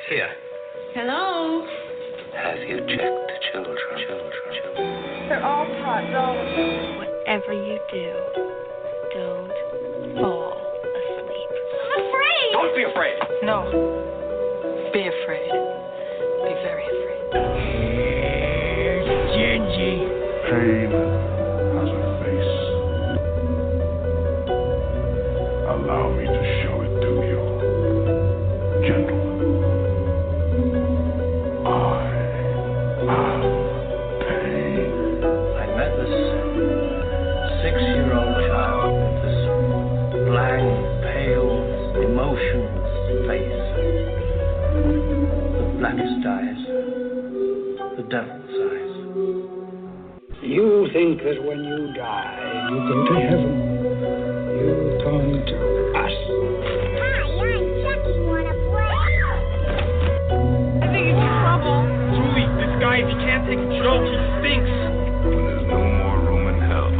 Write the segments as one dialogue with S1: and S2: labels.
S1: Here.
S2: Hello?
S1: Have you checked the children?
S2: They're all pots, all of them. Whatever you do, don't fall asleep. I'm afraid!
S1: Don't be afraid!
S3: No. Be afraid. Be very afraid.
S4: Here's Gingy.
S5: Pain has a face. Allow me to show it to you. Gentlemen, I am pain.
S1: I met this 6-year-old child with this blank, pale, emotionless face. The blackest eyes. The devil's eyes.
S4: You think that when you die, you go to heaven. You come to us.
S6: Hi, I'm Chucky. Wanna play?
S2: I think it's trouble.
S7: Julie, this guy, if he can't take a joke, he stinks.
S5: When there's no more room in hell,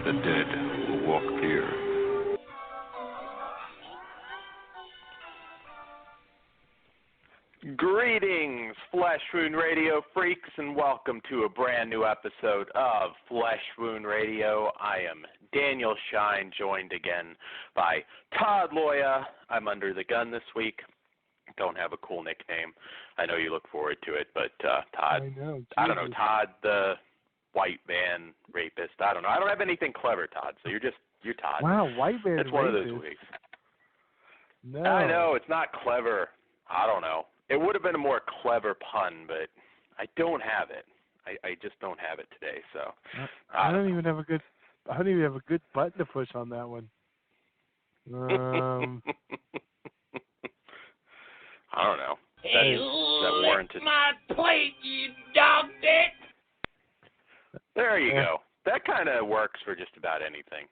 S5: the dead will walk here.
S8: Greetings, Flesh Wound Radio freaks, and welcome to a brand new episode of Flesh Wound Radio. I am Daniel Shine, joined again by Todd Loya. I'm under the gun this week. Don't have a cool nickname. I know you look forward to it, but Todd, I don't know, Todd the white man rapist. I don't know. I don't have anything clever, Todd, so you're Todd.
S9: Wow, white man
S8: It's
S9: rapist.
S8: one of those weeks.
S9: No.
S8: I know, it's not clever. I don't know. It would have been a more clever pun, but I don't have it. I just don't have it today. So
S9: I don't even have a good button to push on that one.
S8: I don't know.
S7: Hey,
S8: that warranted.
S7: my plate, you dog dick!
S8: There you go. That kind of works for just about anything.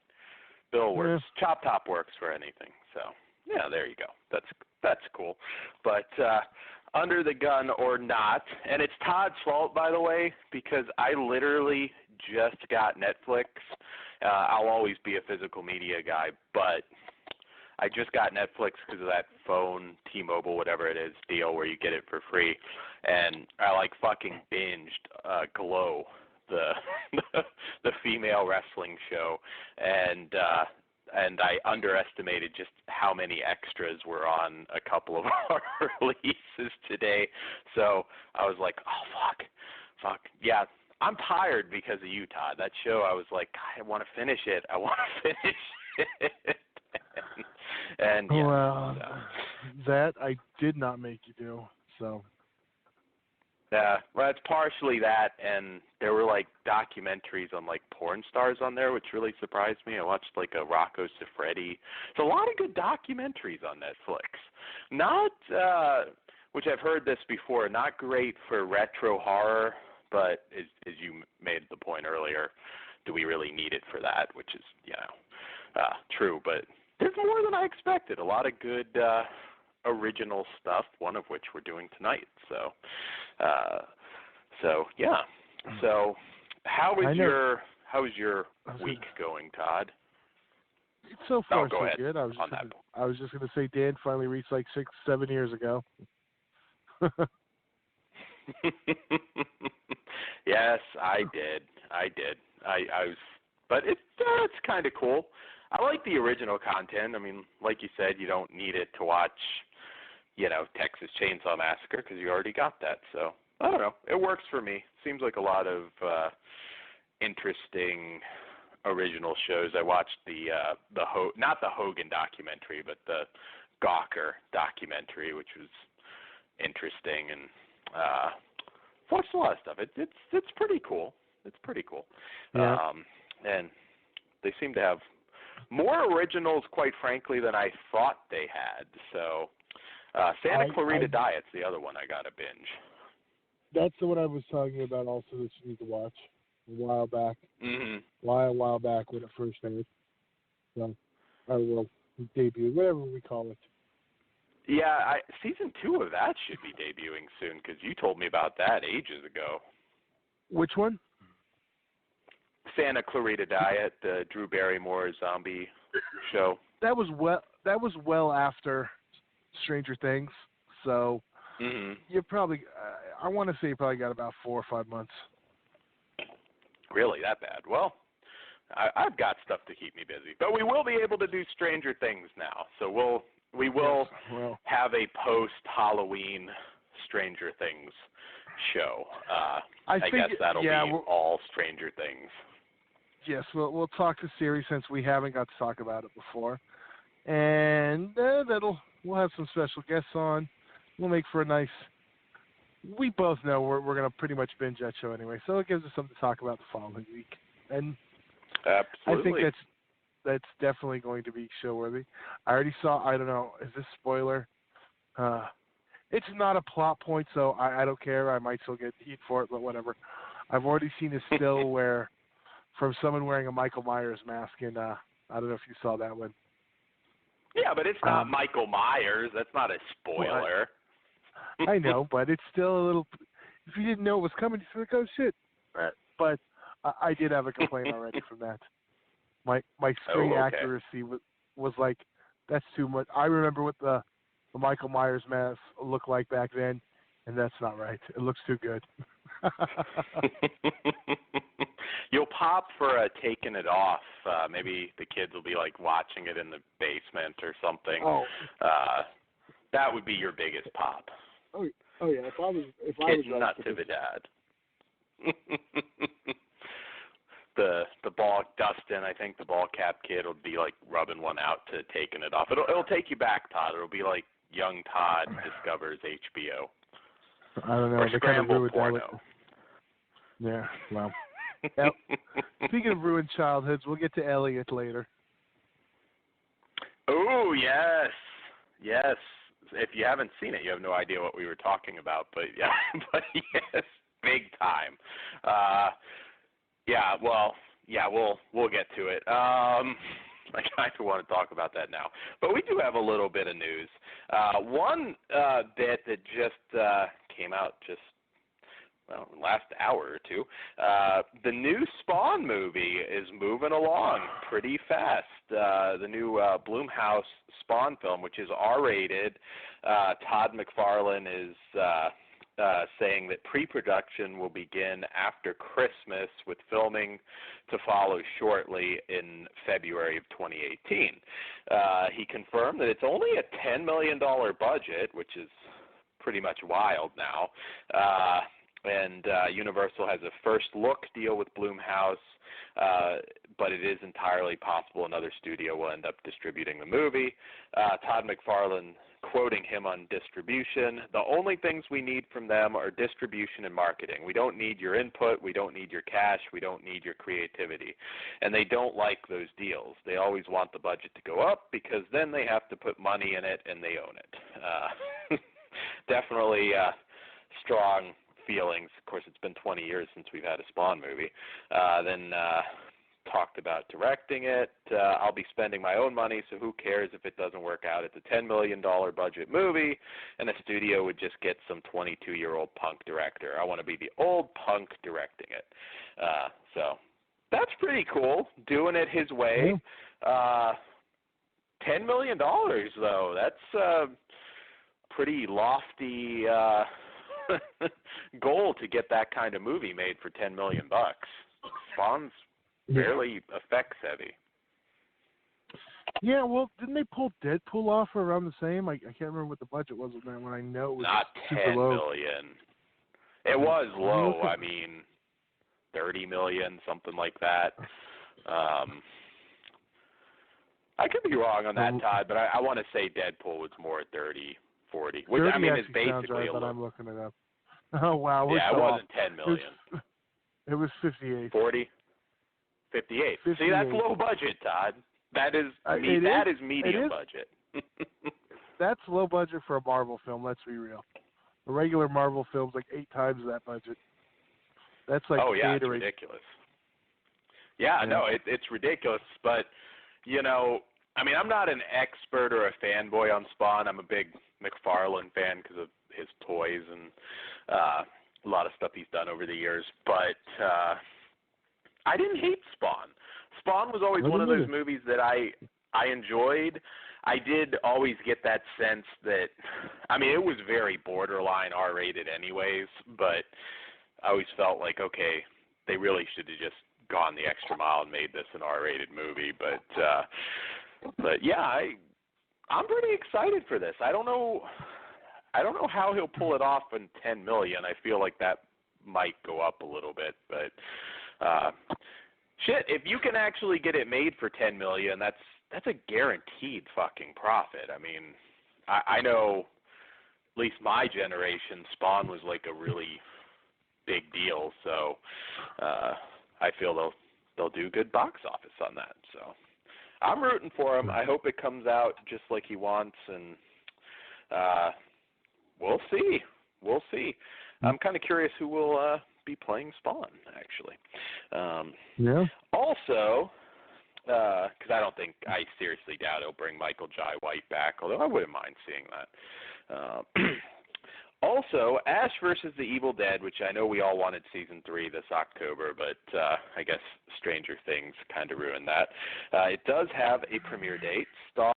S8: Bill works. Chop Top works for anything. So yeah, there you go. That's cool. But under the gun or not, and it's Todd's fault, by the way, because I literally just got Netflix. I'll always be a physical media guy, but I just got Netflix because of that phone, T-Mobile, whatever it is, deal where you get it for free, and I fucking binged Glow, the female wrestling show, and I underestimated just how many extras were on a couple of our releases today. So I was like, oh, fuck. Yeah, I'm tired because of you, Todd. That show, I was like, God, I want to finish it. and yeah.
S9: Well, that I did not make you do, so.
S8: Yeah, well, it's partially that, and there were documentaries on porn stars on there, which really surprised me. I watched a Rocco Siffredi. It's a lot of good documentaries on Netflix. Not, which I've heard this before, not great for retro horror, but as you made the point earlier, do we really need it for that? Which is, true, but there's more than I expected. A lot of good original stuff, one of which we're doing tonight. So yeah. So how is your week going, Todd?
S9: So far,
S8: go
S9: so
S8: ahead.
S9: good. I was just gonna say Dan finally reached 6-7 years ago.
S8: Yes, I did. I was, but it's kind of cool. I like the original content. I mean, like you said, you don't need it to watch, Texas Chainsaw Massacre because you already got that. So I don't know. It works for me. Seems like a lot of interesting original shows. I watched not the Hogan documentary, but the Gawker documentary, which was interesting, and watched a lot of stuff. It's pretty cool. It's pretty cool.
S9: Yeah.
S8: And they seem to have more originals, quite frankly, than I thought they had. So Santa Clarita Diet's the other one I got to binge.
S9: That's the one I was talking about also that you need to watch a while back.
S8: Mm-hmm.
S9: A while back when it first aired. So, debut, whatever we call it.
S8: Yeah, season 2 of that should be debuting soon because you told me about that ages ago.
S9: Which one?
S8: Santa Clarita Diet, the Drew Barrymore zombie show.
S9: That was well after Stranger Things. So
S8: Mm-hmm.
S9: you probably, I want to say you probably got about 4 or 5 months.
S8: Really, that bad? Well, I've got stuff to keep me busy, but we will be able to do Stranger Things now. So we will have a post-Halloween Stranger Things show. I guess that'll be all Stranger Things.
S9: Yes, we'll talk to Siri since we haven't got to talk about it before, and we'll have some special guests on. We'll make for a nice. We both know we're gonna pretty much binge that show anyway, so it gives us something to talk about the following week. And
S8: absolutely,
S9: I think that's definitely going to be show worthy. I already saw. I don't know. Is this spoiler? It's not a plot point, so I don't care. I might still get heat for it, but whatever. I've already seen a still where from someone wearing a Michael Myers mask, and I don't know if you saw that one.
S8: Yeah, but it's not Michael Myers. That's not a spoiler.
S9: Well, I know, but it's still a little. If you didn't know it was coming, you'd be like, "Oh shit!" But I did have a complaint already from that. My screen accuracy was like, that's too much. I remember what the Michael Myers mask looked like back then, and that's not right. It looks too good.
S8: You'll pop for taking it off. Maybe the kids will be like watching it in the basement or something.
S9: Oh.
S8: That would be your biggest pop.
S9: Oh yeah. If I was
S8: nut to the dad. The ball Dustin, I think the ball cap kid will be like rubbing one out to taking it off. It'll take you back, Todd. It'll be like young Todd discovers HBO.
S9: I don't know.
S8: Or Scramble Porno.
S9: Yeah, well. Speaking of ruined childhoods, we'll get to Elliot later.
S8: Oh, yes. Yes. If you haven't seen it, you have no idea what we were talking about. But yeah, yes, big time. We'll get to it. I kind of want to talk about that now. But we do have a little bit of news. One bit that just came out last hour or two. The new Spawn movie is moving along pretty fast. The new Blumhouse Spawn film, which is R-rated, Todd McFarlane is saying that pre-production will begin after Christmas, with filming to follow shortly in February of 2018. He confirmed that it's only a $10 million budget, which is pretty much wild now. And Universal has a first look deal with Blumhouse, but it is entirely possible another studio will end up distributing the movie. Todd McFarlane, quoting him on distribution, "The only things we need from them are distribution and marketing. We don't need your input. We don't need your cash. We don't need your creativity." And they don't like those deals. They always want the budget to go up because then they have to put money in it and they own it. Definitely strong feelings. Of course, it's been 20 years since we've had a Spawn movie. Then talked about directing it. I'll be spending my own money, so who cares if it doesn't work out? It's a $10 million budget movie, and a studio would just get some 22-year-old punk director. I want to be the old punk directing it. So that's pretty cool, doing it his way. $10 million, though. That's a pretty lofty goal to get that kind of movie made for $10 million. Spawn's barely effects heavy.
S9: Yeah, well, didn't they pull Deadpool off for around the same? I can't remember what the budget was on that one. I know it was
S8: not
S9: super
S8: 10
S9: low.
S8: million. It was low. I mean, 30 million, something like that. I could be wrong on that, Todd, but I want to say Deadpool was more 30, 40. Which, I mean, is basically
S9: right, but I'm looking it up. Oh, wow.
S8: Yeah, it wasn't 10 million.
S9: It was 58.
S8: 40? 58. See, that's low budget, Todd. That is medium budget.
S9: That's low budget for a Marvel film, let's be real. A regular Marvel film's like 8 times that budget. That's like
S8: it's ridiculous. Yeah, no, it's ridiculous, but, you know, I mean, I'm not an expert or a fanboy on Spawn. I'm a big McFarlane fan because of his toys and a lot of stuff he's done over the years, but I didn't hate Spawn. Spawn was always one of those movies that I enjoyed. I did always get that sense that, I mean, it was very borderline R-rated anyways, but I always felt like, okay, they really should have just gone the extra mile and made this an R-rated movie. But yeah, I'm pretty excited for this. I don't know how he'll pull it off in $10 million. I feel like that might go up a little bit, but shit, if you can actually get it made for $10 million, that's a guaranteed fucking profit. I mean, I know at least my generation, Spawn was like a really big deal, so I feel they'll do good box office on that. So I'm rooting for him. I hope it comes out just like he wants, and we'll see. We'll see. I'm kind of curious who will be playing Spawn, actually.
S9: Yeah.
S8: Also, because I seriously doubt he'll bring Michael Jai White back, although I wouldn't mind seeing that. Also, Ash versus the Evil Dead, which I know we all wanted season 3 this October, but I guess Stranger Things kind of ruined that. It does have a premiere date. Star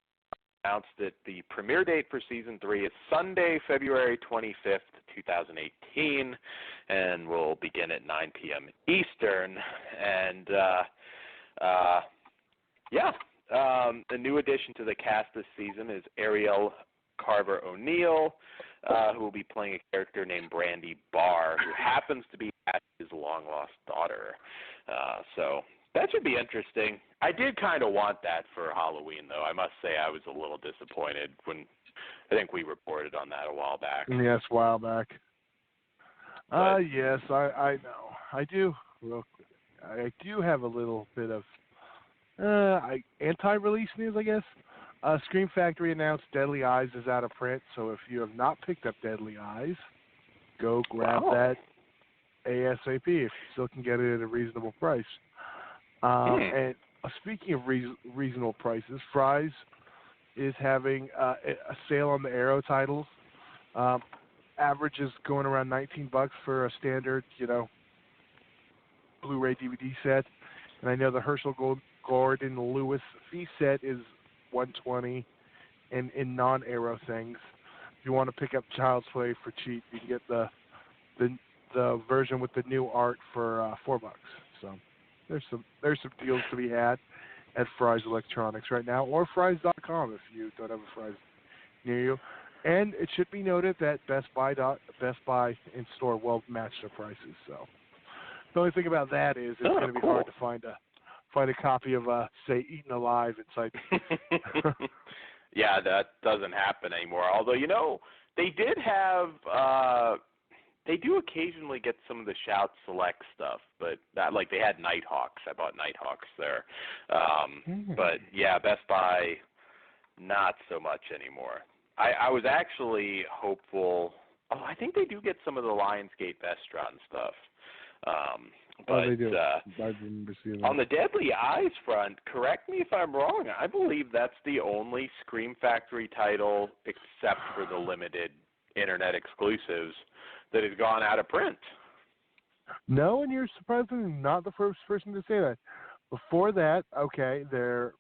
S8: announced that the premiere date for season 3 is Sunday, February 25th, 2018, and will begin at 9 p.m. Eastern. And a new addition to the cast this season is Ariel Carver O'Neill, who will be playing a character named Brandy Barr, who happens to be Ash's long-lost daughter. So that should be interesting. I did kind of want that for Halloween, though. I must say I was a little disappointed when I think we reported on that a while back.
S9: Yes, a while back. Yes, I know. I do. Real quick, I do have a little bit of anti-release news, I guess. Scream Factory announced Deadly Eyes is out of print, so if you have not picked up Deadly Eyes, go grab that ASAP if you still can get it at a reasonable price. And speaking of reasonable prices, Fry's is having a sale on the Arrow titles. Average is going around $19 for a standard, Blu-ray DVD set, and I know the Herschel Gordon Lewis feast set is $120, and in non-Arrow things, if you want to pick up Child's Play for cheap, you can get the version with the new art for $4. So there's some deals to be had at Fry's Electronics right now, or Fry's.com if you don't have a Fry's near you. And it should be noted that Best Buy in store will match their prices. So the only thing about that is it's going to be hard to find a copy of say Eaten Alive inside.
S8: Yeah, that doesn't happen anymore. Although they did have they do occasionally get some of the Shout Select stuff, but that they had Nighthawks. I bought Nighthawks there. But yeah, Best Buy not so much anymore. I was actually hopeful. Oh, I think they do get some of the Lionsgate Vestron stuff. But
S9: they do. I remember seeing that.
S8: On the Deadly Eyes front, correct me if I'm wrong, I believe that's the only Scream Factory title, except for the limited internet exclusives, that has gone out of print.
S9: No, and you're surprisingly not the first person to say that. Before that, the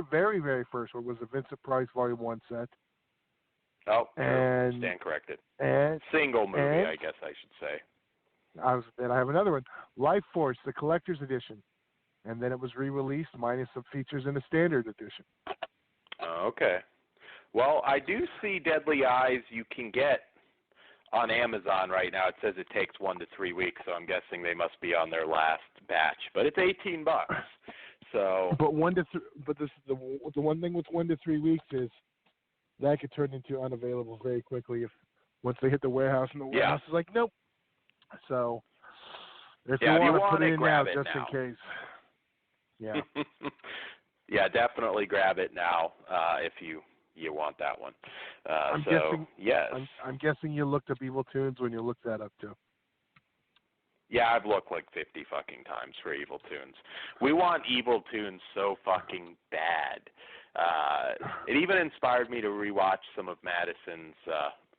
S9: very, very first one was the Vincent Price Volume 1 set.
S8: Oh,
S9: and
S8: stand corrected.
S9: And
S8: single movie, I guess I should say.
S9: I have another one, Life Force, the collector's edition, and then it was re-released minus some features in a standard edition.
S8: Okay. Well, I do see Deadly Eyes you can get on Amazon right now. It says it takes 1 to 3 weeks, so I'm guessing they must be on their last batch. But it's $18. So.
S9: But the one thing with 1 to 3 weeks is that could turn into unavailable very quickly if once they hit the warehouse and the warehouse is like, nope. So if you want to put it in now, just in case. Yeah.
S8: Yeah, definitely grab it now if you want that one.
S9: I'm guessing you looked up Evil Tunes when you looked that up too.
S8: Yeah, I've looked like 50 fucking times for Evil Tunes. We want Evil Tunes so fucking bad. It even inspired me to rewatch some of Madison's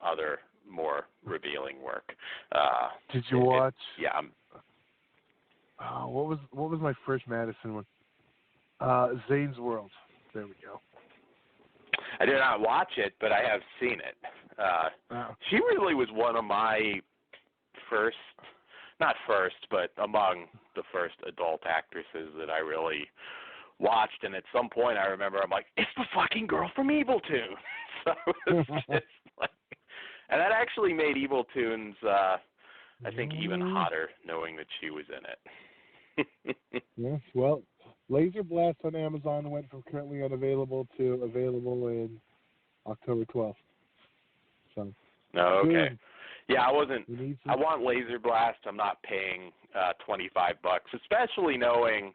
S8: other more revealing work.
S9: Did you watch?
S8: Yeah.
S9: What was my first Madison one? Zane's World. There we go.
S8: I did not watch it, but I have seen it. She really was one of my not first, but among the first adult actresses that I really watched. And at some point I remember I'm like, it's the fucking girl from Evil Toons. So it's just like, and that actually made Evil Toons, I think, even hotter knowing that she was in it.
S9: Yes, well, Laser Blast on Amazon went from currently unavailable to available in October 12th. So.
S8: Oh, okay.
S9: Good.
S8: Yeah, I want Laser Blast. I'm not paying $25, especially knowing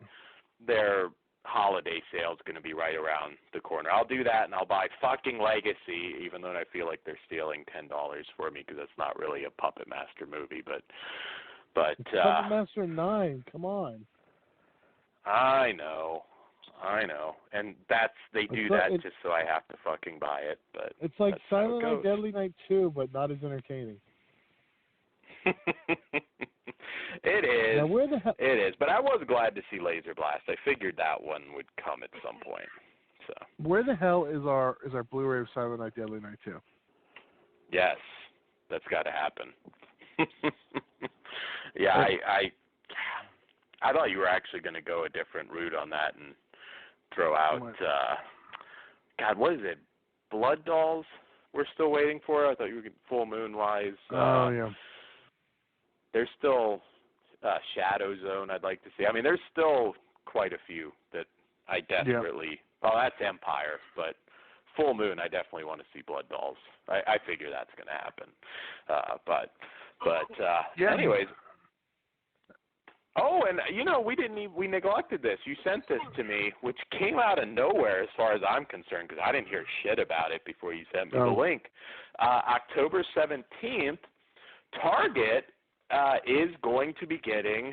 S8: their holiday sale is going to be right around the corner. I'll do that, and I'll buy fucking Legacy, even though I feel like they're stealing $10 for me because it's not really a Puppet Master movie. But
S9: Puppet Master 9, come on.
S8: I know, and they do that just so I have to fucking buy it. But
S9: it's like Silent Night, Deadly Night 2, but not as entertaining.
S8: It is.
S9: Now, where the hell?
S8: It is. But I was glad to see Laser Blast. I figured that one would come at some point. So.
S9: Where the hell is our Blu-ray of Silent Night, Deadly Night 2?
S8: Yes, that's got to happen. Yeah, I thought you were actually going to go a different route on that and throw out. God, what is it? Blood Dolls. We're still waiting for. I thought you were Full Moon wise.
S9: Yeah.
S8: There's still Shadow Zone I'd like to see. I mean, there's still quite a few that I desperately. Yeah. Well, that's Empire, but Full Moon I definitely want to see Blood Dolls. I figure that's going to happen. Anyways. Oh, and we neglected this. You sent this to me, which came out of nowhere as far as I'm concerned, because I didn't hear shit about it before you sent me the link. October 17th, Target is going to be getting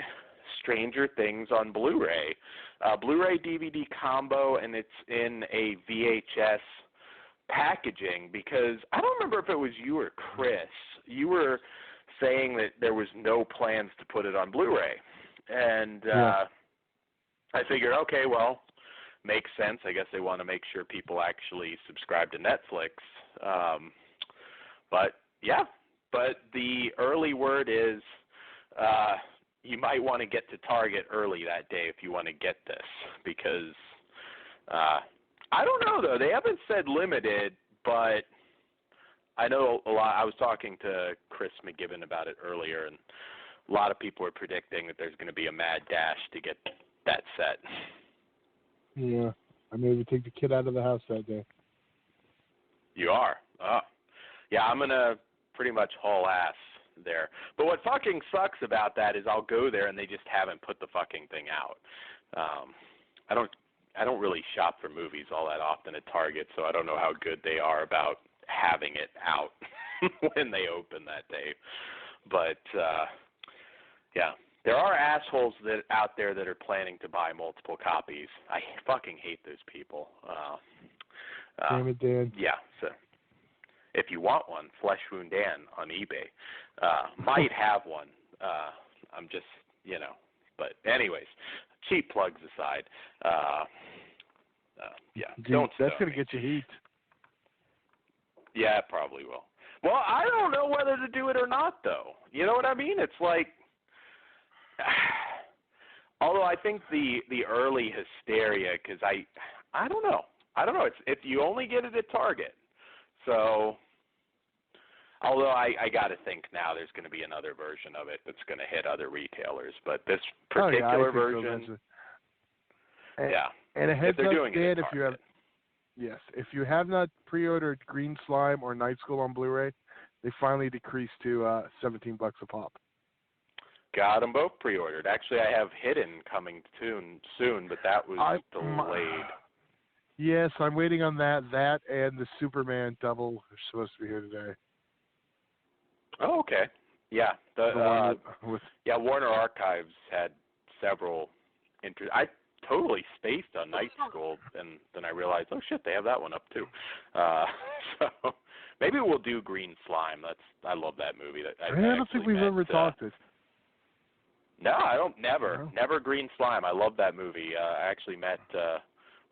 S8: Stranger Things on Blu-ray. Blu-ray DVD combo, and it's in a VHS packaging, because I don't remember if it was you or Chris. You were saying that there was no plans to put it on Blu-ray. And I figured, okay, well, makes sense. I guess they want to make sure people actually subscribe to Netflix. But the early word is you might want to get to Target early that day if you want to get this, because I don't know, though. They haven't said limited, but I know a lot. I was talking to Chris McGibbon about it earlier, and a lot of people are predicting that there's going to be a mad dash to get that set.
S9: Yeah, I may even take the kid out of the house that day.
S8: You are? Yeah, I'm going to pretty much haul ass there. But what fucking sucks about that is I'll go there and they just haven't put the fucking thing out. I don't really shop for movies all that often at Target, so I don't know how good they are about having it out when they open that day. But yeah, there are assholes out there that are planning to buy multiple copies. I fucking hate those people.
S9: Damn it, Dan.
S8: Yeah, so if you want one, Flesh Wound Dan on eBay. Might have one. I'm just, but anyways, cheap plugs aside. Yeah,
S9: dude, that's going to get you heat.
S8: Yeah, it probably will. Well, I don't know whether to do it or not, though. You know what I mean? It's like, although I think the early hysteria, because I don't know. It's if you only get it at Target. So, although I got to think now there's going to be another version of it that's going to hit other retailers, but this particular version,
S9: And a heads up, Dan, if you have not pre-ordered Green Slime or Night School on Blu-ray, they finally decreased to $17 a pop.
S8: Got them both pre-ordered. Actually, I have Hidden coming soon, but that was delayed.
S9: Yes, I'm waiting on that. That and the Superman double are supposed to be here today.
S8: Oh, okay. Yeah. Warner Archives had several I totally spaced on Night School, and then I realized, oh shit, they have that one up too. So maybe we'll do Green Slime. I love that movie.
S9: I don't think we've ever talked it.
S8: No, I don't. Never Green Slime. I love that movie. I actually met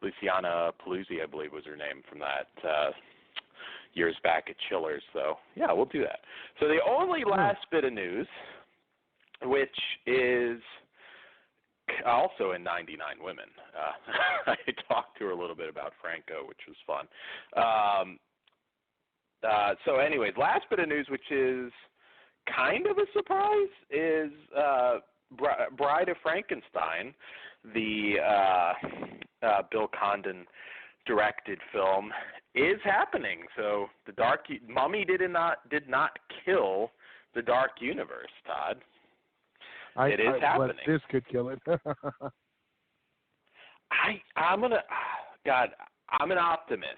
S8: Luciana Paluzzi, I believe was her name, from that years back at Chillers. So, yeah, we'll do that. So the only last bit of news, which is also in 99 Women. I talked to her a little bit about Franco, which was fun. So anyways, last bit of news, which is kind of a surprise, is Bride of Frankenstein, the Bill Condon directed film, is happening. So the Mummy did not kill the Dark Universe, Todd. It is happening.
S9: But this could kill it.
S8: I'm an optimist,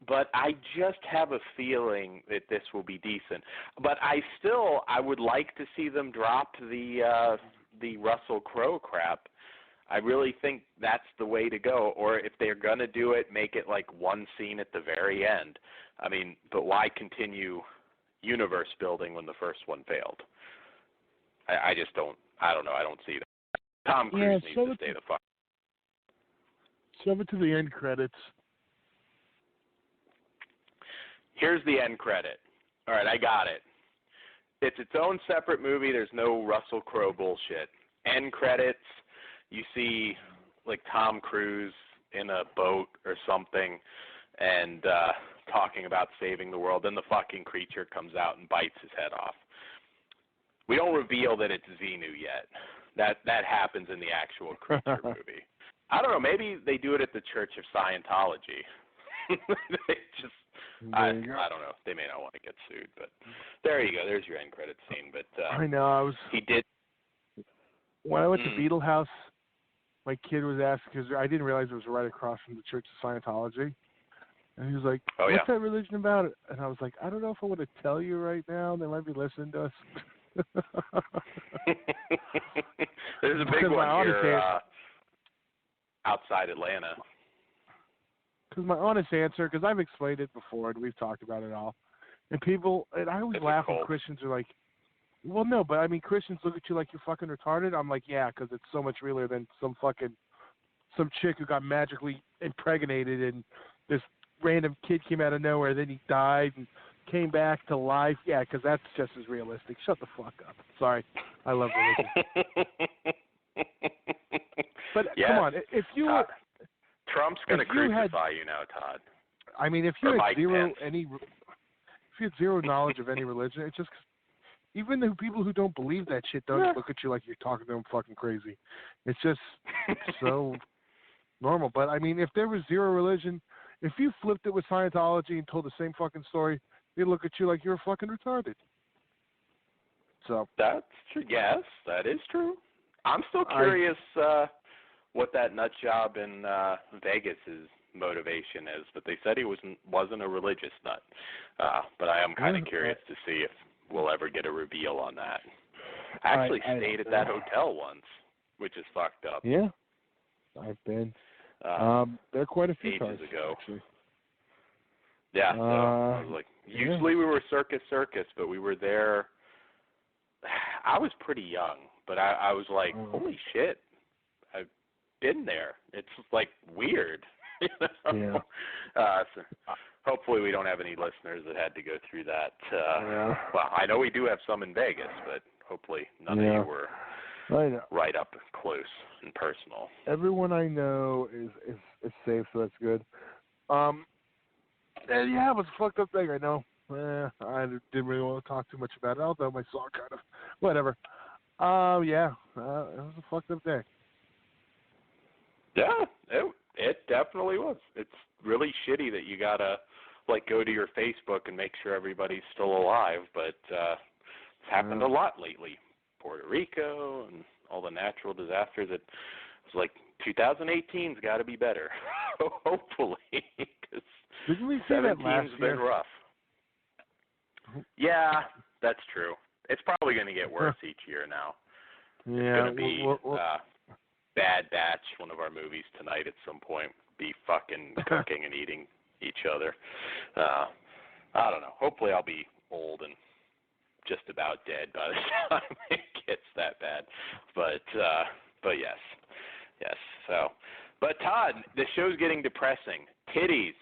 S8: but I just have a feeling that this will be decent. But I would like to see them drop the Russell Crowe crap. I really think that's the way to go. Or if they're gonna do it, make it like one scene at the very end. I mean, but why continue universe building when the first one failed? I just don't. I don't know. I don't see that. Tom Cruise needs to stay the fuck.
S9: Shove it to the end credits.
S8: Here's the end credit. All right, I got it. It's its own separate movie. There's no Russell Crowe bullshit. End credits. You see, like, Tom Cruise in a boat or something, and talking about saving the world. Then the fucking creature comes out and bites his head off. We don't reveal that it's Xenu yet. That happens in the actual creature movie. I don't know. Maybe they do it at the Church of Scientology. I don't know. They may not want to get sued, but there you go. There's your end credit scene. But
S9: I know.
S8: He did.
S9: When I went to Beetle House, my kid was asking, because I didn't realize it was right across from the Church of Scientology. And he was like, what's that religion about? And I was like, I don't know if I want to tell you right now. They might be listening to us.
S8: There's a big one here outside Atlanta.
S9: Because my honest answer, because I've explained it before and we've talked about it all, and I always laugh when Christians are like, well, no, but I mean, Christians look at you like you're fucking retarded. I'm like, yeah, because it's so much realer than some chick who got magically impregnated and this random kid came out of nowhere, then he died and came back to life. Yeah, because that's just as realistic. Shut the fuck up. Sorry. I love religion. But come on, if you were...
S8: Trump's going to crucify you now, Todd.
S9: I mean, if you had zero knowledge of any religion, it's just... Even the people who don't believe that shit don't look at you like you're talking to them fucking crazy. It's just so normal. But, I mean, if there was zero religion, if you flipped it with Scientology and told the same fucking story, they'd look at you like you're fucking retarded. So
S8: that's true. Yes, that is true. I'm still curious what that nut job in Vegas's motivation is, but they said he wasn't a religious nut. But I am kind of curious to see if we'll ever get a reveal on that. I actually stayed at that hotel once, which is fucked up.
S9: Yeah, I've been. There are quite a few
S8: ages
S9: times
S8: ago.
S9: Actually.
S8: Yeah, so I was like, usually we were circus, but we were there. I was pretty young, but I was like, holy shit, I've been there. It's like weird. So hopefully we don't have any listeners that had to go through that. Well, I know we do have some in Vegas, but hopefully none of you were right up close and personal.
S9: Everyone I know is safe, so that's good. And yeah, it was a fucked up thing, I know. I didn't really want to talk too much about it, although my song kind of, whatever. It was a fucked up day.
S8: Yeah, it definitely was. It's really shitty that you gotta go to your Facebook and make sure everybody's still alive, but it's happened a lot lately. Puerto Rico and all the natural disasters. It's like 2018's got to be better. Hopefully, because 17's been rough. Yeah, that's true. It's probably going to get worse each year now. It's going to be Bad Batch, one of our movies tonight at some point, be fucking cooking and eating each other. I don't know. Hopefully I'll be old and just about dead by the time it gets that bad. But yes. So But Todd, the show's getting depressing. Titties,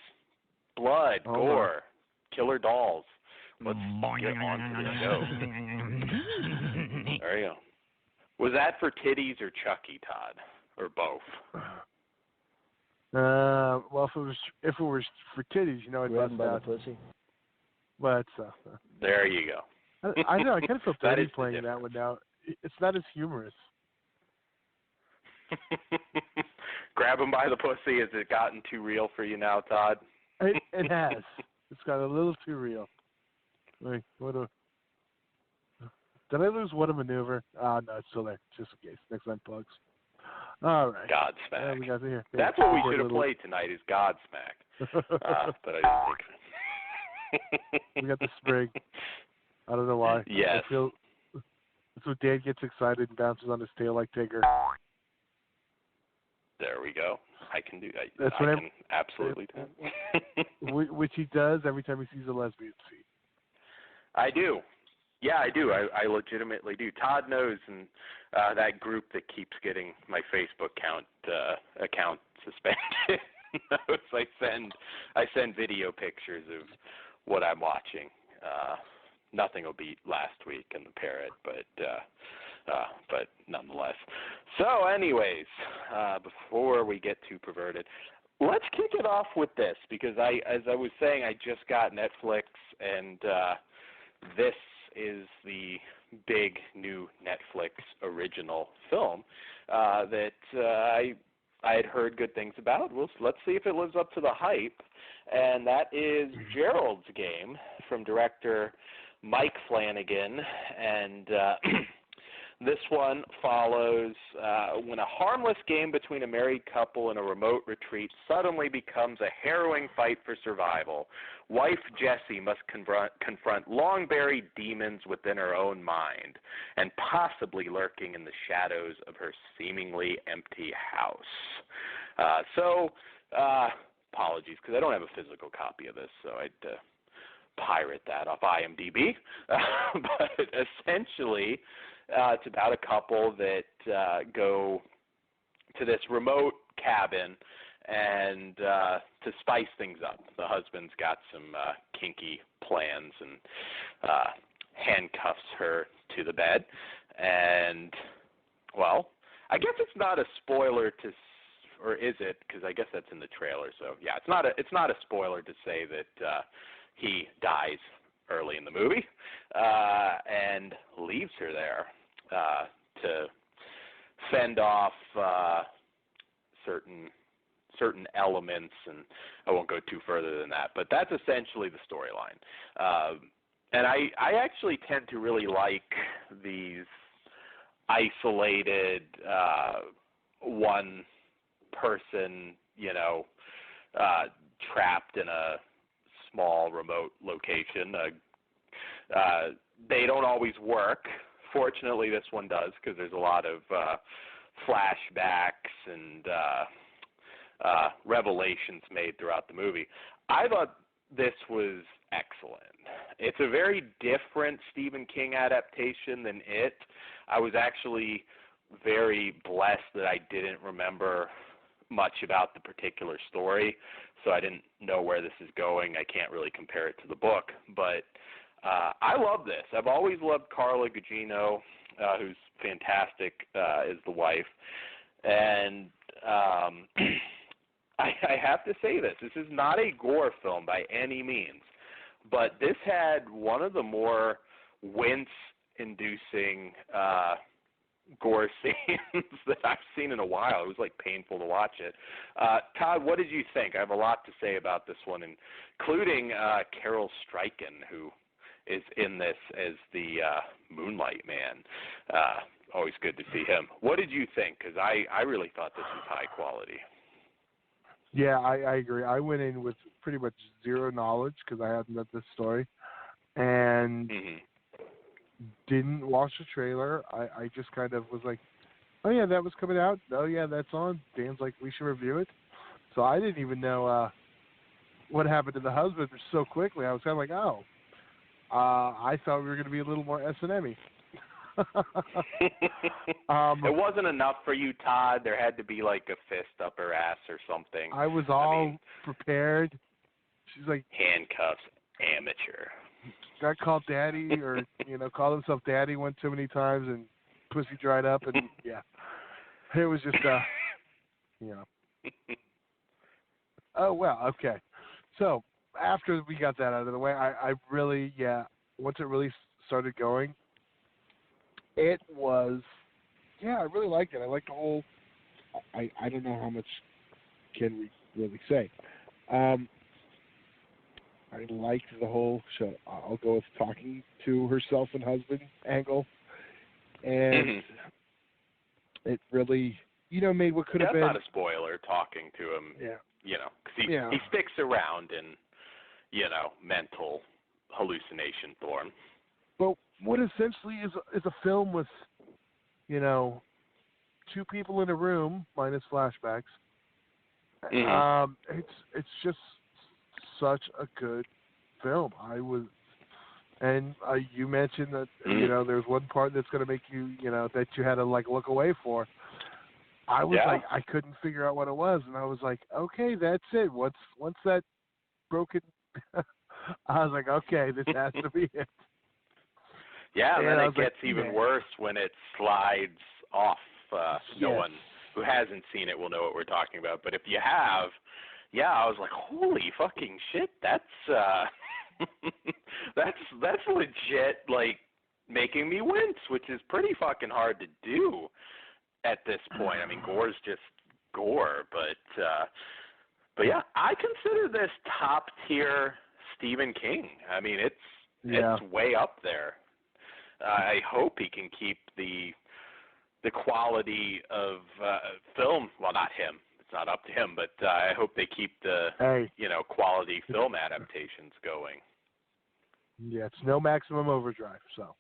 S8: blood, gore, killer dolls. Let's get on to the show. There you go. Was that for titties or Chucky, Todd, or both?
S9: Well, if it was for titties, you know, I'd bust out.
S1: Pussy.
S9: But
S8: there you go.
S9: I know. I kind of feel dirty
S8: is
S9: playing that one now. It's not as humorous.
S8: Grab him by the pussy. Has it gotten too real for you now, Todd?
S9: It has. It's got a little too real. Wait, did I lose What a Maneuver? No, it's still there, just in case. Next time, plugs. All right.
S8: Godsmack.
S9: We got it here.
S8: That's what we should have played tonight is Godsmack. But I didn't think of it.
S9: We got the sprig. I don't know why.
S8: Yes.
S9: That's when Dan gets excited and bounces on his tail like Tigger.
S8: There we go. I can do that.
S9: That's
S8: I can absolutely do that.
S9: Which he does every time he sees a lesbian feet.
S8: I do. Yeah, I do. I legitimately do. Todd knows, and that group that keeps getting my Facebook account suspended knows I send video pictures of what I'm watching. Nothing will beat last week and the parrot, but nonetheless. So, anyways, before we get too perverted, let's kick it off with this because as I was saying, I just got Netflix, and this is the big new Netflix original film that I had heard good things about. Let's see if it lives up to the hype, and that is Gerald's Game from director Mike Flanagan, and this one follows when a harmless game between a married couple in a remote retreat suddenly becomes a harrowing fight for survival. Wife Jessie must confront long-buried demons within her own mind and possibly lurking in the shadows of her seemingly empty house. Apologies, because I don't have a physical copy of this, so I'd pirate that off IMDb. But essentially, it's about a couple that go to this remote cabin and to spice things up. The husband's got some kinky plans and handcuffs her to the bed. And, well, I guess it's not a spoiler to, or is it? Because I guess that's in the trailer. So, yeah, it's not a spoiler to say that he dies early in the movie and leaves her there to fend off certain elements, and I won't go too further than that. But that's essentially the storyline. And I actually tend to really like these isolated one person, trapped in a small remote location. They don't always work. Fortunately, this one does because there's a lot of flashbacks and revelations made throughout the movie. I thought this was excellent. It's a very different Stephen King adaptation than It. I was actually very blessed that I didn't remember much about the particular story, so I didn't know where this is going. I can't really compare it to the book, but I love this. I've always loved Carla Gugino, who's fantastic as the wife, and I have to say this is not a gore film by any means, but this had one of the more wince-inducing gore scenes that I've seen in a while. It was like painful to watch it. Todd, what did you think? I have a lot to say about this one, including Carol Stryken, who is in this as the Moonlight Man. Always good to see him. What did you think? Because I really thought this was high quality.
S9: Yeah, I agree. I went in with pretty much zero knowledge because I hadn't read this story, and didn't watch the trailer. I just kind of was like, oh yeah, that was coming out. Oh yeah, that's on. Dan's like, we should review it. So I didn't even know what happened to the husband so quickly. I was kind of like, oh, I thought we were going to be a little more S&M-y.
S8: It wasn't enough for you, Todd. There had to be like a fist up her ass or something.
S9: I was all prepared. She's like,
S8: handcuffs, amateur.
S9: Got called daddy, or called himself daddy one too many times, and pussy dried up, and yeah, it was just Oh well, okay. So after we got that out of the way, I really once it really started going, it was I really liked it. I liked the whole. I don't know how much can we really say. I liked the whole show. I'll go with talking to herself and husband angle, and it really, made what could have been.
S8: That's not a spoiler. Talking to him, because he sticks around in, mental hallucination form.
S9: But what essentially is a film with, two people in a room minus flashbacks. It's just such a good film. You mentioned that there's one part that's going to make you that you had to look away for. I was I couldn't figure out what it was, and I was like, okay, that's it. Once that broken, I was like, okay, this has to be it.
S8: Yeah, and then it gets even worse when it slides off. No one who hasn't seen it will know what we're talking about, but if you have. Yeah, I was like, holy fucking shit, that's legit, making me wince, which is pretty fucking hard to do at this point. I mean, gore's just gore, but yeah, I consider this top tier Stephen King. I mean, it's way up there. I hope he can keep the quality of film. Well, not him. It's not up to him, but I hope they keep the quality film adaptations going.
S9: Yeah, it's no Maximum Overdrive, so.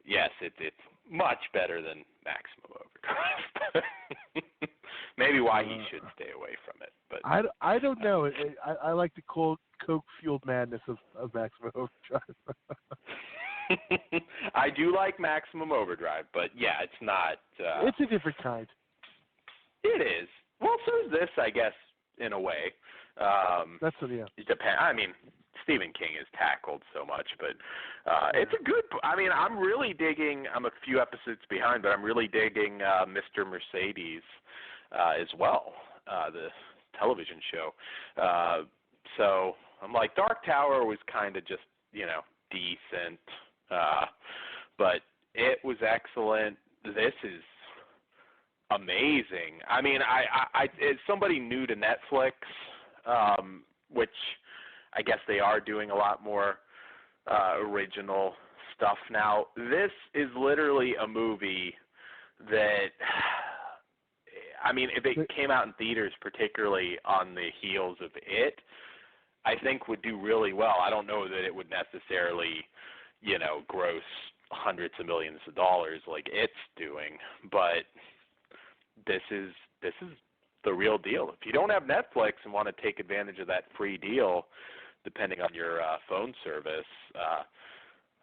S8: Yes, it's much better than Maximum Overdrive. Maybe why he should stay away from it, but
S9: I don't know. I like the cold coke-fueled madness of Maximum Overdrive.
S8: I do like Maximum Overdrive, but yeah, it's not.
S9: It's a different kind. It
S8: is. Well, so is this, I guess, in a way.
S9: That's what,
S8: It depends. I mean, Stephen King has tackled so much, but it's a good. I mean, I'm really digging. I'm a few episodes behind, but I'm really digging Mr. Mercedes as well, the television show. So I'm like, Dark Tower was kind of just decent, but it was excellent. This is amazing. I mean, I it's somebody new to Netflix, which I guess they are doing a lot more original stuff now. This is literally a movie that, I mean, if it came out in theaters, particularly on the heels of it, I think would do really well. I don't know that it would necessarily, gross hundreds of millions of dollars like it's doing, but this is the real deal. If you don't have Netflix and want to take advantage of that free deal, depending on your phone service,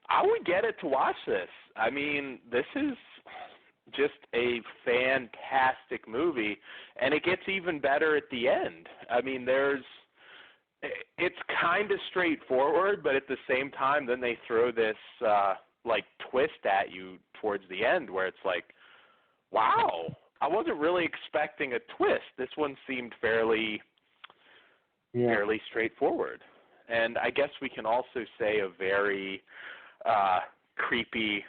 S8: I would get it to watch this. I mean, this is just a fantastic movie, and it gets even better at the end. I mean, it's kind of straightforward, but at the same time, then they throw this twist at you towards the end where it's like, wow, I wasn't really expecting a twist. This one seemed fairly straightforward. And I guess we can also say a very creepy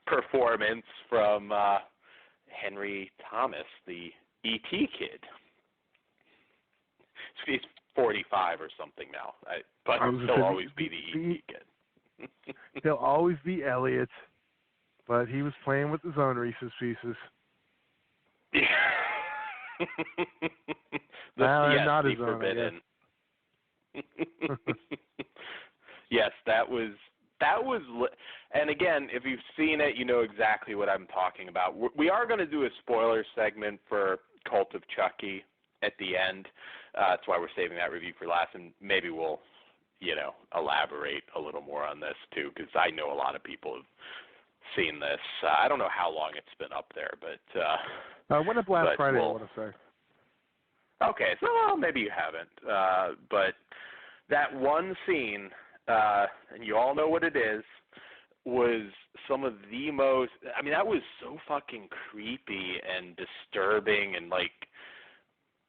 S8: performance from Henry Thomas, the E.T. kid. He's 45 or something now, but he'll always be the E.T. kid.
S9: He'll always be Elliot, but he was playing with his own Reese's Pieces.
S8: Yeah.
S9: Not
S8: the
S9: his
S8: forbidden. Yes, that was, and again, if you've seen it, you know exactly what I'm talking about. We are going to do a spoiler segment for Cult of Chucky at the end. That's why we're saving that review for last, and maybe we'll, elaborate a little more on this too, because I know a lot of people have seen this. I don't know how long it's been up there, but
S9: went up last Friday, I want to say.
S8: Okay, so maybe you haven't. But that one scene, and you all know what it is, was some of the most, I mean, that was so fucking creepy and disturbing and like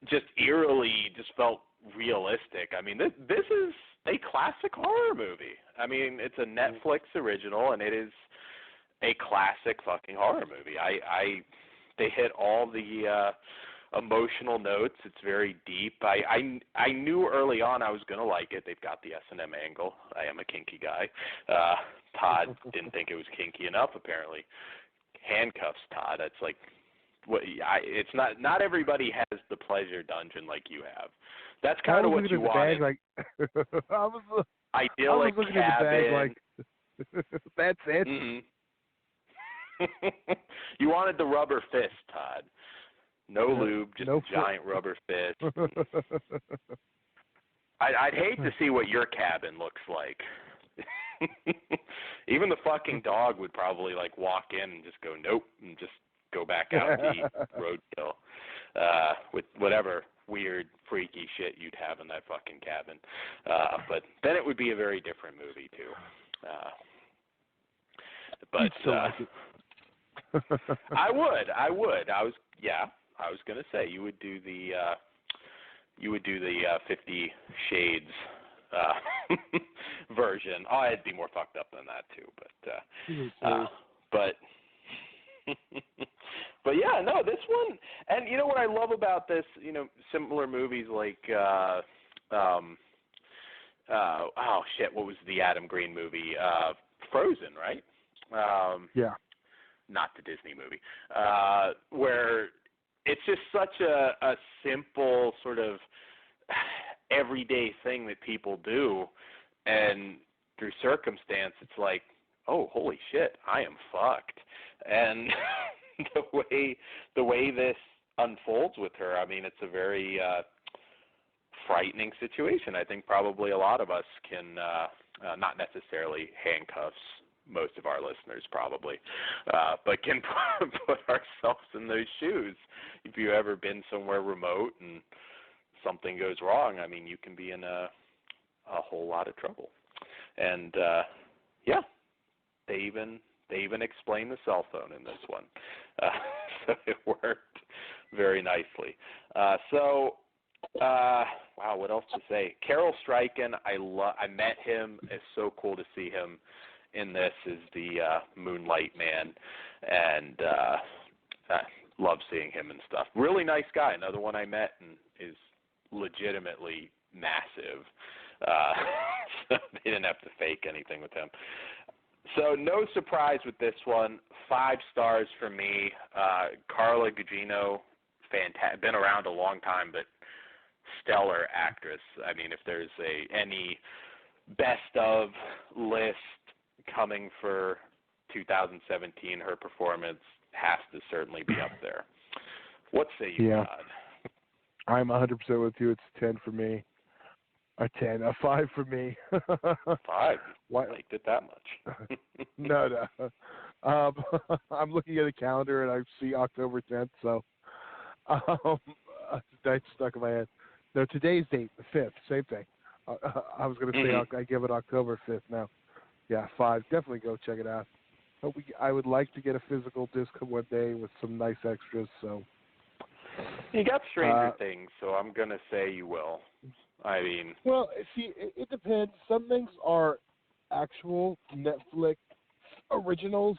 S8: just eerily just felt realistic. I mean, this is a classic horror movie. I mean, it's a Netflix original and it is a classic fucking horror movie. They hit all the emotional notes. It's very deep. I knew early on I was going to like it. They've got the S&M angle. I am a kinky guy. Todd didn't think it was kinky enough, apparently. Handcuffs, Todd. It's like, it's not everybody has the pleasure dungeon like you have. That's kind of what you wanted.
S9: I was
S8: idyllic
S9: looking
S8: cabin.
S9: at the bag like, that's it.
S8: Mm-hmm. You wanted the rubber fist, Todd. No lube, just a giant rubber fist. I'd hate to see what your cabin looks like. Even the fucking dog would probably like walk in and just go nope and just go back out to eat roadkill with whatever weird freaky shit you'd have in that fucking cabin. But then it would be a very different movie too. But I would. I was gonna say you would do the 50 Shades version. Oh, I'd be more fucked up than that too, but but yeah, no, this one, and you know what I love about this, similar movies like oh shit, what was the Adam Green movie? Frozen, right?
S9: Yeah.
S8: Not the Disney movie, where it's just such a simple sort of everyday thing that people do, and through circumstance, it's like, oh, holy shit, I am fucked. And the way this unfolds with her, I mean, it's a very frightening situation. I think probably a lot of us can, not necessarily handcuffs, most of our listeners probably, but can put ourselves in those shoes. If you've ever been somewhere remote and something goes wrong, I mean, you can be in a whole lot of trouble. And yeah, they even explain the cell phone in this one, so it worked very nicely. Wow, what else to say? Carol Stryken, I met him. It's so cool to see him in this as the Moonlight Man, and love seeing him and stuff. Really nice guy. Another one I met and is legitimately massive. So they didn't have to fake anything with him. So no surprise with this one. 5 stars for me. Carla Gugino, fantastic. Been around a long time, but stellar actress. I mean, if there's any best of list coming for 2017, her performance has to certainly be up there. What say you, Todd?
S9: I'm 100% with you. It's 10 for me. A 5 for me.
S8: 5? Why liked it that much?
S9: No. I'm looking at a calendar and I see October 10th, so that's stuck in my head. No, today's date, the 5th, same thing. I was going to say I give it October 5th now. Yeah, 5. Definitely go check it out. I would like to get a physical disc one day with some nice extras. So
S8: you got Stranger Things, so I'm going to say you will. I mean,
S9: well, see, it depends. Some things are actual Netflix originals.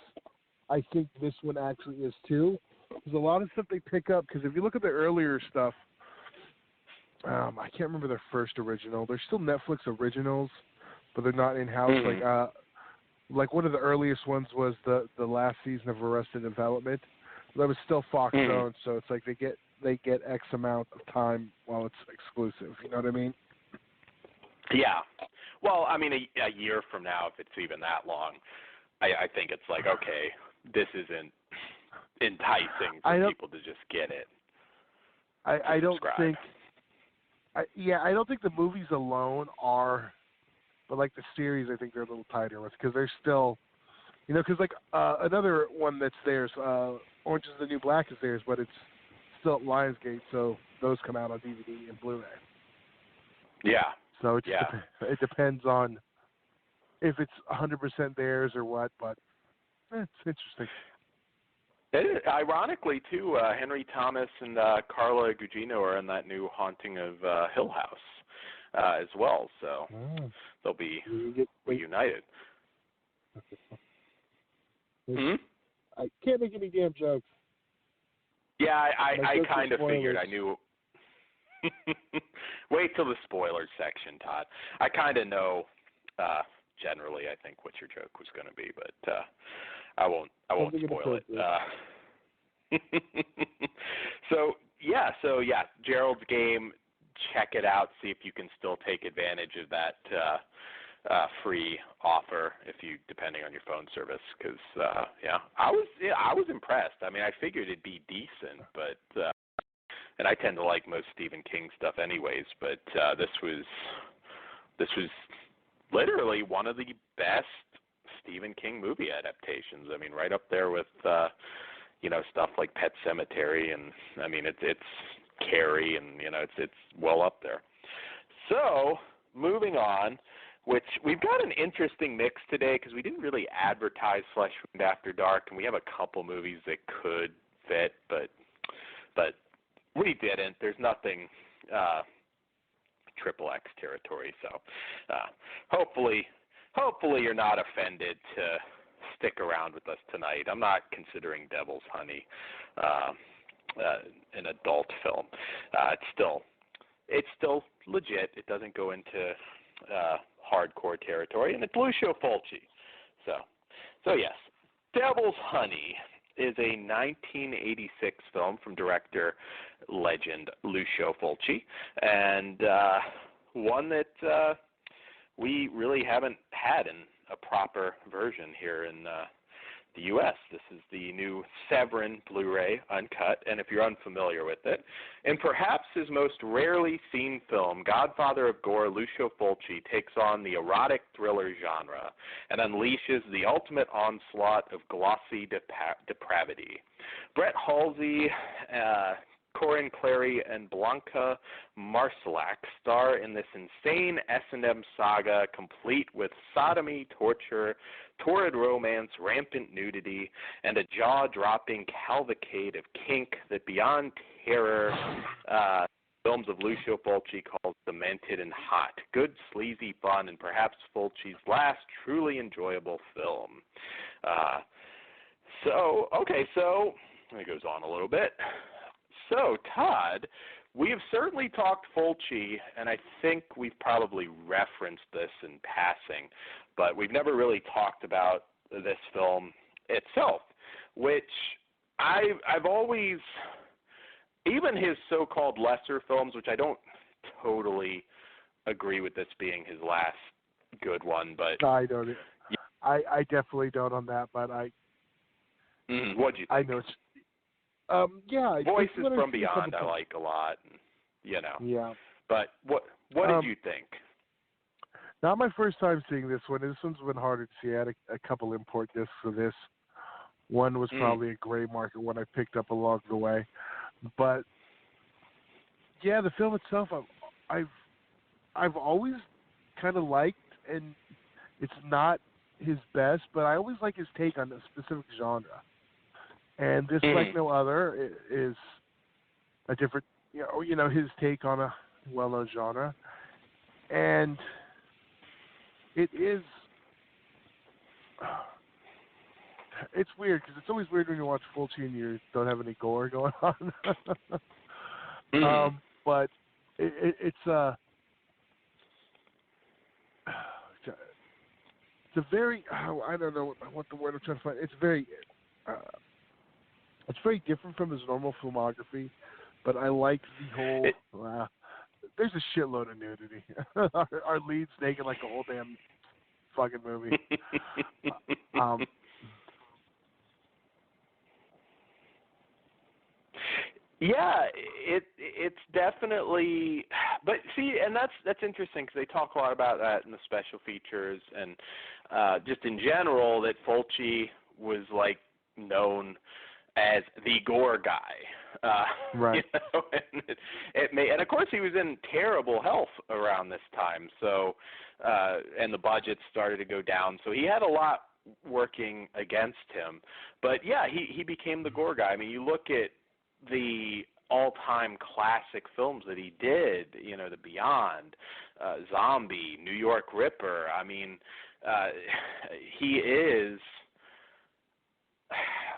S9: I think this one actually is too. There's a lot of stuff they pick up because if you look at the earlier stuff, I can't remember their first original. They're still Netflix originals, but they're not in-house. Like one of the earliest ones was the last season of Arrested Development. That was still Fox owned, so it's like they get X amount of time while it's exclusive. You know what I mean?
S8: Yeah. Well, I mean, a year from now, if it's even that long, I think it's like, okay, this isn't enticing for people to just get it.
S9: I don't think the movies alone are But like the series, I think they're a little tighter with because they're still, because like another one that's theirs, Orange is the New Black is theirs, but it's still at Lionsgate, so those come out on DVD and Blu-ray.
S8: Yeah.
S9: So it depends on if it's 100% theirs or what, but it's interesting.
S8: Ironically, too, Henry Thomas and Carla Gugino are in that new Haunting of Hill House as well, so they'll be reunited.
S9: I can't make any damn jokes.
S8: Yeah, I kind of figured. I knew. Wait till the spoilers section, Todd. I kind of know generally, I think, what your joke was going to be, but I won't spoil it. So Gerald's Game. Check it out. See if you can still take advantage of that free offer depending on your phone service. Because I was impressed. I mean, I figured it'd be decent, but and I tend to like most Stephen King stuff, anyways. But this was literally one of the best Stephen King movie adaptations. I mean, right up there with stuff like Pet Sematary, and I mean it's Carrie, and it's well up there. So moving on, which we've got an interesting mix today because we didn't really advertise Flesh Wound After Dark, and we have a couple movies that could fit, but we didn't. There's nothing triple X territory, so hopefully you're not offended to stick around with us tonight. I'm not considering Devil's Honey an adult film. It's still legit. It doesn't go into hardcore territory, and it's Lucio Fulci. So yes, Devil's Honey is a 1986 film from director legend Lucio Fulci, and one that we really haven't had in a proper version here in the U.S. This is the new Severin Blu-ray Uncut, and if you're unfamiliar with it, in perhaps his most rarely seen film, Godfather of Gore, Lucio Fulci takes on the erotic thriller genre and unleashes the ultimate onslaught of glossy depravity. Brett Halsey, Corin Clary, and Blanca Marcelac star in this insane S&M saga complete with sodomy, torture, torrid romance, rampant nudity, and a jaw-dropping cavalcade of kink that beyond terror films of Lucio Fulci calls demented and hot. Good, sleazy fun, and perhaps Fulci's last truly enjoyable film. So it goes on a little bit. So, Todd, we have certainly talked Fulci, and I think we've probably referenced this in passing, but we've never really talked about this film itself, which I've always, even his so-called lesser films, which I don't totally agree with this being his last good one, but...
S9: No, I don't. I definitely don't on that, but
S8: what'd you think?
S9: I know it's...
S8: Voices from Beyond I like a lot,
S9: Yeah.
S8: But what did you think?
S9: Not my first time seeing this one. This one's been harder to see. I had a couple import discs of this. One was probably a gray market one I picked up along the way. But yeah, the film itself I've always kind of liked, and it's not his best, but I always like his take on a specific genre. And this, like no other, is a different, his take on a well-known genre. And it is, it's weird, because it's always weird when you watch Fulci and you don't have any gore going on. But it's a very, I don't know what the word I'm trying to find. It's very different from his normal filmography, but I like the whole. There's a shitload of nudity. Our lead's naked like the whole damn fucking movie.
S8: Yeah, it's definitely but see, and that's interesting because they talk a lot about that in the special features and just in general that Fulci was like known as the gore guy.
S9: Right.
S8: You know? And and of course he was in terrible health around this time, so and the budget started to go down, so he had a lot working against him. But yeah, he became the gore guy. I mean, you look at the all-time classic films that he did, you know, The Beyond, Zombie, New York Ripper. I mean, he is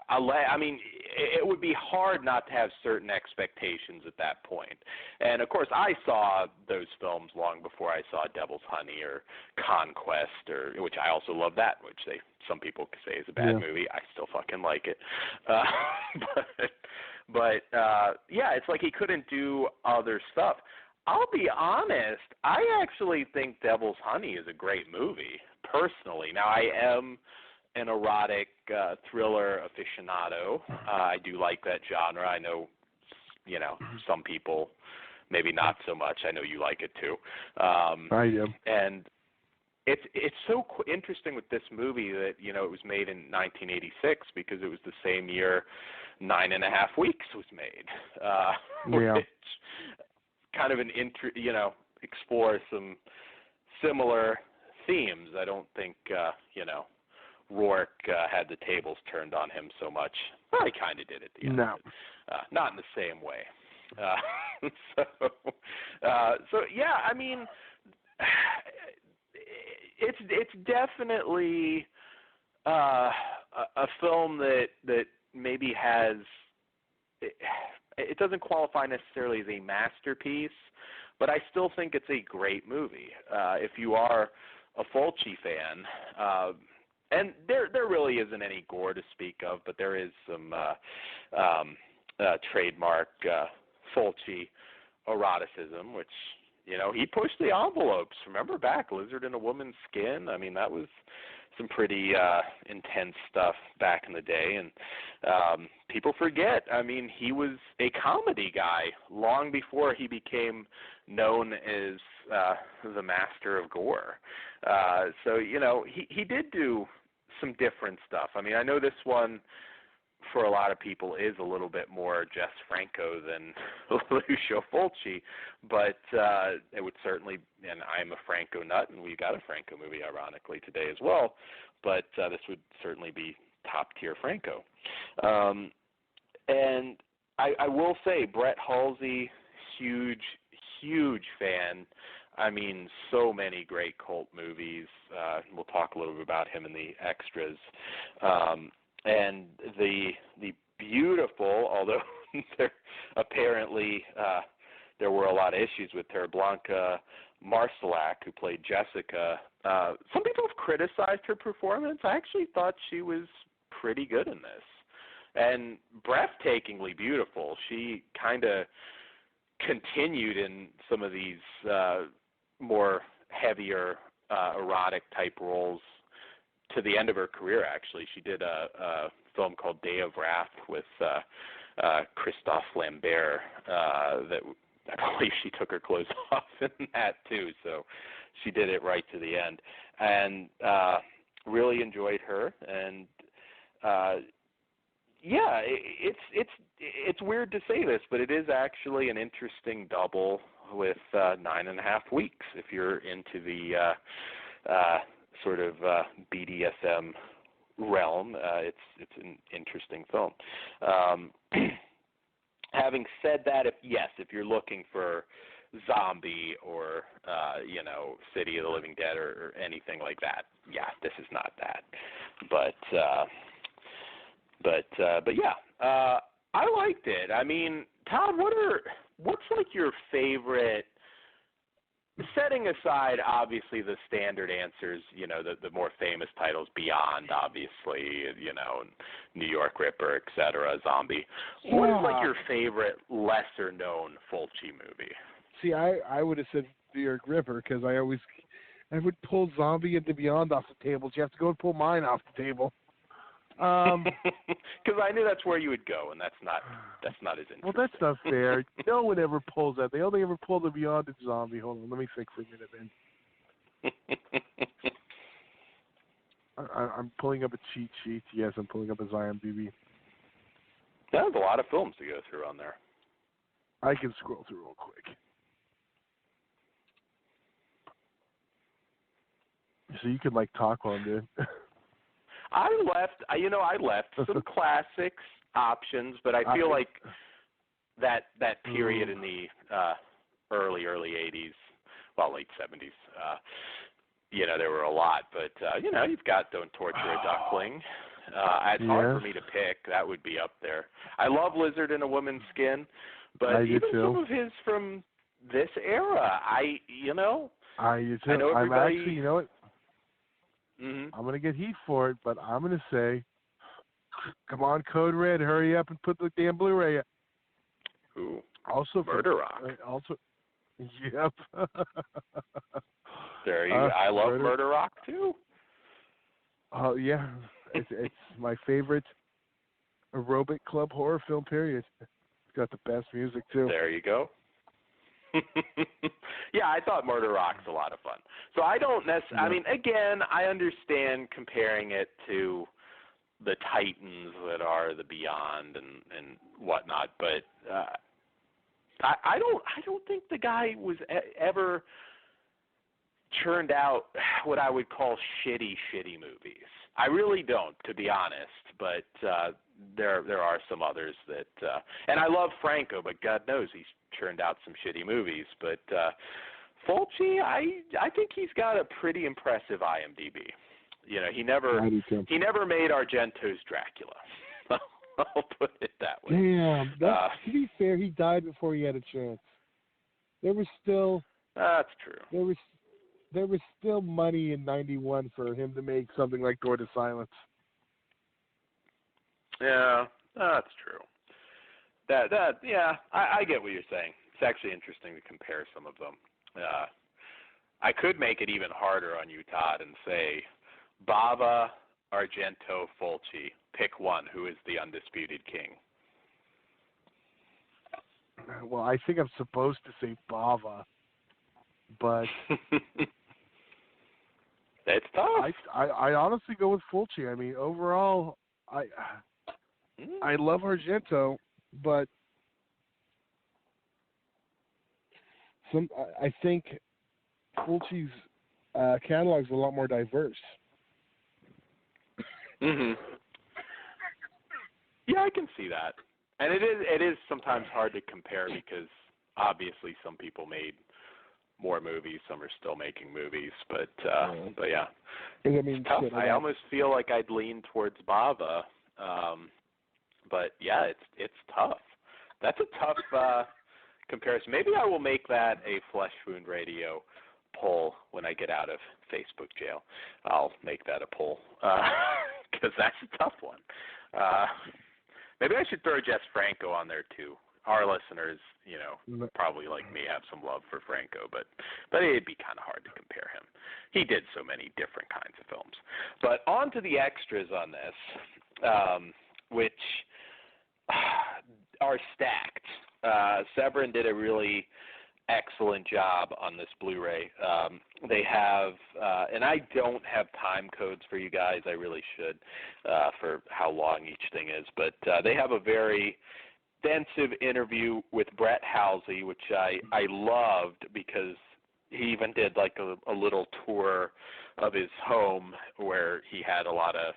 S8: I mean, it would be hard not to have certain expectations at that point. And, of course, I saw those films long before I saw Devil's Honey or Conquest, which I also love that, which some people could say is a bad movie. I still fucking like it. But yeah, it's like he couldn't do other stuff. I'll be honest, I actually think Devil's Honey is a great movie, personally. Now, I am an erotic thriller aficionado. I do like that genre. I know, you know, some people maybe not so much. I know you like it too.
S9: I do.
S8: And it's so interesting with this movie that, you know, it was made in 1986 because it was the same year 9.5 Weeks was made. Which kind of explore some similar themes. I don't think, you know, Rourke had the tables turned on him so much. Well, he kind of did at the end.
S9: No.
S8: But, not in the same way. So yeah, I mean, it's definitely a film that maybe has. It doesn't qualify necessarily as a masterpiece, but I still think it's a great movie. If you are a Fulci fan. And there really isn't any gore to speak of, but there is some trademark Fulci eroticism, which, you know, he pushed the envelopes. Remember back, Lizard in a Woman's Skin? I mean, that was some pretty intense stuff back in the day, and people forget. I mean, he was a comedy guy long before he became known as the master of gore. So, you know, he did do some different stuff. I mean, I know this one for a lot of people is a little bit more Jess Franco than Lucio Fulci, but it would certainly, and I'm a Franco nut, and we got a Franco movie ironically today as well, but this would certainly be top tier Franco. And I will say, Brett Halsey, huge fan. I mean, so many great cult movies. We'll talk a little bit about him in the extras. And the beautiful, although apparently there were a lot of issues with her, Blanca Marcelac, who played Jessica. Some people have criticized her performance. I actually thought she was pretty good in this. And breathtakingly beautiful. She kind of continued in some of these more heavier erotic type roles to the end of her career. Actually, she did a film called Day of Wrath with Christophe Lambert that I believe she took her clothes off in that too, so she did it right to the end, and really enjoyed her. And yeah, it's weird to say this, but it is actually an interesting double with 9.5 Weeks if you're into the sort of BDSM realm. It's an interesting film. Having said that, if you're looking for Zombie or you know, City of the Living Dead or anything like that, yeah, this is not that. But yeah, I liked it. I mean, Todd, what's like your favorite? Setting aside, obviously, the standard answers, you know, the more famous titles, Beyond, obviously, you know, New York Ripper, et cetera, Zombie.
S9: Yeah.
S8: What is, like, your favorite lesser-known Fulci movie?
S9: See, I would have said New York Ripper because I would pull Zombie and the Beyond off the table. So you have to go and pull mine off the table.
S8: Because I knew that's where you would go, and that's not as interesting.
S9: Well, that's not fair. No one ever pulls that. They only ever pull the Beyond the Zombie. Hold on, let me think for a minute, then. I'm pulling up a cheat sheet. Yes, I'm pulling up his IMDb.
S8: There's a lot of films to go through on there.
S9: I can scroll through real quick. So you could talk while I'm doing.
S8: I left some classics options, but I feel like that period in the early 80s, well, late 70s, there were a lot. But you've got Don't Torture a Duckling. It's hard for me to pick. That would be up there. I love Lizard in a Woman's Skin, but even some of his from this era, I do too.
S9: I'm actually, you know what?
S8: Mm-hmm.
S9: I'm going to get heat for it, but I'm going to say, come on, Code Red, hurry up and put the damn Blu-ray up.
S8: Ooh.
S9: Also,
S8: Murder Rock.
S9: Yep.
S8: There you go. I love Murder Rock, too.
S9: Oh, yeah. It's my favorite aerobic club horror film, period. It's got the best music, too.
S8: There you go. Yeah, I thought Murder Rock's a lot of fun. So I don't necessarily, I mean, again, I understand comparing it to the Titans that are the Beyond and whatnot, but I don't think the guy was ever churned out what I would call shitty movies. I really don't, to be honest, but there are some others that, and I love Franco, but God knows he's churned out some shitty movies. But Fulci, I think he's got a pretty impressive IMDb. He never made Argento's Dracula. I'll put it that way.
S9: Damn, to be fair, he died before he had a chance. There was still.
S8: That's true.
S9: There was still money in '91 for him to make something like Door to Silence.
S8: Yeah, that's true. I get what you're saying. It's actually interesting to compare some of them. I could make it even harder on you, Todd, and say Bava, Argento, Fulci. Pick one. Who is the undisputed king?
S9: Well, I think I'm supposed to say Bava, but
S8: it's tough.
S9: I honestly go with Fulci. I mean, overall, I love Argento, but I think Fulci's catalog is a lot more diverse.
S8: Mhm. Yeah, I can see that, and it is sometimes hard to compare because obviously some people made more movies, some are still making movies, but yeah, it's tough. I almost feel like I'd lean towards Bava, but yeah, it's tough. That's a tough comparison. Maybe I will make that a Flesh Wound Radio poll when I get out of Facebook jail. I'll make that a poll because that's a tough one. Maybe I should throw Jess Franco on there too. Our listeners, probably like me, have some love for Franco, but it'd be kind of hard to compare him. He did so many different kinds of films. But on to the extras on this, which are stacked. Severin did a really excellent job on this Blu-ray. They have, and I don't have time codes for you guys. I really should for how long each thing is. But they have a very extensive interview with Brett Halsey, which I loved because he even did like a little tour of his home where he had a lot of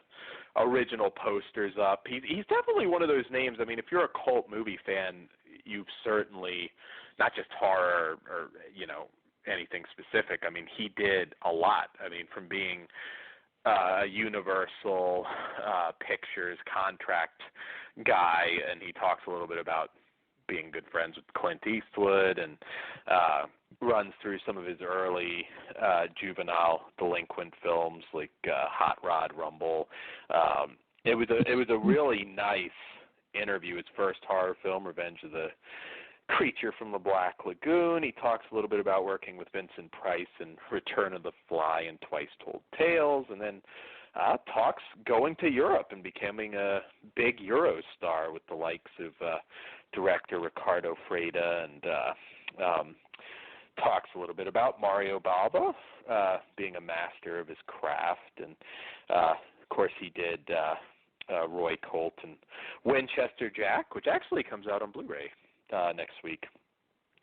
S8: original posters up. He's definitely one of those names. I mean, if you're a cult movie fan, you've certainly, not just horror or anything specific. I mean, he did a lot. I mean, from being a Universal Pictures contract guy, and he talks a little bit about being good friends with Clint Eastwood, and runs through some of his early juvenile delinquent films like Hot Rod Rumble. It was a really nice interview. His first horror film, Revenge of the Creature from the Black Lagoon. He talks a little bit about working with Vincent Price in Return of the Fly and Twice Told Tales, and then talks going to Europe and becoming a big Euro star with the likes of director Ricardo Freda, and talks a little bit about Mario Bava being a master of his craft, and of course he did Roy Colt and Winchester Jack, which actually comes out on Blu-ray next week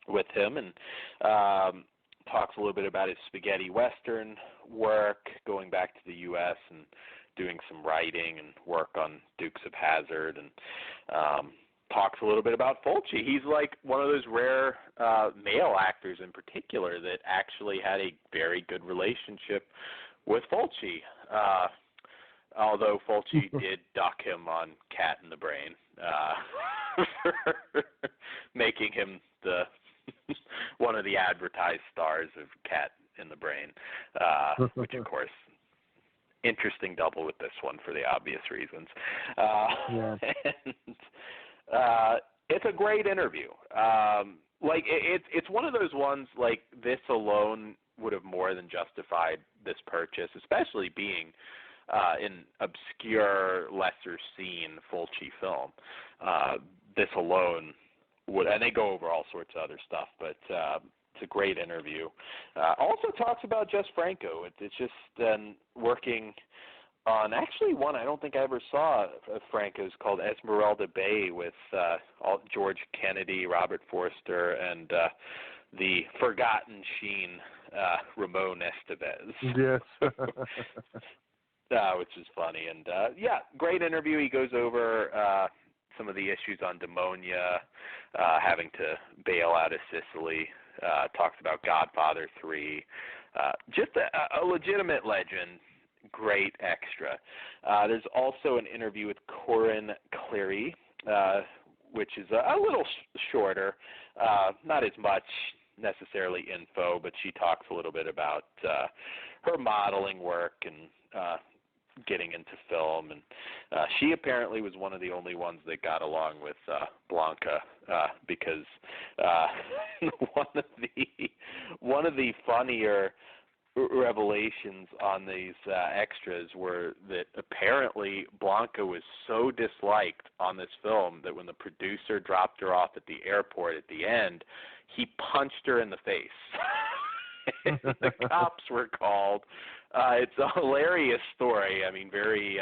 S8: with him, and talks a little bit about his spaghetti western work, going back to the U.S. and doing some writing and work on Dukes of Hazzard, and talks a little bit about Fulci. He's like one of those rare male actors in particular that actually had a very good relationship with Fulci, although Fulci did duck him on Cat in the Brain, for making him the one of the advertised stars of Cat in the Brain, which of course, interesting double with this one for the obvious reasons. And it's a great interview. Like it's one of those ones, like, this alone would have more than justified this purchase, especially being an obscure, lesser seen Fulci film. This alone would, and they go over all sorts of other stuff, but it's a great interview. Also talks about Jess Franco. It's just working on actually one I don't think I ever saw of Franco's, called Esmeralda Bay, with George Kennedy, Robert Forster, and the forgotten Sheen, Ramon Estevez.
S9: Yes.
S8: Which is funny. And yeah, great interview. He goes over some of the issues on Demonia, having to bail out of Sicily, talks about Godfather 3, just a legitimate legend, great extra. There's also an interview with Corinne Cleary, which is a little shorter, not as much necessarily info, but she talks a little bit about her modeling work and getting into film, and she apparently was one of the only ones that got along with Blanca, because one of the funnier revelations on these extras were that apparently Blanca was so disliked on this film that when the producer dropped her off at the airport at the end, he punched her in the face. And the cops were called. It's a hilarious story. I mean, very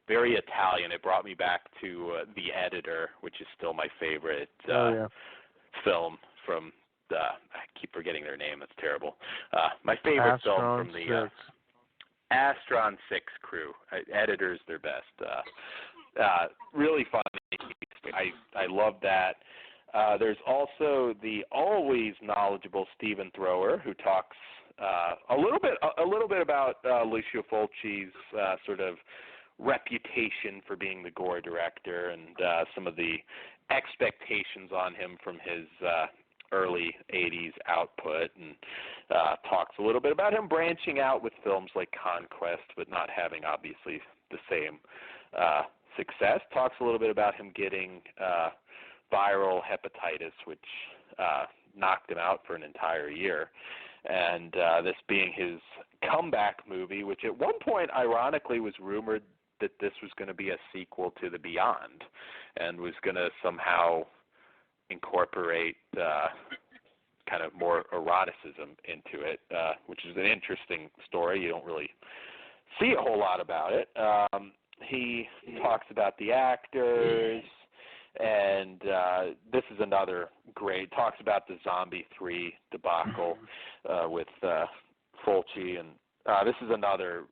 S8: Italian. It brought me back to The Editor, which is still my favorite film from I keep forgetting their name. That's terrible. My favorite film from the Astron 6 crew. Editor's their best. Really funny. I love that. There's also the always knowledgeable Stephen Thrower, who talks a little bit about Lucio Fulci's sort of reputation for being the gore director, and some of the expectations on him from his early 80s output, and talks a little bit about him branching out with films like Conquest, but not having obviously the same success. Talks a little bit about him getting viral hepatitis, which knocked him out for an entire year, and this being his comeback movie, which at one point ironically was rumored that this was going to be a sequel to The Beyond, and was going to somehow incorporate kind of more eroticism into it, which is an interesting story. You don't really see a whole lot about it. He talks about the actors, and this is another great, talks about the Zombie 3 debacle with Fulci, and this is another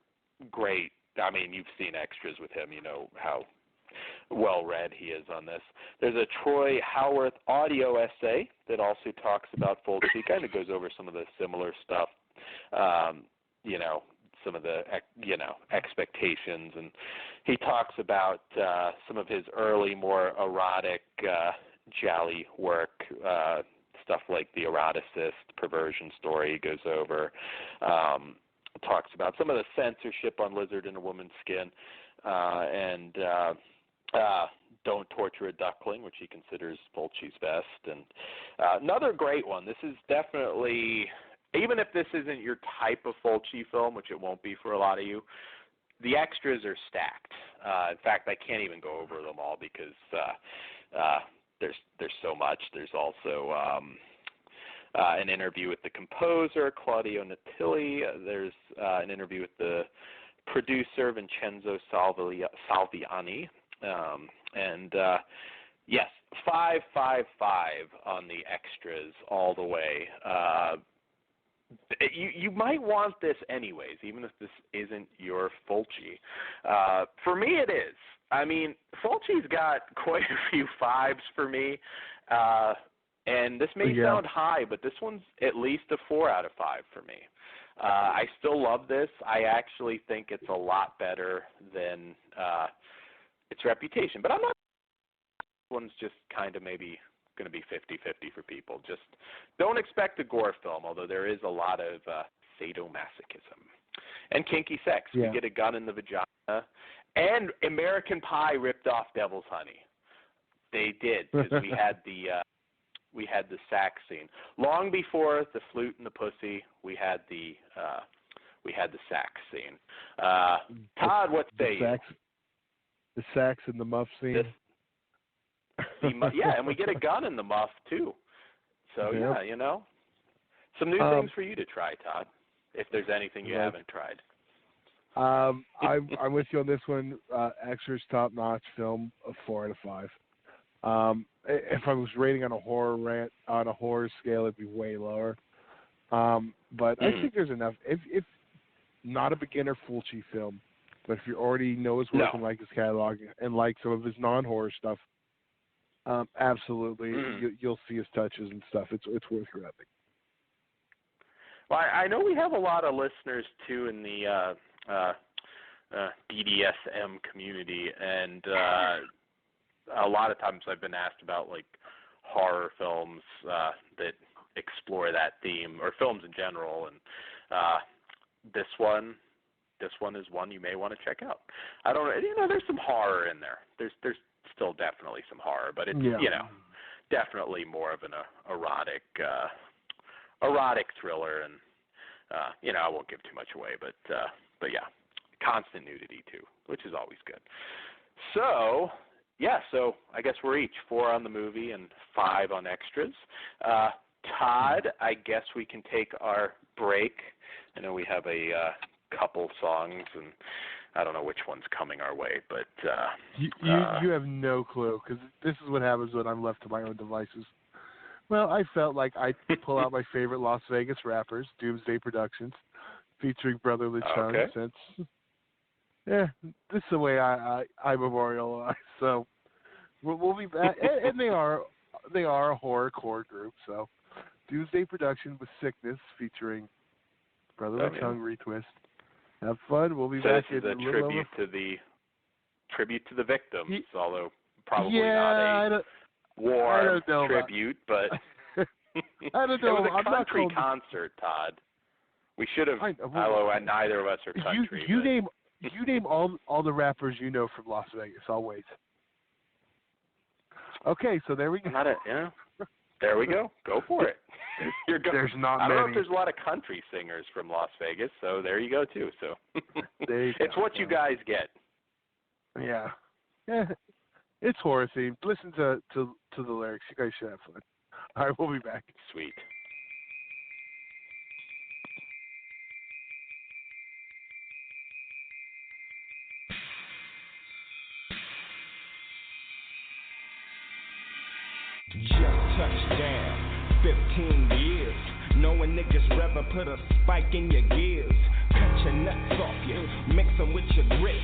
S8: great, I mean, you've seen extras with him, you know how well-read he is on this. There's a Troy Howarth audio essay that also talks about Fulci, kind of goes over some of the similar stuff, you know, some of the, you know, expectations, and he talks about some of his early, more erotic, gialli work, stuff like The Eroticist, Perversion Story he goes over, talks about some of the censorship on Lizard in a Woman's Skin, and Don't Torture a Duckling, which he considers Fulci's best. And another great one. This is definitely, even if this isn't your type of Fulci film, which it won't be for a lot of you, the extras are stacked. In fact, I can't even go over them all because there's so much. There's also an interview with the composer, Claudio Natili. There's an interview with the producer, Vincenzo Salviani. And yes, 555 on the extras all the way. You might want this anyways, even if this isn't your Fulci. For me, it is. I mean, Fulci's got quite a few 5s for me, and this may sound high, but this one's at least a 4 out of 5 for me. I still love this. I actually think it's a lot better than its reputation, but I'm not. This one's just kind of maybe going to be 50-50 for people. Just don't expect a gore film, although there is a lot of sadomasochism and kinky sex.
S9: Yeah.
S8: We get a gun in the vagina, and American Pie ripped off Devil's Honey. They did, because we had the sax scene long before the flute and the pussy. We had the sax scene. Todd, what say you?
S9: The sax and the muff scene.
S8: Yeah, and we get a gun in the muff too. So yeah, you know, some new things for you to try, Todd. If there's anything you haven't tried.
S9: I'm with you on this one. Extras top notch film, a 4 out of 5. If I was rating on a horror scale, it'd be way lower. But I think there's enough. If not a beginner Fulci film, but if you already know his work and like his catalog and like some of his non-horror stuff, absolutely, you'll see his touches and stuff. It's worth grabbing.
S8: Well, I know we have a lot of listeners too in the BDSM community, and a lot of times I've been asked about like horror films that explore that theme, or films in general, and this one is one you may want to check out. I don't know, you know, there's some horror in there. There's still definitely some horror, but it's you know, definitely more of an erotic thriller, and you know, I won't give too much away, but yeah, constant nudity too, which is always good. So yeah, so I guess we're each 4 on the movie and 5 on extras. Todd, I guess we can take our break. I know we have a couple songs, and I don't know which one's coming our way, but
S9: you have no clue, because this is what happens when I'm left to my own devices. Well, I felt like I'd pull out my favorite Las Vegas rappers, Doomsday Productions, featuring Brotherly Chung, since this is the way I memorialize. So we'll be back, and they are a horrorcore group. So Doomsday Production with Sickness, featuring Brotherly Chung, Retwist. Have fun. We'll be back in a little tribute to the victims, although probably not a war tribute, but I don't know.
S8: It was a country concert, Todd. We should have. Although neither of us are country.
S9: You name all the rappers you know from Las Vegas. I'll wait. Okay, so there we go.
S8: There we go. Go for it.
S9: There's not
S8: I don't
S9: many.
S8: know if there's a lot of country singers from Las Vegas, so there you go too. So it's what you guys get.
S9: Yeah. It's horror themed. Listen to the lyrics. You guys should have fun. All right, we'll be back.
S8: Sweet.
S10: Just touched down, 15 years. Knowing niggas rather put a spike in your gears. Cut your nuts off you, mix them with your grits.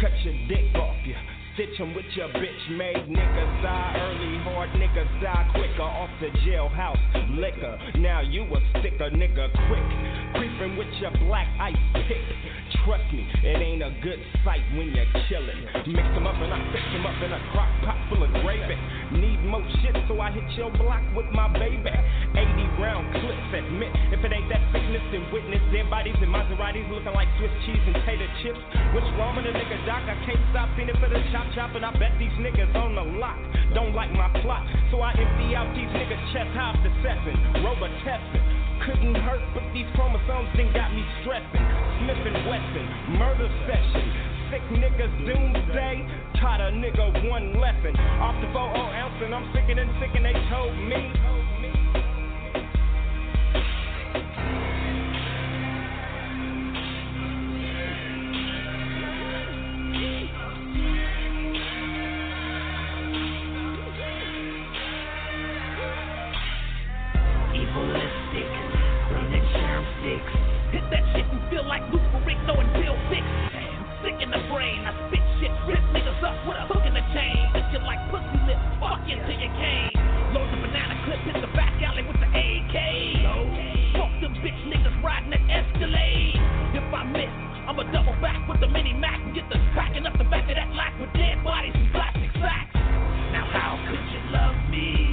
S10: Cut your dick off you, stitch them with your bitch made. Niggas die early, hard niggas die quicker. Off the jailhouse liquor, now you a sticker nigga quick. Creeping with your black ice pick. Trust me, it ain't a good sight when you're chillin'. Mix them up and I fix them up in a crock pot full of gravy. Need more shit, so I hit your block with my baby. 80 round clips, admit if it ain't that sickness, Instant witness, dead bodies and Maseratis looking like Swiss cheese and tater chips. What's wrong with a nigga, doc? I can't stop feeling for the chop, and I bet these niggas on the lock don't like my plot, so I empty out these niggas' chest, half the session, Robitussin. Couldn't hurt, but these chromosomes done got me stressing. Smith and Wesson, murder session. Sick niggas doomsday, taught a nigga one lesson. Off the 4 ounce and I'm sicker than sick and they told me.
S11: Evilistic, burning germ sticks. Hit that shit and feel like Lucifer throwing pill six. Sick in the brain, I spit shit, rip niggas up with a hook in the chain. Looking like pussy lips, fuck you till you came. Load the banana clip, hit the back alley with the AK. Fuck them bitch niggas riding that Escalade. If I miss, I'ma double back with the mini Mac and get the packing up the back of that lack with dead bodies and plastic sacks. Now how could you love me?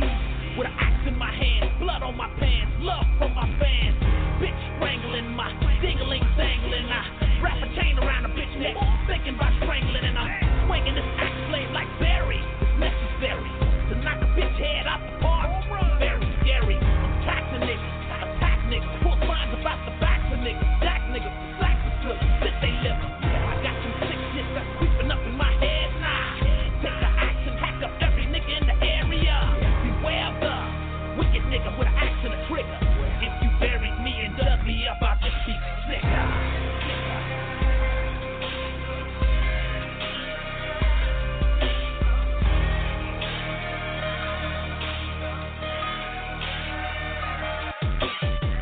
S11: With an axe in my hand, blood on my pants, love from my fans. Bitch strangling my dingling dangling. I wrap a chain around a bitch neck, thinking about strangling, and I'm swinging this axe blade like Barry. It's necessary to knock a bitch head out the park. Very scary. I'm taxing niggas, attack niggas, pull signs about the backs of niggas, jack niggas, sacks of slip, spit they liver. I got some sick shit that's creeping up in my head now. Take the axe and hack up every nigga in the area. Beware the wicked nigga with an axe and a trigger. If you buried me and dug me up, I'll just be sicker.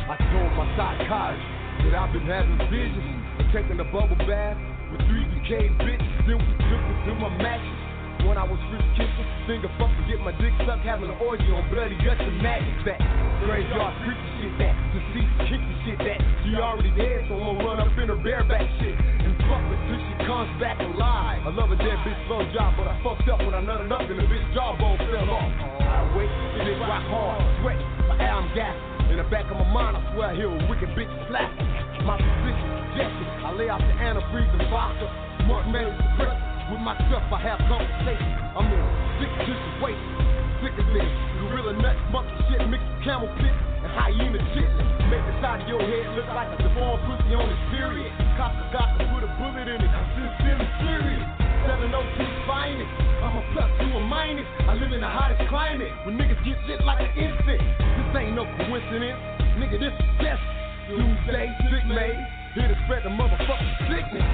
S12: I told my psychiatrist that I've been having visions of taking a bubble bath with 3 decayed bitches, then we took it to my mattress. When I was first kissing, finger fucking, get my dick sucked, having an orgy on bloody guts and maggots back. Graveyard creepy shit that, deceased kicky shit that. She already dead, so I'm gonna run up in her bareback shit and fuck her till she comes back alive. I love a dead bitch slow job, but I fucked up when I nutted up and the bitch jawbone fell off. I wait, the dick rock hard, sweating, my arm gasping. In the back of my mind, I swear I hear a wicked bitch slap. My position suggested, I lay out the antifreeze and vodka, smart medical suppressor. With myself, I have conversation. I'm in a sick situation, sick of this. Gorilla nuts, monkey shit, mixed with camel pit and hyena chitlin. Make the side of your head look like a deformed pussy on his period. Cops got to put a bullet in it. I'm sincerely serious. 702's finest. I'm a plus to a minus. I live in the hottest climate. When niggas get lit like an infant. This ain't no coincidence. Nigga, this is death. Doomsday, sick made. Here to spread the motherfucking sickness.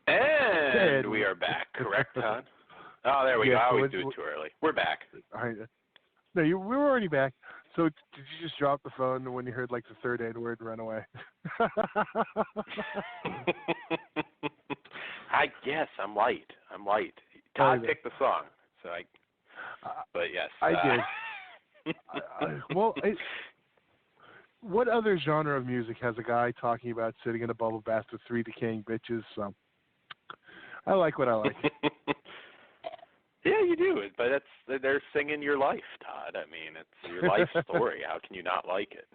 S8: And we are back, correct, Todd? Oh, there we go. I always do it too early. We're back.
S9: No, we were already back. So did you just drop the phone when you heard like the third A word and run away?
S8: I guess I'm light. Todd picked the song, so but yes,
S9: I did. What other genre of music has a guy talking about sitting in a bubble bath with 3 decaying bitches? I like what I like.
S8: Yeah, you do. But they're singing your life, Todd. I mean, it's your life story. How can you not like it?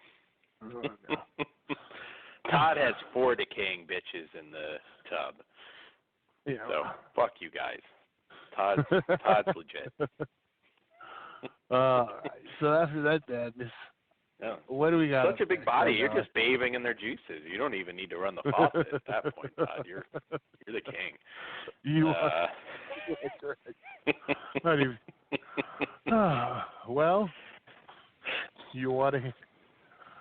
S9: Oh, no.
S8: Todd has 4 decaying bitches in the tub.
S9: Yeah.
S8: So fuck you guys. Todd's legit.
S9: So after that badness, what do we got?
S8: Such a big body. You're just bathing in their juices. You don't even need to run the faucet at that point, Todd. You're the king.
S9: You are. Not even. Well, you want to?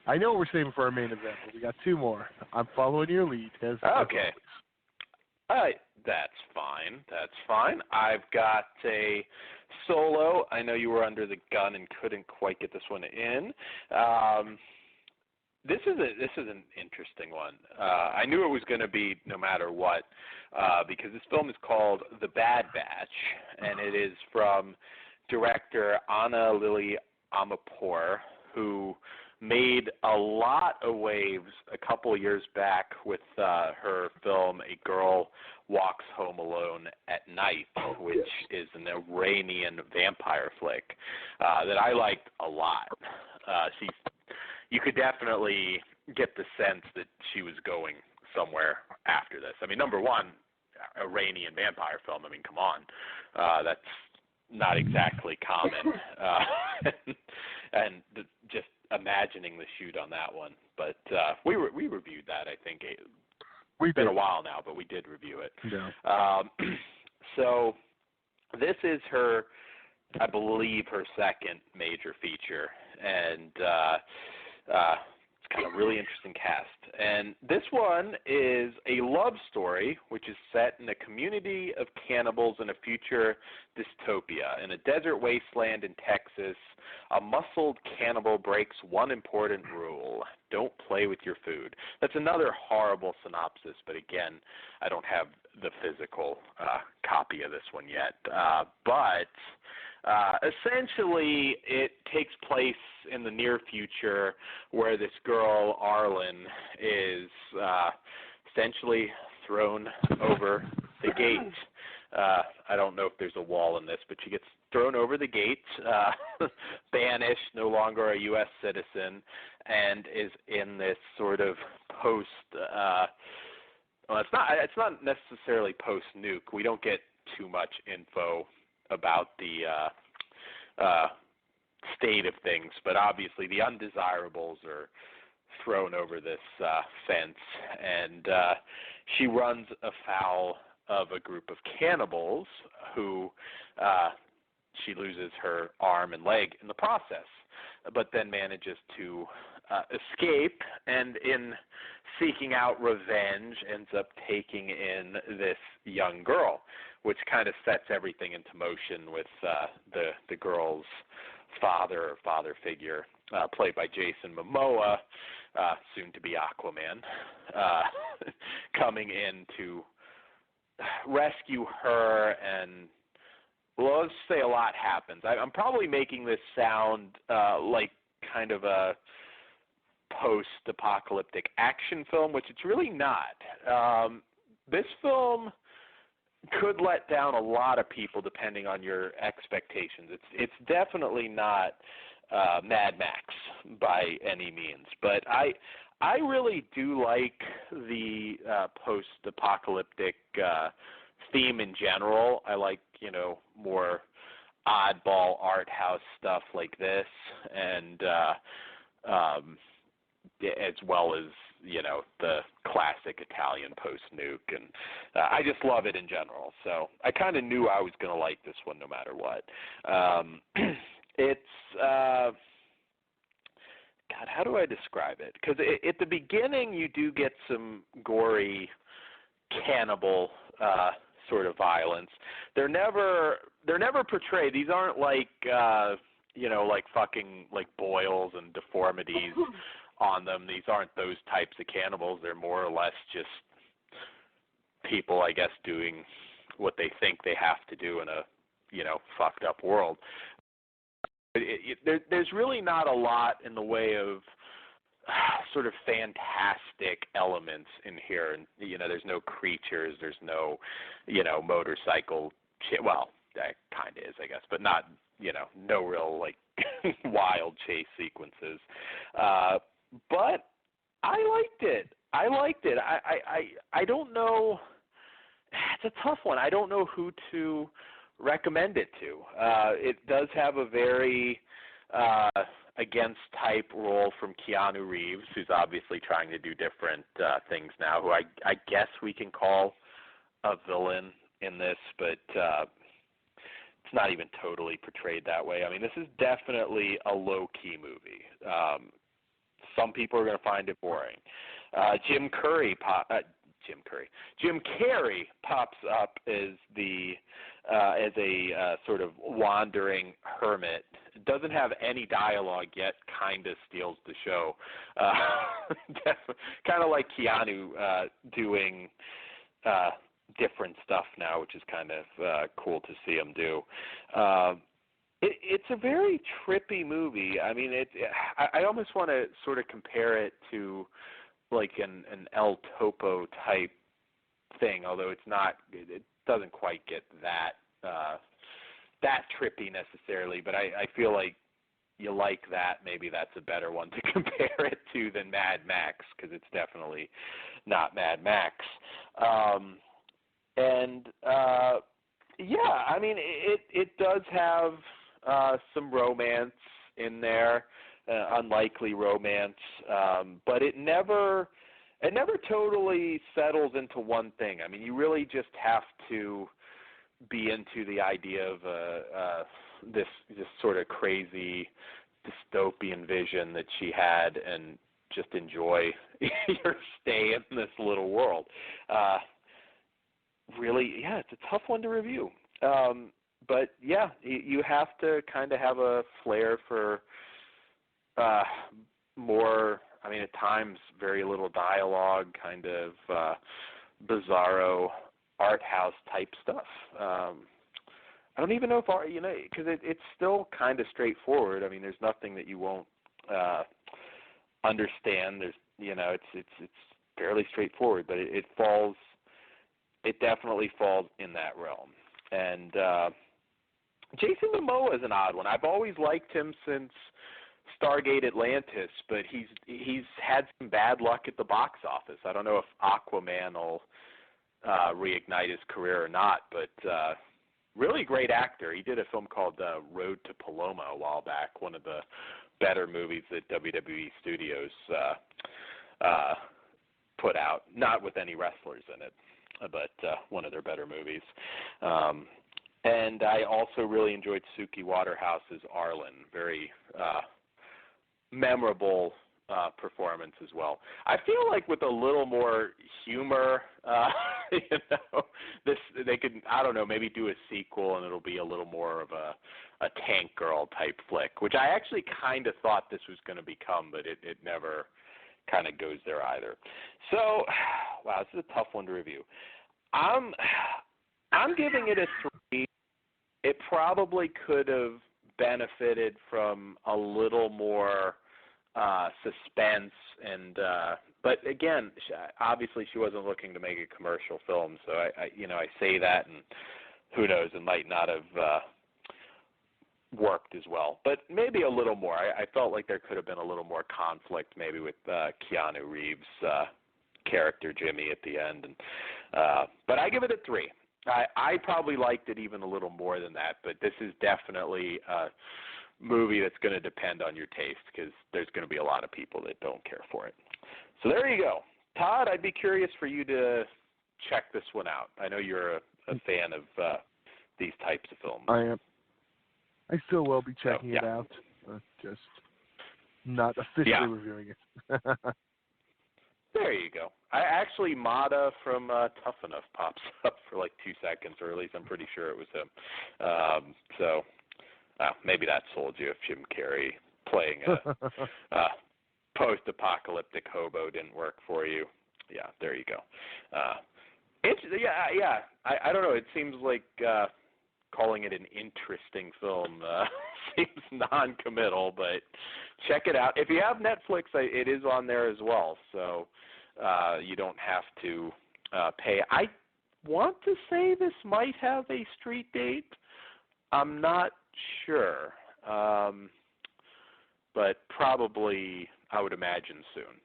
S9: I know we're saving for our main event, but we got 2 more. I'm following your lead.
S8: Okay. That's fine. I've got a solo. I know you were under the gun and couldn't quite get this one in. This is an interesting one. I knew it was going to be no matter what, because this film is called The Bad Batch, and it is from director Anna Lily Amapour, who made a lot of waves a couple of years back with her film A Girl Walks Home Alone at Night, which is an Iranian vampire flick that I liked a lot. You could definitely get the sense that she was going somewhere after this. I mean, number one, Iranian vampire film. I mean, come on. That's not exactly common. And just imagining the shoot on that one. But we reviewed that, I think. It's been a while now, but we did review it.
S9: Yeah.
S8: So this is her, I believe, her second major feature. And it's kind of really interesting cast. And this one is a love story which is set in a community of cannibals in a future dystopia. In a desert wasteland in Texas, a muscled cannibal breaks one important rule: don't play with your food. That's another horrible synopsis, but again, I don't have the physical copy of this one yet. But essentially, it takes place in the near future where this girl, Arlen, is essentially thrown over the gate. I don't know if there's a wall in this, but she gets thrown over the gate, banished, no longer a U.S. citizen, and is in this sort of post, well, it's not necessarily post-nuke. We don't get too much info about the state of things, but obviously the undesirables are thrown over this fence, and she runs afoul of a group of cannibals who she loses her arm and leg in the process, but then manages to escape, and in seeking out revenge ends up taking in this young girl, which kind of sets everything into motion with the girl's father figure, played by Jason Momoa, soon to be Aquaman, coming in to rescue her. And well, let's say a lot happens. I'm probably making this sound like kind of a post-apocalyptic action film, which it's really not. This film could let down a lot of people depending on your expectations. It's definitely not Mad Max by any means, but I really do like the post-apocalyptic theme in general. I like, more oddball art house stuff like this, and as well as the classic Italian post-nuke, and I just love it in general. So I kind of knew I was going to like this one no matter what. It's God, how do I describe it? Because at the beginning you do get some gory cannibal sort of violence. They're never portrayed. These aren't like like fucking like boils and deformities on them. These aren't those types of cannibals. They're more or less just people, I guess, doing what they think they have to do in a fucked up world. There's really not a lot in the way of sort of fantastic elements in here, and there's no creatures, there's no motorcycle well, that kind of is, I guess, but not no real like wild chase sequences. But I liked it. I don't know. It's a tough one. I don't know who to recommend it to. It does have a very against type role from Keanu Reeves, who's obviously trying to do different things now, who I guess we can call a villain in this, but it's not even totally portrayed that way. I mean, this is definitely a low-key movie. Some people are going to find it boring. Jim Carrey pops up as a sort of wandering hermit doesn't have any dialogue yet kind of steals the show. Kind of like Keanu doing different stuff now, which is kind of cool to see him do. It's a very trippy movie. I mean, I almost want to sort of compare it to like an El Topo type thing, although it's not. It doesn't quite get that trippy necessarily. But I feel like you like that. Maybe that's a better one to compare it to than Mad Max, because it's definitely not Mad Max. Yeah, I mean, it does have some romance in there, unlikely romance, but it never totally settles into one thing. I mean, you really just have to be into the idea of this sort of crazy dystopian vision that she had, and just enjoy your stay in this little world. Really, yeah, it's a tough one to review. But yeah, you have to kind of have a flair for more, I mean, at times very little dialogue, kind of bizarro art house type stuff. I don't even know if, because it's still kind of straightforward. I mean, there's nothing that you won't understand. There's, it's fairly straightforward, but it definitely falls in that realm. And Jason Momoa is an odd one. I've always liked him since Stargate Atlantis, but he's had some bad luck at the box office. I don't know if Aquaman will reignite his career or not, but really great actor. He did a film called Road to Paloma a while back, one of the better movies that WWE Studios put out, not with any wrestlers in it, but one of their better movies. And I also really enjoyed Suki Waterhouse's Arlen. Very memorable performance as well. I feel like with a little more humor, they could, I don't know, maybe do a sequel and it'll be a little more of a Tank Girl type flick, which I actually kind of thought this was going to become, but it never kind of goes there either. So, wow, this is a tough one to review. I'm giving it a 3. It probably could have benefited from a little more suspense, and but again, obviously she wasn't looking to make a commercial film, so I say that, and who knows, it might not have worked as well. But maybe a little more. I felt like there could have been a little more conflict, maybe with Keanu Reeves' character Jimmy at the end, and but I give it a 3. I probably liked it even a little more than that, but this is definitely a movie that's going to depend on your taste, because there's going to be a lot of people that don't care for it. So there you go. Todd, I'd be curious for you to check this one out. I know you're a fan of these types of films.
S9: I am. I still will be checking it out, just not officially reviewing it.
S8: There you go. Actually, Mata from Tough Enough pops up for like 2 seconds, or at least I'm pretty sure it was him. So maybe that sold you if Jim Carrey playing a post-apocalyptic hobo didn't work for you. Yeah, there you go. I don't know. It seems like calling it an interesting film seems non-committal, but check it out. If you have Netflix, it is on there as well, so you don't have to pay. I want to say this might have a street date. I'm not sure, but probably I would imagine soon.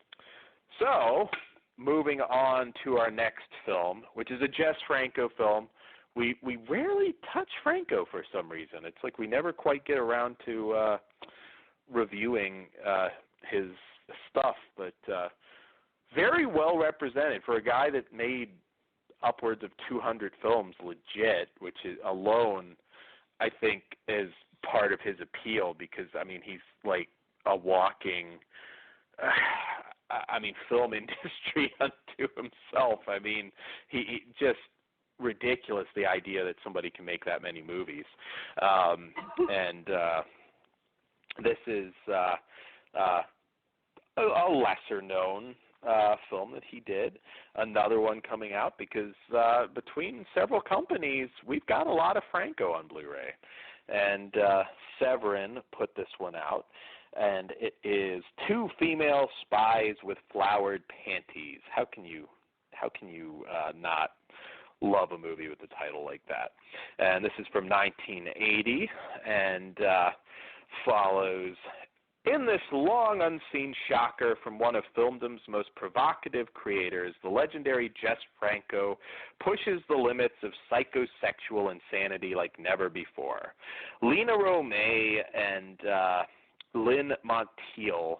S8: So, moving on to our next film, which is a Jess Franco film. We rarely touch Franco for some reason. It's like we never quite get around to reviewing his stuff, but very well represented for a guy that made upwards of 200 films legit, which is alone, I think, is part of his appeal, because, I mean, he's like a walking, film industry unto himself. I mean, he just ridiculous, the idea that somebody can make that many movies. And this is a lesser-known film that he did. Another one coming out because between several companies, we've got a lot of Franco on Blu-ray. And Severin put this one out, and it is Two Female Spies with Flowered Panties. How can you not love a movie with a title like that? And this is from 1980, and follows, in this long unseen shocker from one of filmdom's most provocative creators, the legendary Jess Franco pushes the limits of psychosexual insanity like never before. Lena Romay and Lynn Montiel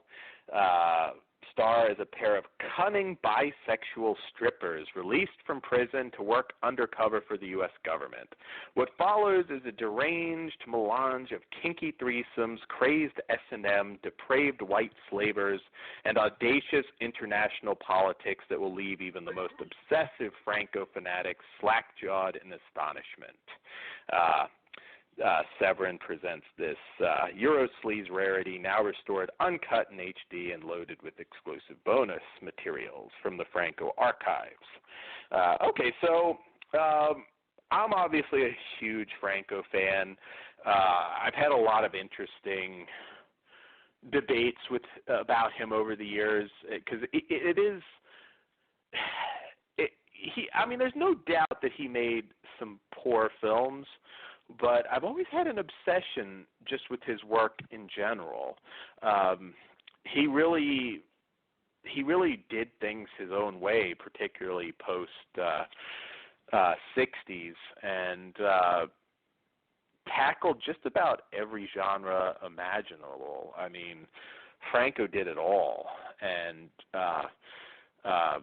S8: star as a pair of cunning bisexual strippers released from prison to work undercover for the U.S. government. What follows is a deranged melange of kinky threesomes, crazed S&M, depraved white slavers, and audacious international politics that will leave even the most obsessive Franco fanatics slack-jawed in astonishment. Severin presents this Eurosleaze rarity, now restored uncut in HD and loaded with exclusive bonus materials from the Franco archives. Okay, so I'm obviously a huge Franco fan. I've had a lot of interesting debates about him over the years because there's no doubt that he made some poor films, but I've always had an obsession just with his work in general. He really did things his own way, particularly post 60s, and tackled just about every genre imaginable. I mean, Franco did it all, and I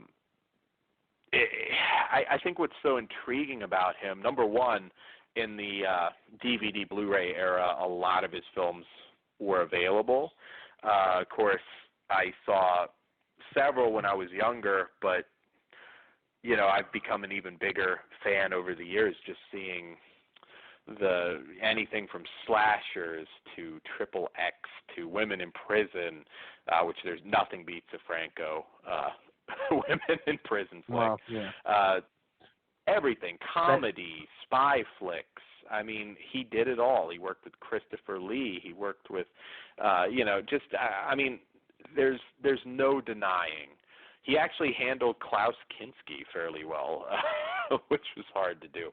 S8: think what's so intriguing about him, number one, in the DVD Blu-ray era, a lot of his films were available. Of course, I saw several when I was younger, but I've become an even bigger fan over the years, just seeing anything from slashers to Triple X to Women in Prison, which there's nothing beats a Franco Women in Prison flick.
S9: Wow, yeah.
S8: Everything, comedy, spy flicks. I mean, he did it all. He worked with Christopher Lee. He worked with, there's no denying. He actually handled Klaus Kinski fairly well, which was hard to do.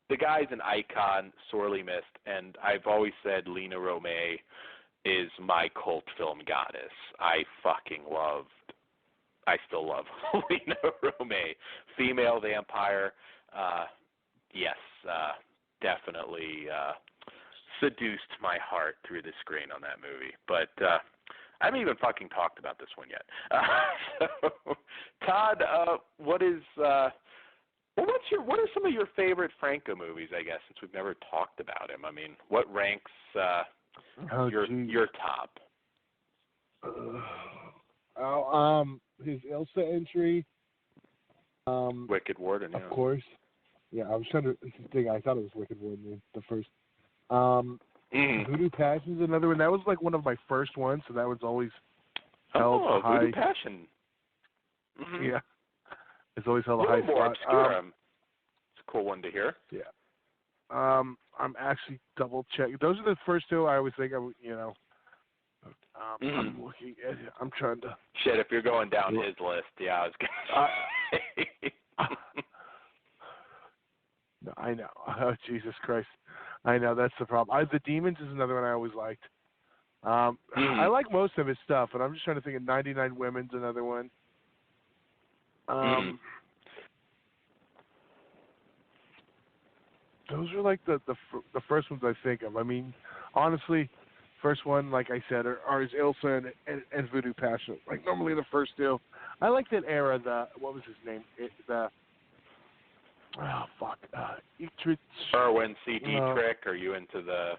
S8: The guy's an icon, sorely missed, and I've always said Lena Romay is my cult film goddess. I still love Lena Romay. Female vampire, yes, definitely seduced my heart through the screen on that movie. But I haven't even fucking talked about this one yet. So, Todd, what are some of your favorite Franco movies, I guess, since we've never talked about him? I mean, what ranks your top?
S9: His Ilsa entry.
S8: Wicked Warden,
S9: of course. Yeah, I was trying to think. I thought it was Wicked Warden, the first. Voodoo Passion's another one. That was like one of my first ones, so that was always held a high.
S8: Voodoo Passion. Mm-hmm.
S9: Yeah, it's always held a high spot.
S8: It's a cool one to hear.
S9: Yeah. I'm actually double checking. Those are the first two I always think I'm looking at it. I'm trying to.
S8: Shit, if you're going down his list, yeah, I was gonna say.
S9: No, I know. Oh, Jesus Christ. I know, that's the problem. The Demons is another one I always liked. I like most of his stuff, and I'm just trying to think of 99 Women's another one. Those are like the first ones I think of. I mean, honestly, first one, like I said, are his Ilsa and Voodoo Passion. Like normally the first two. I like that era. What was his name?
S8: Erwin C. Dietrich. Are you into the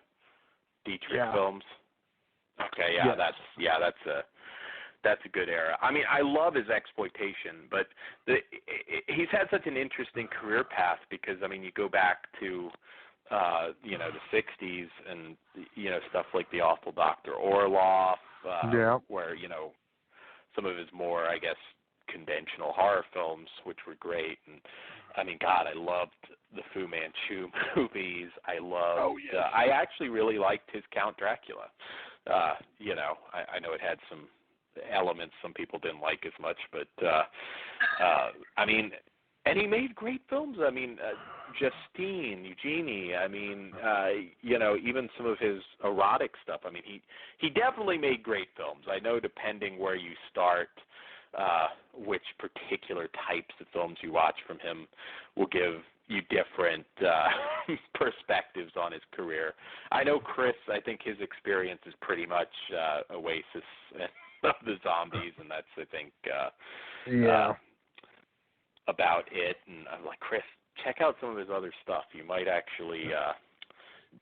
S8: Dietrich films? Okay, yeah, yes. That's a good era. I mean, I love his exploitation, but he's had such an interesting career path because I mean, you go back to you know, the 60s and, you know, stuff like The Awful Dr. Orloff, where, you know, some of his more, I guess, conventional horror films, which were great. And I mean, God, I loved the Fu Manchu movies. I actually really liked his Count Dracula. You know, I know it had some elements some people didn't like as much, but I mean, and he made great films. I mean, Justine, Eugenie. I mean, you know, even some of his erotic stuff. I mean, he definitely made great films. I know, depending where you start, which particular types of films you watch from him will give you different perspectives on his career. I know Chris, I think his experience is pretty much Oasis of the zombies, and that's, I think, about it. And I'm like, Chris, check out some of his other stuff. You might actually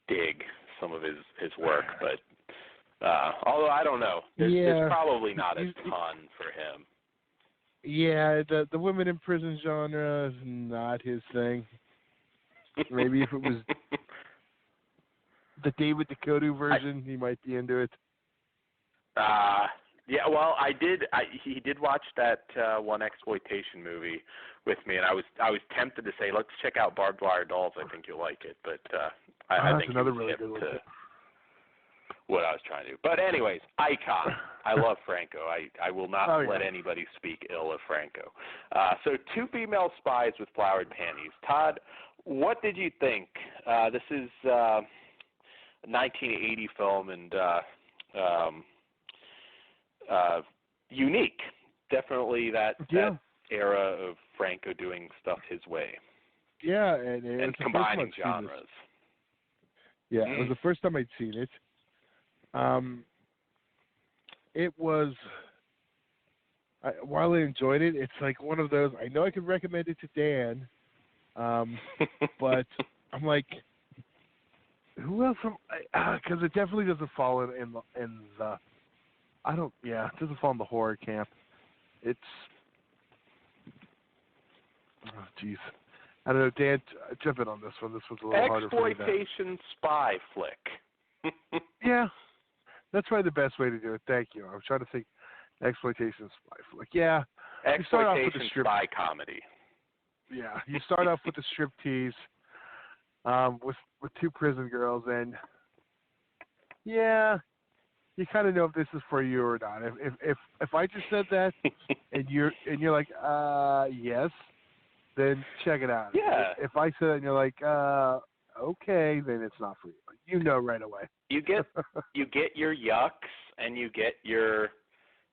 S8: dig some of his work, but although I don't know, there's probably not a ton for him.
S9: Yeah, the women in prison genre is not his thing. Maybe if it was the David Duchovny version, he might be into it.
S8: Yeah, well, he did watch that one exploitation movie with me, and I was tempted to say, let's check out Barbed Wire Dolls. I think you'll like it, but I think
S9: another really good one.
S8: What I was trying to do. But anyways, icon. I love Franco. I will not let anybody speak ill of Franco. So, Two Female Spies with Flowered Panties. Todd, what did you think? This is a 1980 film and unique. Definitely that era of Franco doing stuff his way.
S9: Yeah, and
S8: combining genres.
S9: Yeah, it was the first time I'd seen it. It was, while I enjoyed it, it's like one of those, I know I could recommend it to Dan, but I'm like, who else? Because it definitely doesn't fall in the, it doesn't fall in the horror camp. It's, jeez. I don't know, Dan, jump in on this one. This one's a little harder for me.
S8: Exploitation spy flick.
S9: Yeah. That's probably the best way to do it. Thank you. I'm trying to think. Exploitation spy flick. Yeah.
S8: Exploitation spy comedy.
S9: Yeah. You start off with the striptease with two prison girls, and you kind of know if this is for you or not. If I just said that and you're like yes, then check it out.
S8: Yeah.
S9: If I said it and you're like okay, then it's not for you. You know right away.
S8: You get your yucks and you get your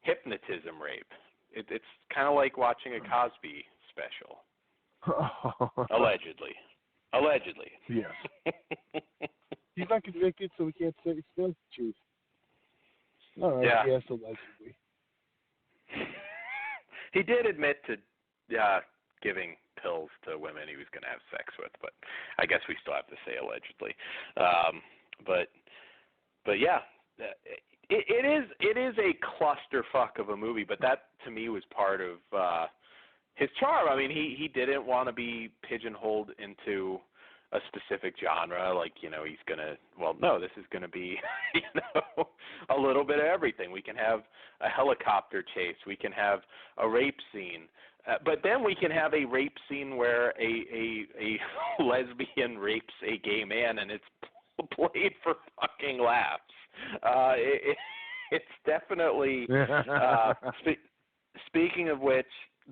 S8: hypnotism rape. It's kind of like watching a Cosby special. Allegedly.
S9: Yes. He's not convicted, so we can't say it's still truth. All right. Yes, allegedly.
S8: He did admit to giving pills to women he was going to have sex with, but I guess we still have to say allegedly. But yeah, it is a clusterfuck of a movie, but that to me was part of his charm. I mean, he didn't want to be pigeonholed into a specific genre, like, you know, he's going to, well, no, this is going to be, you know, a little bit of everything. We can have a helicopter chase. We can have a rape scene. But then we can have a rape scene where a lesbian rapes a gay man, and it's played for fucking laughs. It's definitely, speaking of which,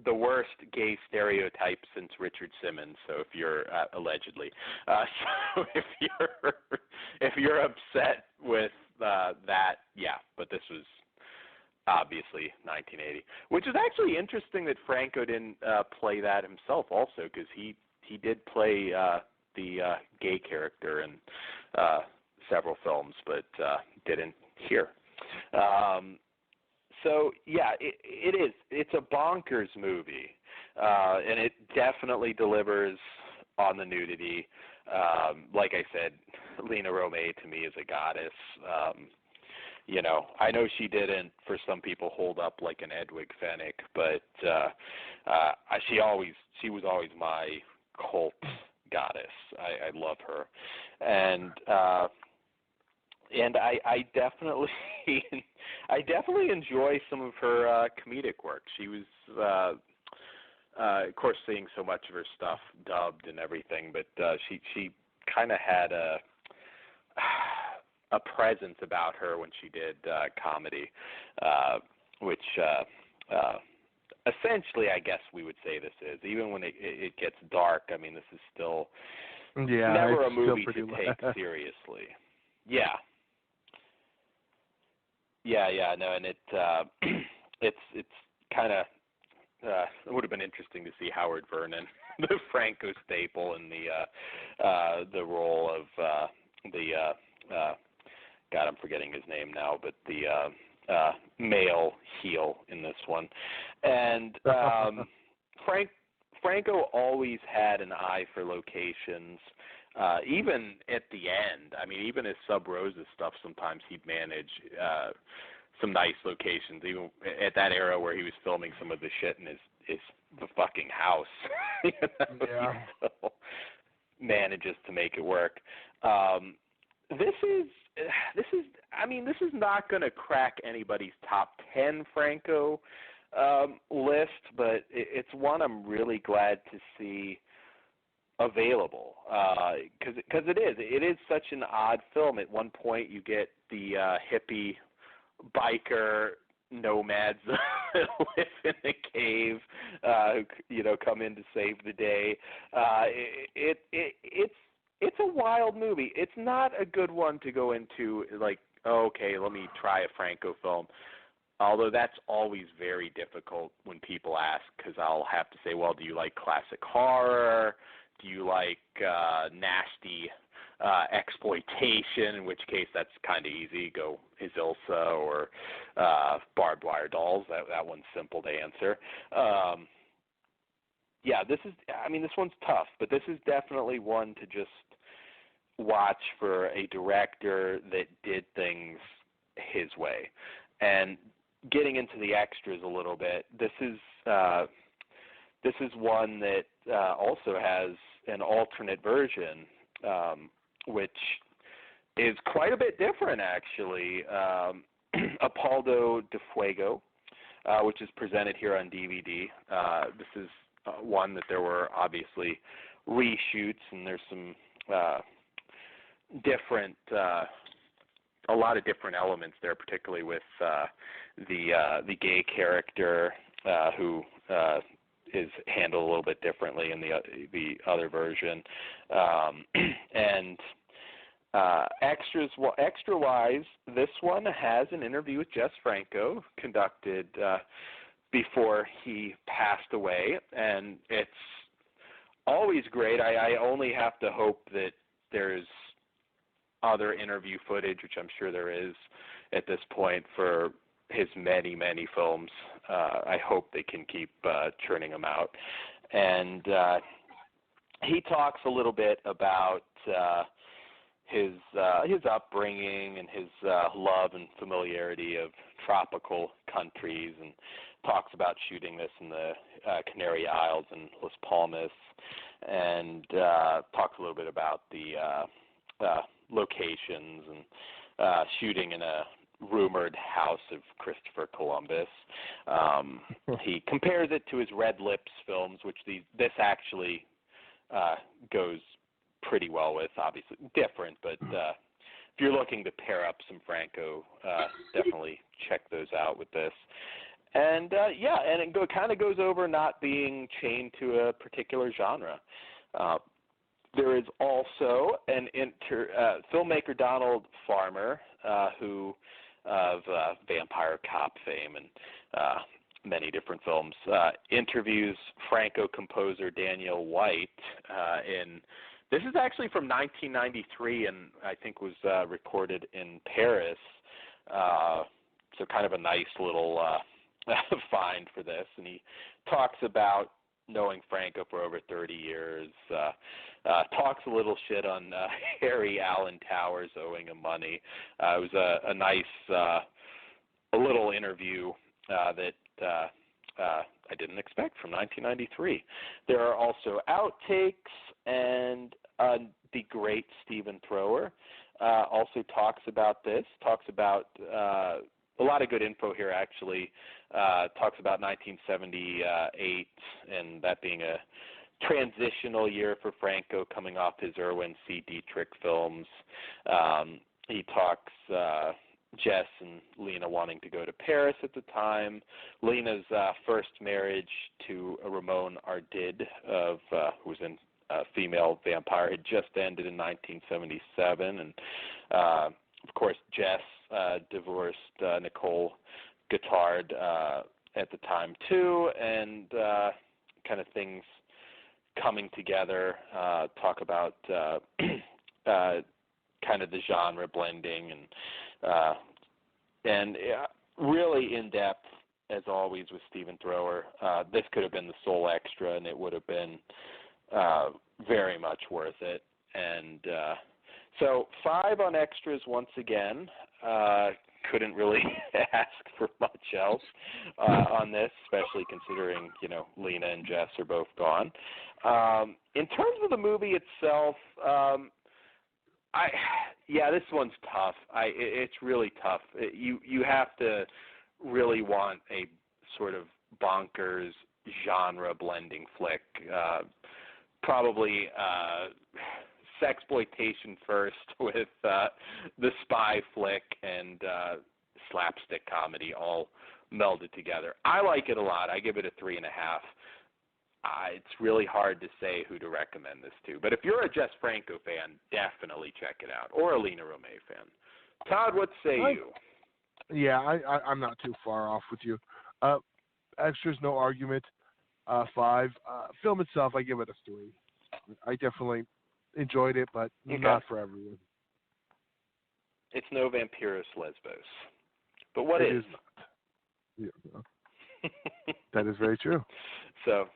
S8: the worst gay stereotype since Richard Simmons. So if you're allegedly, so if you're upset with that, yeah. But this was obviously 1980, which is actually interesting that Franco didn't play that himself, also, because he did play the gay character in several films, but didn't here. So yeah, it is. It's a bonkers movie, and it definitely delivers on the nudity. Like I said, Lena Romay to me is a goddess. You know, I know she didn't, for some people, hold up like an Edwig Fenwick, but she was always my cult goddess. I love her, and I definitely I definitely enjoy some of her comedic work. She was of course seeing so much of her stuff dubbed and everything, but she kind of had a presence about her when she did comedy, which essentially I guess we would say this is. Even when it gets dark, I mean, this is still never a movie to take seriously. Yeah. No, and it's kind of it would have been interesting to see Howard Vernon, the Franco staple, in the role of God, I'm forgetting his name now, but the male heel in this one, and Franco always had an eye for locations. Even at the end, I mean, even his Sub Rosa stuff, sometimes he'd manage some nice locations. Even at that era where he was filming some of the shit in the fucking house, he still manages to make it work. This is not going to crack anybody's top 10 Franco list, but it's one I'm really glad to see available, because it is such an odd film. At one point you get the hippie biker nomads who live in a cave, who come in to save the day. It's a wild movie. It's not a good one to go into like, okay, let me try a Franco film. Although that's always very difficult when people ask, because I'll have to say, well, do you like classic horror? Do you like nasty exploitation? In which case, that's kind of easy. Go Isilsa or Barbed Wire Dolls. That one's simple to answer. This one's tough, but this is definitely one to just watch for a director that did things his way. And getting into the extras a little bit, this is one that also has an alternate version, which is quite a bit different, actually. Apollo de Fuego, which is presented here on DVD. This is one that there were obviously reshoots, and there's some a lot of different elements there, particularly with the gay character who is handled a little bit differently in the other version, and extra-wise, this one has an interview with Jess Franco conducted before he passed away, and it's always great. I only have to hope that there's other interview footage, which I'm sure there is at this point, for his many, many films. I hope they can keep churning them out. And he talks a little bit about his upbringing and his love and familiarity of tropical countries, and talks about shooting this in the Canary Isles and Las Palmas, and talks a little bit about the locations and shooting in a rumored house of Christopher Columbus. He compares it to his Red Lips films, which this actually goes pretty well with. Obviously different, but if you're looking to pair up some Franco, definitely check those out with this. And it kind of goes over not being chained to a particular genre. There is also an filmmaker, Donald Farmer, who of Vampire Cop fame and many different films, interviews Franco composer Daniel White this is actually from 1993, and I think was recorded in Paris. So kind of a nice little find for this. And he talks about knowing Franco for over 30 years, talks a little shit on Harry Allen Towers owing him money. It was a nice a little interview that I didn't expect from 1993. There are also outtakes and the great Stephen Thrower also talks about this, talks about a lot of good info here, actually. Talks about 1978 and that being a transitional year for Franco coming off his Erwin C. Dietrich films. He talks Jess and Lena wanting to go to Paris at the time. Lena's first marriage to Ramon Ardid, who was in Female Vampire, had just ended in 1977. And, of course, Jess divorced Nicole Guittard at the time, too, and kind of things coming together, talk about kind of the genre blending and really in depth as always with Stephen Thrower. This could have been the sole extra, and it would have been very much worth it. And so 5 on extras once again. Couldn't really ask for much else on this, especially considering, Lena and Jess are both gone. In terms of the movie itself, this one's tough. It's really tough. You have to really want a sort of bonkers genre blending flick. Probably sexploitation first with the spy flick and slapstick comedy all melded together. I like it a lot. I give it a 3.5. It's really hard to say who to recommend this to, but if you're a Jess Franco fan, definitely check it out, or a Lena Romay fan. Todd, what say you?
S9: Yeah, I'm not too far off with you. Extras, no argument. 5. Film itself, I give it a 3. I definitely enjoyed it, but not for everyone.
S8: It's no Vampirus Lesbos. But what is?
S9: It is not. Yeah, that is very true.
S8: So,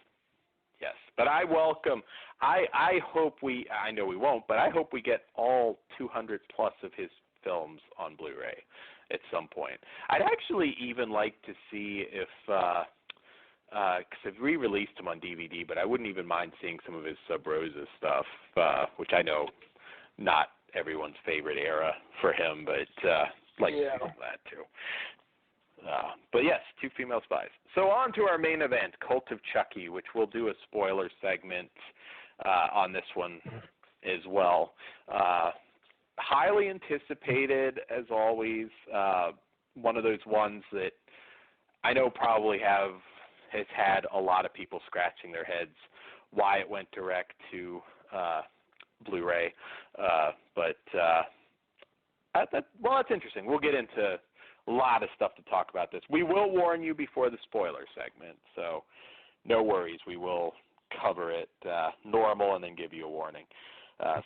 S8: yes. But I welcome, I hope I know we won't, but I hope we get all 200 plus of his films on Blu-ray at some point. I'd actually even like to see if, because I've re-released him on DVD, but I wouldn't even mind seeing some of his Sub Rosa stuff, which I know not everyone's favorite era for him, but like to see that too. But yes, 2 female spies. So on to our main event, Cult of Chucky, which we'll do a spoiler segment on this one as well. Highly anticipated, as always. One of those ones that I know probably has had a lot of people scratching their heads why it went direct to Blu-ray. But that's interesting. We'll get into a lot of stuff to talk about this. We will warn you before the spoiler segment, so no worries. We will cover it normal and then give you a warning.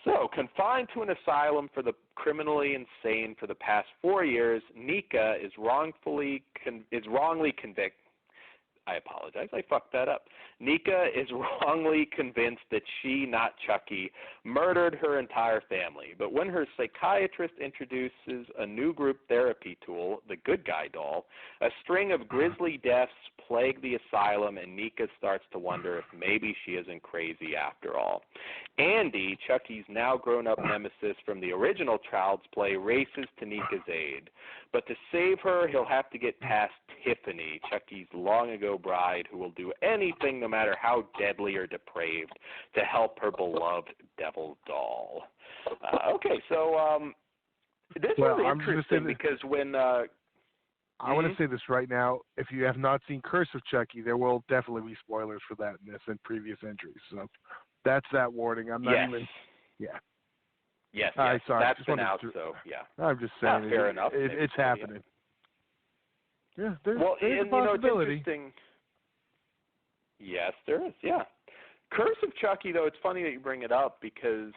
S8: So, confined to an asylum for the criminally insane for the past 4 years, Nika is wrongly convicted. I apologize. I fucked that up. Nika is wrongly convinced that she, not Chucky, murdered her entire family. But when her psychiatrist introduces a new group therapy tool, the Good Guy doll, a string of grisly deaths plague the asylum, and Nika starts to wonder if maybe she isn't crazy after all. Andy, Chucky's now grown-up nemesis from the original Child's Play, races to Nika's aid. But to save her, he'll have to get past Tiffany, Chucky's long-ago bride, who will do anything, no matter how deadly or depraved, to help her beloved devil doll. Okay, so this is interesting because when
S9: I want to say this right now. If you have not seen Curse of Chucky, there will definitely be spoilers for that in this and previous entries. So that's that warning. I'm not even. Yeah.
S8: Yes,
S9: sorry.
S8: That's been out, so yeah.
S9: I'm just saying.
S8: Fair enough.
S9: It's happening. Yeah, there's
S8: and
S9: a possibility.
S8: it's interesting. Yes, there is. Yeah. Curse of Chucky, though, it's funny that you bring it up because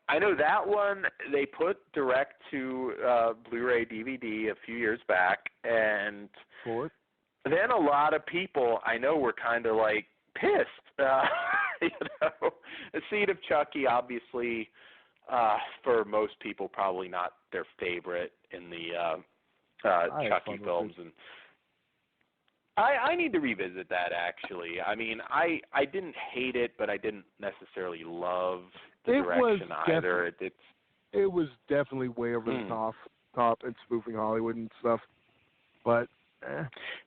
S8: I know that one they put direct to Blu-ray DVD a few years back, and then a lot of people I know were kind of like pissed. The Seed of Chucky, obviously, for most people, probably not their favorite in the Chucky films, and I need to revisit that, actually. I mean, I didn't hate it, but I didn't necessarily love the direction either.
S9: It was definitely way over the top and spoofing Hollywood and stuff. But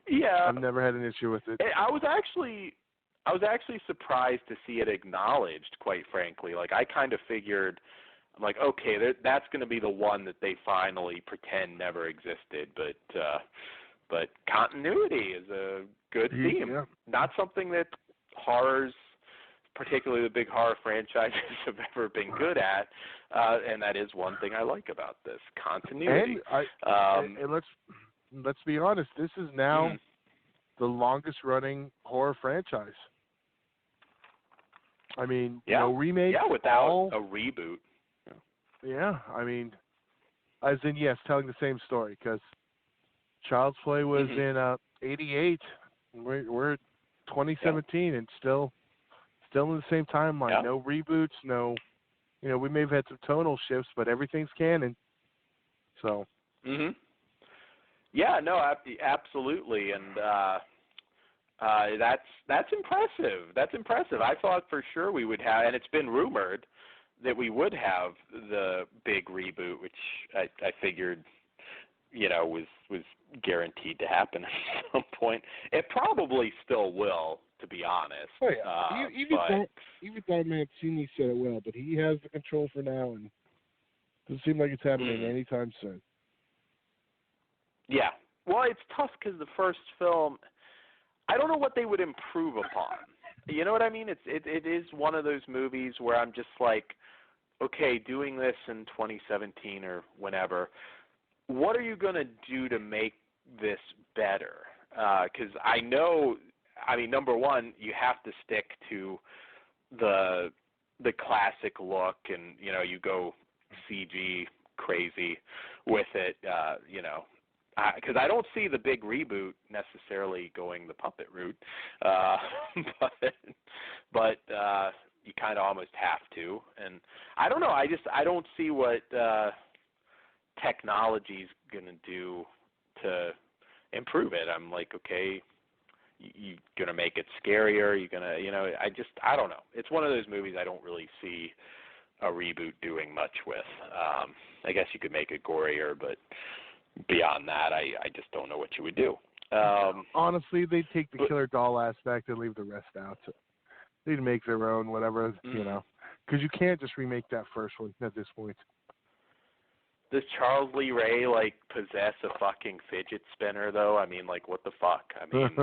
S8: yeah,
S9: I've never had an issue with it.
S8: I was actually surprised to see it acknowledged, quite frankly. Like, I kind of figured, I'm like, okay, that's going to be the one that they finally pretend never existed, but continuity is a good theme.
S9: Yeah.
S8: Not something that horrors, particularly the big horror franchises, have ever been good at, and that is one thing I like about this, continuity.
S9: And let's be honest, this is now the longest-running horror franchise. I mean, no remake.
S8: Yeah, without a reboot.
S9: Yeah, I mean, as in, yes, telling the same story, because Child's Play was in '88. We're 2017 and still in the same timeline.
S8: Yeah.
S9: No reboots, no, we may have had some tonal shifts, but everything's canon. So.
S8: Yeah, no, absolutely, and that's impressive. That's impressive. I thought for sure we would have, and it's been rumored that we would have the big reboot, which I figured, was guaranteed to happen at some point. It probably still will, to be honest.
S9: Oh yeah, even Don Mancini said it will, but he has the control for now, and it doesn't seem like it's happening anytime soon.
S8: Yeah, well, it's tough because the first film, I don't know what they would improve upon. You know what I mean? It is one of those movies where I'm just like, okay, doing this in 2017 or whenever, what are you going to do to make this better? Because I know, number one, you have to stick to the classic look, and you go CG crazy with it. Because I don't see the big reboot necessarily going the puppet route, but you kind of almost have to. And I don't know. I don't see what technology's going to do to improve it. I'm like, okay, you're going to make it scarier. You're going to, I don't know. It's one of those movies I don't really see a reboot doing much with. I guess you could make it gorier, but beyond that, I just don't know what you would do.
S9: Honestly, they'd take the killer doll aspect and leave the rest out. They'd make their own, whatever, because you can't just remake that first one at this point.
S8: Does Charles Lee Ray, possess a fucking fidget spinner, though? I mean, what the fuck? I mean,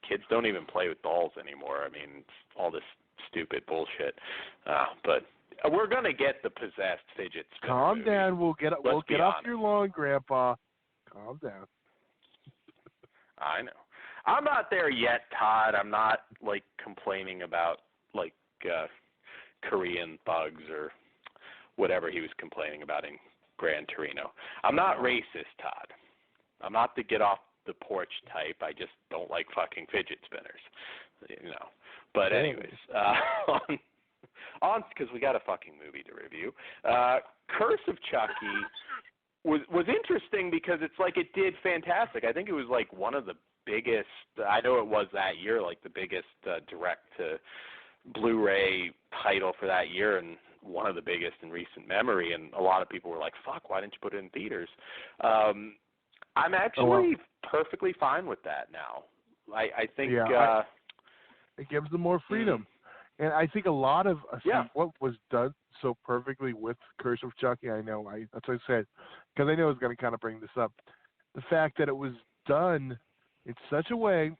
S8: kids don't even play with dolls anymore. I mean, it's all this stupid bullshit. But we're going to get the possessed fidget spinner.
S9: Calm
S8: movie.
S9: down. We'll get off your lawn, Grandpa. Calm down.
S8: I know. I'm not there yet, Todd. I'm not, complaining about, Korean thugs or whatever he was complaining about in Gran Torino. I'm not racist, Todd. I'm not the get off the porch type. I just don't like fucking fidget spinners, But anyways, on because we got a fucking movie to review. Curse of Chucky was interesting because it's it did fantastic. I think it was one of the biggest. I know it was that year, the biggest direct to Blu-ray title for that year, and one of the biggest in recent memory. And a lot of people were like, "Fuck, why didn't you put it in theaters?" I'm actually perfectly fine with that now. I think
S9: it gives them more freedom. And I think a lot of what was done so perfectly with Curse of Chucky, that's what I said, because I know I was going to kind of bring this up. The fact that it was done in such a way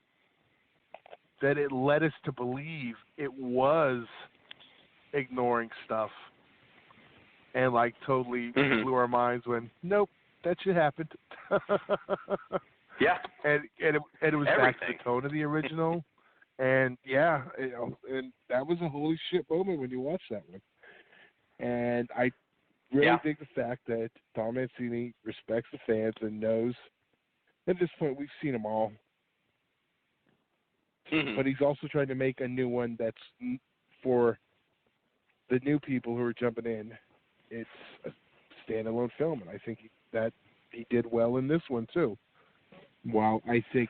S9: that it led us to believe it was ignoring stuff, and totally blew our minds when nope, that shit happened.
S8: Yeah,
S9: and it was back to the tone of the original. And and that was a holy shit moment when you watch that one. And I really dig the fact that Tom Mancini respects the fans and knows at this point we've seen them all. But he's also trying to make a new one that's for the new people who are jumping in. It's a standalone film, and I think that he did well in this one too. While I think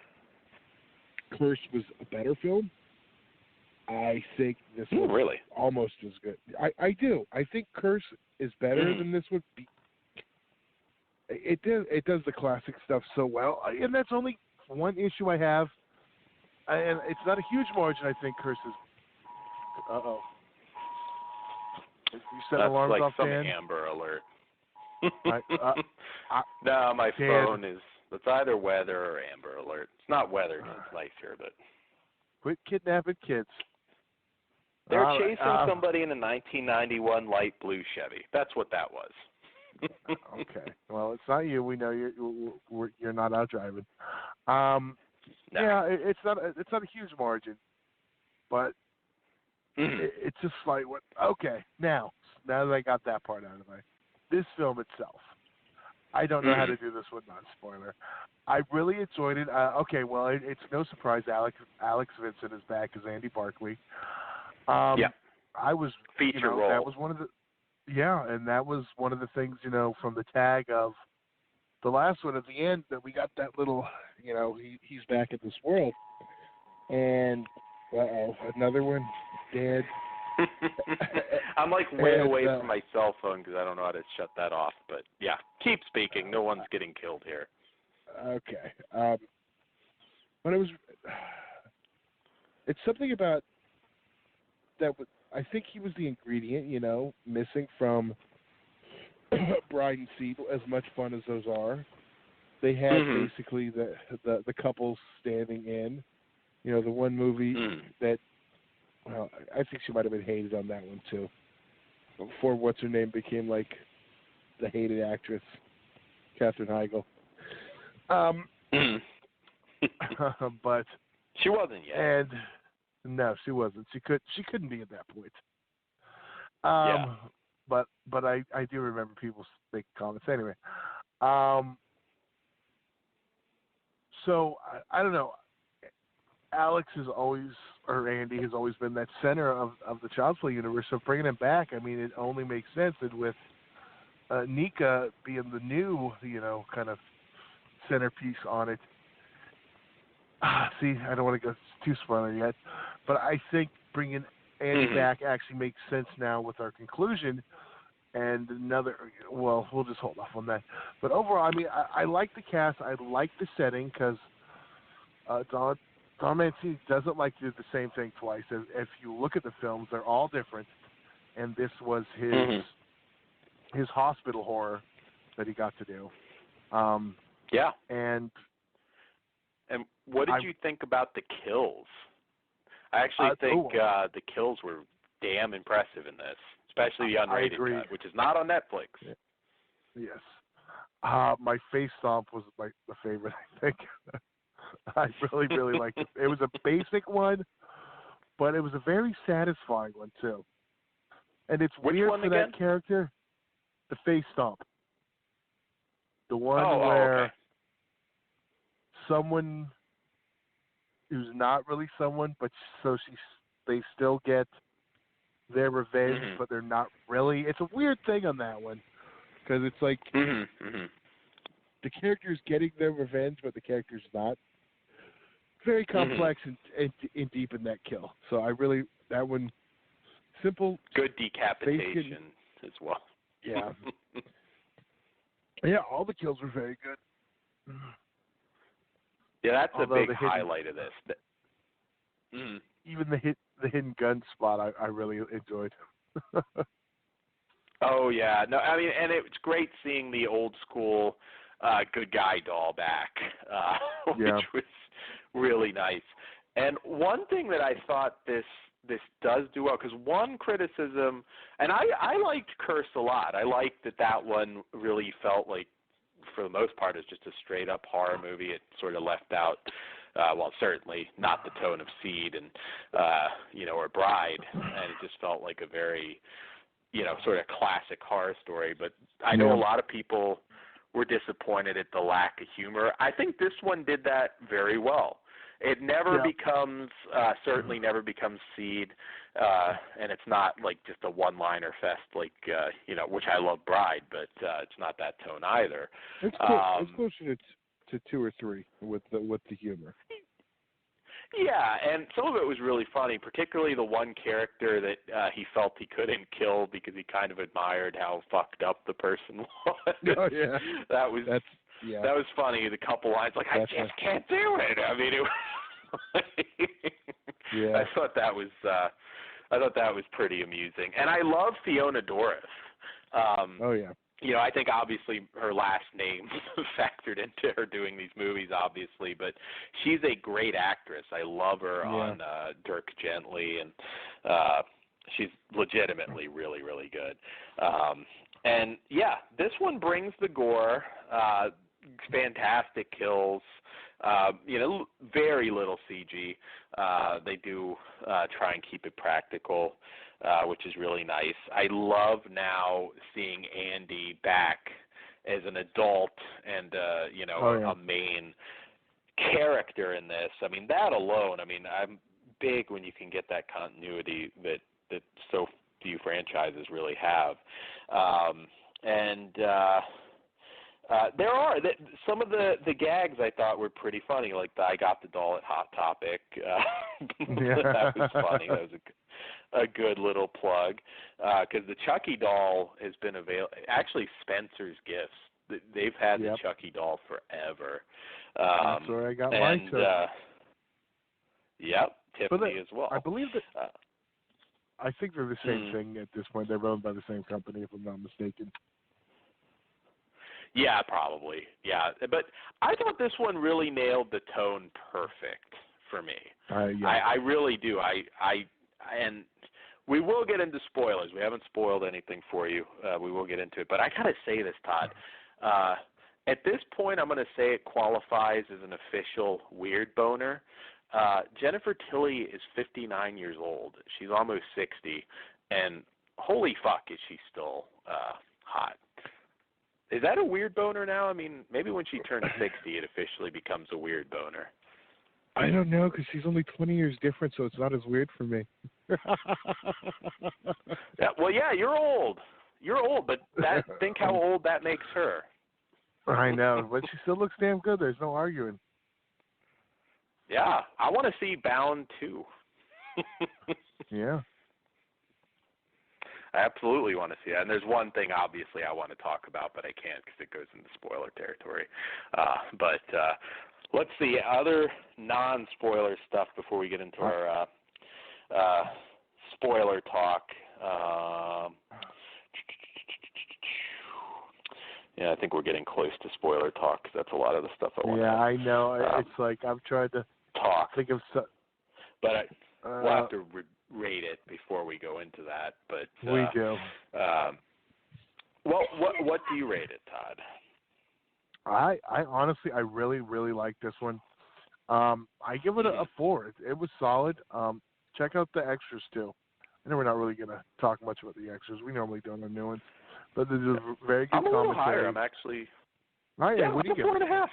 S9: Curse was a better film. I think this was
S8: really
S9: almost as good. I do. I think Curse is better than this would be. It does the classic stuff so well, and that's only one issue I have. And it's not a huge margin. I think Curse is. Uh-oh. You set
S8: That's
S9: alarms
S8: like
S9: off,
S8: some
S9: Dan?
S8: Amber Alert.
S9: No,
S8: my
S9: Dan.
S8: phone is. It's either weather or Amber Alert. It's not weather. It's nice here, but.
S9: Quit kidnapping kids.
S8: They're chasing somebody in a 1991 light blue Chevy. That's what that was.
S9: Okay. Well, it's not you. We know you're not out driving.
S8: No.
S9: Yeah, it's not a huge margin, but it's a slight one. Okay, now that I got that part out of the way, this film itself, I don't know how to do this with non-spoiler. I really enjoyed it. Okay, well, it's no surprise Alex Vincent is back as Andy Barkley. I was
S8: feature role.
S9: That was one of the and that was one of the things from the tag of the last one at the end that we got that little he's back in this world, and another one dead.
S8: I'm like way away from my cell phone because I don't know how to shut that off. But yeah, keep speaking. No one's getting killed here.
S9: Okay, but it's something about that. I think he was the ingredient, missing from Bride and Seed. As much fun as those are, they had basically the couples standing in. The one movie that. Well, I think she might have been hated on that one too. Before what's her name became like the hated actress, Katherine Heigl. But
S8: she wasn't yet.
S9: And no, she wasn't. She couldn't be at that point. But I do remember people making comments anyway. So I don't know. Alex Andy has always been that center of the Child's Play universe. So bringing him back, I mean, it only makes sense. And with Nika being the new, kind of centerpiece on it. See, I don't want to go too spoiler yet, but I think bringing Andy back actually makes sense now with our conclusion. And we'll just hold off on that. But overall, I mean, I like the cast. I like the setting because Don Mancini doesn't like to do the same thing twice. If you look at the films, they're all different, and this was his hospital horror that he got to do. And
S8: what did you think about the kills? I actually think the kills were damn impressive in this, especially the unrated cut, which is not on Netflix.
S9: Yes. My face stomp was the favorite, I think. I really, really liked it. It was a basic one, but it was a very satisfying one, too. And it's weird for that character, the face stomp. The one where someone who's not really someone, but they still get their revenge, but they're not really. It's a weird thing on that one, because it's like the character's getting their revenge, but the character's not. Very complex and deep in that kill. So that one, simple.
S8: Good decapitation as well.
S9: Yeah. Yeah, all the kills were very good.
S8: Yeah, that's a big highlight of this.
S9: Even the hidden gun spot, I really enjoyed.
S8: Oh yeah, no, I mean, and it's great seeing the old school good guy doll back, which was really nice. And one thing that I thought this does do well, because one criticism, and I liked Curse a lot. I liked that one really felt like, for the most part, is just a straight up horror movie. It sort of left out, certainly not the tone of Seed and or Bride, and it just felt like a very, sort of classic horror story. But I know a lot of people were disappointed at the lack of humor. I think this one did that very well. It never becomes, certainly never becomes Seed, and it's not like just a one-liner fest like, which I love Bride, but it's not that tone either.
S9: It's closer to 2 or 3 with the humor.
S8: Yeah, and some of it was really funny, particularly the one character that he felt he couldn't kill because he kind of admired how fucked up the person was.
S9: Oh, yeah.
S8: That was funny. The couple lines, like, I just can't do it. I mean, it was
S9: yeah.
S8: I thought that was pretty amusing. And I love Fiona Doris.
S9: Oh, yeah.
S8: You know, I think obviously her last name factored into her doing these movies, obviously, but she's a great actress. I love her on Dirk Gently, and she's legitimately really, really good. And, yeah, this one brings the gore, fantastic kills, you know, very little CG. They do try and keep it practical, which is really nice. I love now seeing Andy back as an adult and, you know, a main character in this. I mean, that alone, I mean, I'm big when you can get that continuity that so few franchises really have. There are some of the gags I thought were pretty funny, like the I got the doll at Hot Topic. That was funny. That was a good little plug, because the Chucky doll has been available. Actually, Spencer's Gifts, they've had the Chucky doll forever.
S9: That's where I got mine too.
S8: Yep, Tiffany as well.
S9: I believe that. I think they're the same thing at this point. They're owned by the same company, if I'm not mistaken.
S8: Yeah, probably. Yeah, but I thought this one really nailed the tone perfect for me. I really do. And we will get into spoilers. We haven't spoiled anything for you. We will get into it. But I gotta say this, Todd. At this point, I'm going to say it qualifies as an official weird boner. Jennifer Tilly is 59 years old. She's almost 60, and holy fuck, is she still hot. Is that a weird boner now? I mean, maybe when she turns 60, it officially becomes a weird boner.
S9: I don't know, because she's only 20 years different, so it's not as weird for me.
S8: Yeah, you're old. You're old, but think how old that makes her.
S9: I know, but she still looks damn good. There's no arguing.
S8: Yeah, I want to see Bound 2.
S9: Yeah.
S8: I absolutely want to see that. And there's one thing, obviously, I want to talk about, but I can't because it goes into spoiler territory. But let's see, other non-spoiler stuff before we get into our spoiler talk. Yeah, I think we're getting close to spoiler talk because that's a lot of the stuff I want to
S9: I know. It's like I've tried to think of
S8: but we'll have to rate it before we go into that. But
S9: we do.
S8: What do you rate it, Todd?
S9: I honestly, I really, really like this one. I give it a 4. It was solid. Check out the extras too. I know we're not really going to talk much about the extras. We normally do on the new ones. But there's a very good commentary.
S8: I'm a little higher. I'm actually.
S9: What do you give it?
S8: 4.5.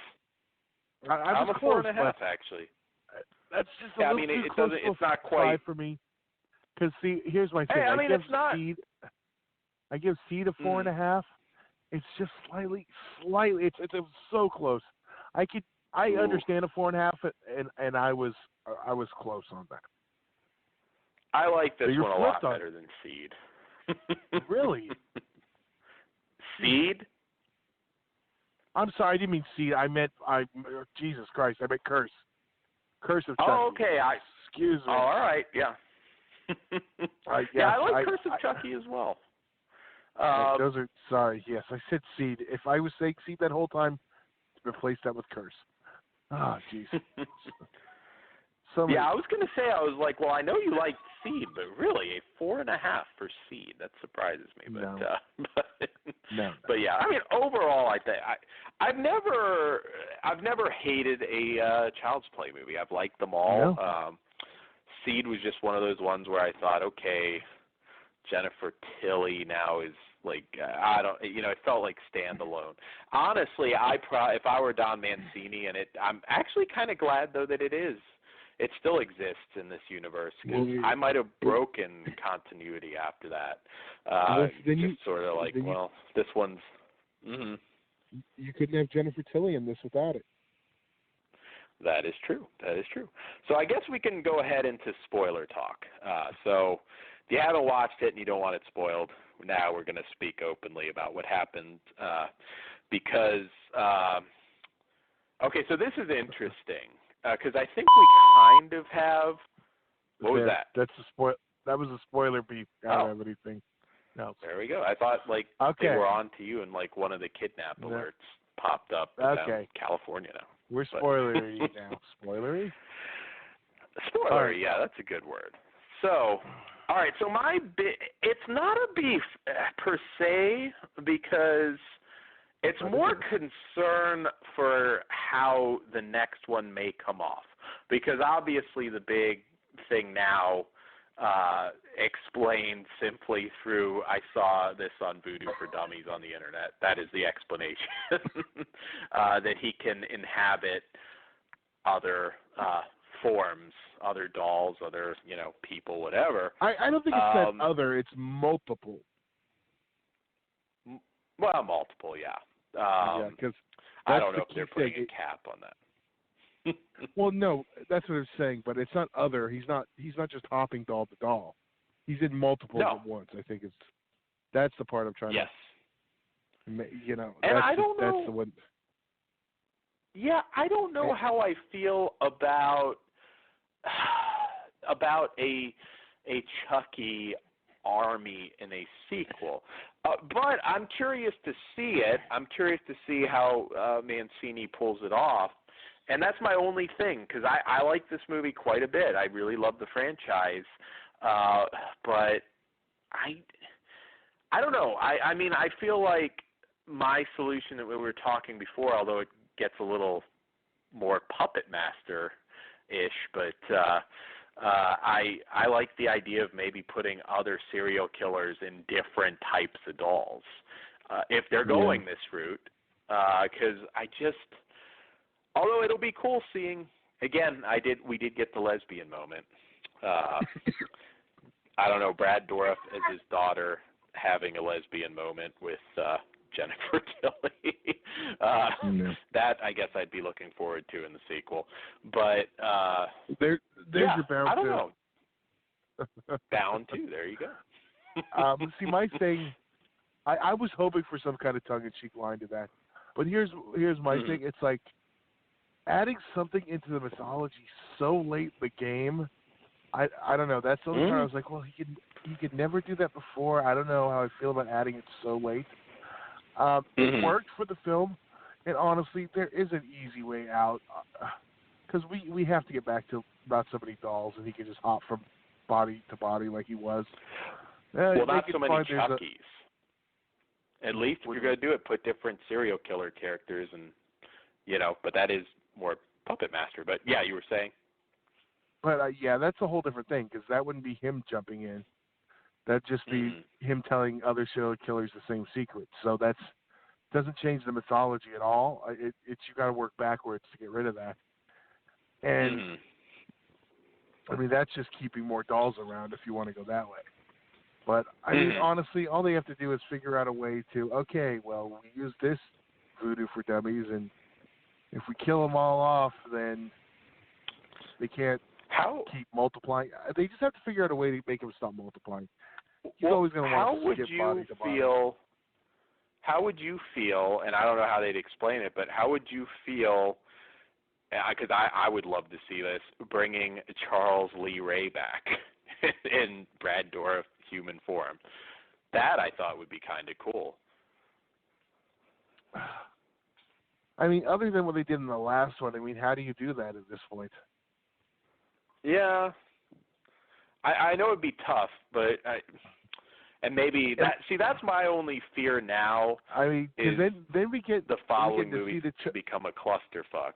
S8: I'm a 4.5 actually.
S9: That's just a little too close.
S8: It's not quite
S9: for me. Because see, here's my thing.
S8: Hey, I mean, it's not.
S9: I give Seed a 4.5. It's just slightly. It's so close. I understand a 4.5, and I was close on that.
S8: I like this one a lot better than Seed.
S9: Really?
S8: Seed?
S9: I'm sorry, I didn't mean Seed. Jesus Christ, I meant Curse. Curse of Chucky.
S8: Oh, okay.
S9: Excuse me.
S8: Oh, all right, yeah. I like Curse of Chucky as well.
S9: Those are, sorry, yes, I said Seed. If I was saying Seed that whole time, replace that with Curse. Ah, jeez.
S8: I was going to say, I was like, well, I know you like Seed, but really, a 4.5 for Seed, that surprises me. But,
S9: no.
S8: But yeah, I mean, overall, I've never hated a Child's Play movie. I've liked them all.
S9: No.
S8: Seed was just one of those ones where I thought, okay, Jennifer Tilly now is like, it felt like standalone. Honestly, if I were Don Mancini, I'm actually kind of glad though that it still exists in this universe, because I might have broken continuity after that. This one's. Mm-hmm.
S9: You couldn't have Jennifer Tilly in this without it.
S8: That is true. That is true. So I guess we can go ahead into spoiler talk. So if you haven't watched it and you don't want it spoiled, now we're going to speak openly about what happened because, okay, so this is interesting because I think we kind of have, what was that?
S9: That was a spoiler beef. I don't have anything else.
S8: There we go. I thought they were on to you and one of the kidnap alerts popped up in California now.
S9: We're spoilery now. Spoilery?
S8: Spoilery, yeah, that's a good word. So, all right, so it's not a beef per se because it's more concern for how the next one may come off. Because obviously the big thing now explained simply through, I saw this on Voodoo for Dummies on the internet. That is the explanation, that he can inhabit other forms, other dolls, other, people, whatever.
S9: I don't think it's that other, it's multiple.
S8: Well, multiple, yeah.
S9: Because
S8: I don't know if they're putting a cap on that.
S9: Well, no, that's what I'm saying, but it's not other. He's not just hopping doll to doll. He's in multiple at once. I think that's the part I'm trying to.
S8: And
S9: I
S8: don't know.
S9: That's the one.
S8: Yeah, I don't know how I feel about a Chucky army in a sequel. But I'm curious to see it. I'm curious to see how Mancini pulls it off. And that's my only thing, because I like this movie quite a bit. I really love the franchise. But I don't know. I mean, I feel like my solution that we were talking before, although it gets a little more Puppet Master-ish, but I like the idea of maybe putting other serial killers in different types of dolls, if they're going this route, because although it'll be cool seeing, again, we did get the lesbian moment. I don't know, Brad Dourif as his daughter having a lesbian moment with Jennifer Tilly. That I guess I'd be looking forward to in the sequel. But
S9: there's your bound.
S8: I don't know. Bound too. There you go.
S9: See, my thing, I was hoping for some kind of tongue-in-cheek line to that, but here's my thing. It's like adding something into the mythology so late in the game. I don't know. That's the only time I was like, well, he could never do that before. I don't know how I feel about adding it so late. It worked for the film, and honestly, there is an easy way out because we have to get back to not so many dolls, and he can just hop from body to body like he was.
S8: Well, not so many Chuckies. At least if you're going to do it, put different serial killer characters, and but that is more Puppet Master. But yeah, you were saying.
S9: But that's a whole different thing because that wouldn't be him jumping in. That'd just be him telling other serial killers the same secret. So doesn't change the mythology at all. It's you got to work backwards to get rid of that. And I mean that's just keeping more dolls around if you want to go that way. But I mean honestly, all they have to do is figure out a way to we use this Voodoo for Dummies, and if we kill them all off, then they can't keep multiplying. They just have to figure out a way to make him stop multiplying. He's always going to want to skip body to body.
S8: How would you feel, and I don't know how they'd explain it, but how would you feel, because I would love to see this, bringing Charles Lee Ray back in Brad Dourif human form. That I thought would be kind of cool.
S9: I mean, other than what they did in the last one, I mean, how do you do that at this point?
S8: Yeah, I know it'd be tough, but that's my only fear now.
S9: I mean, because then we get
S8: the following movie to become a clusterfuck.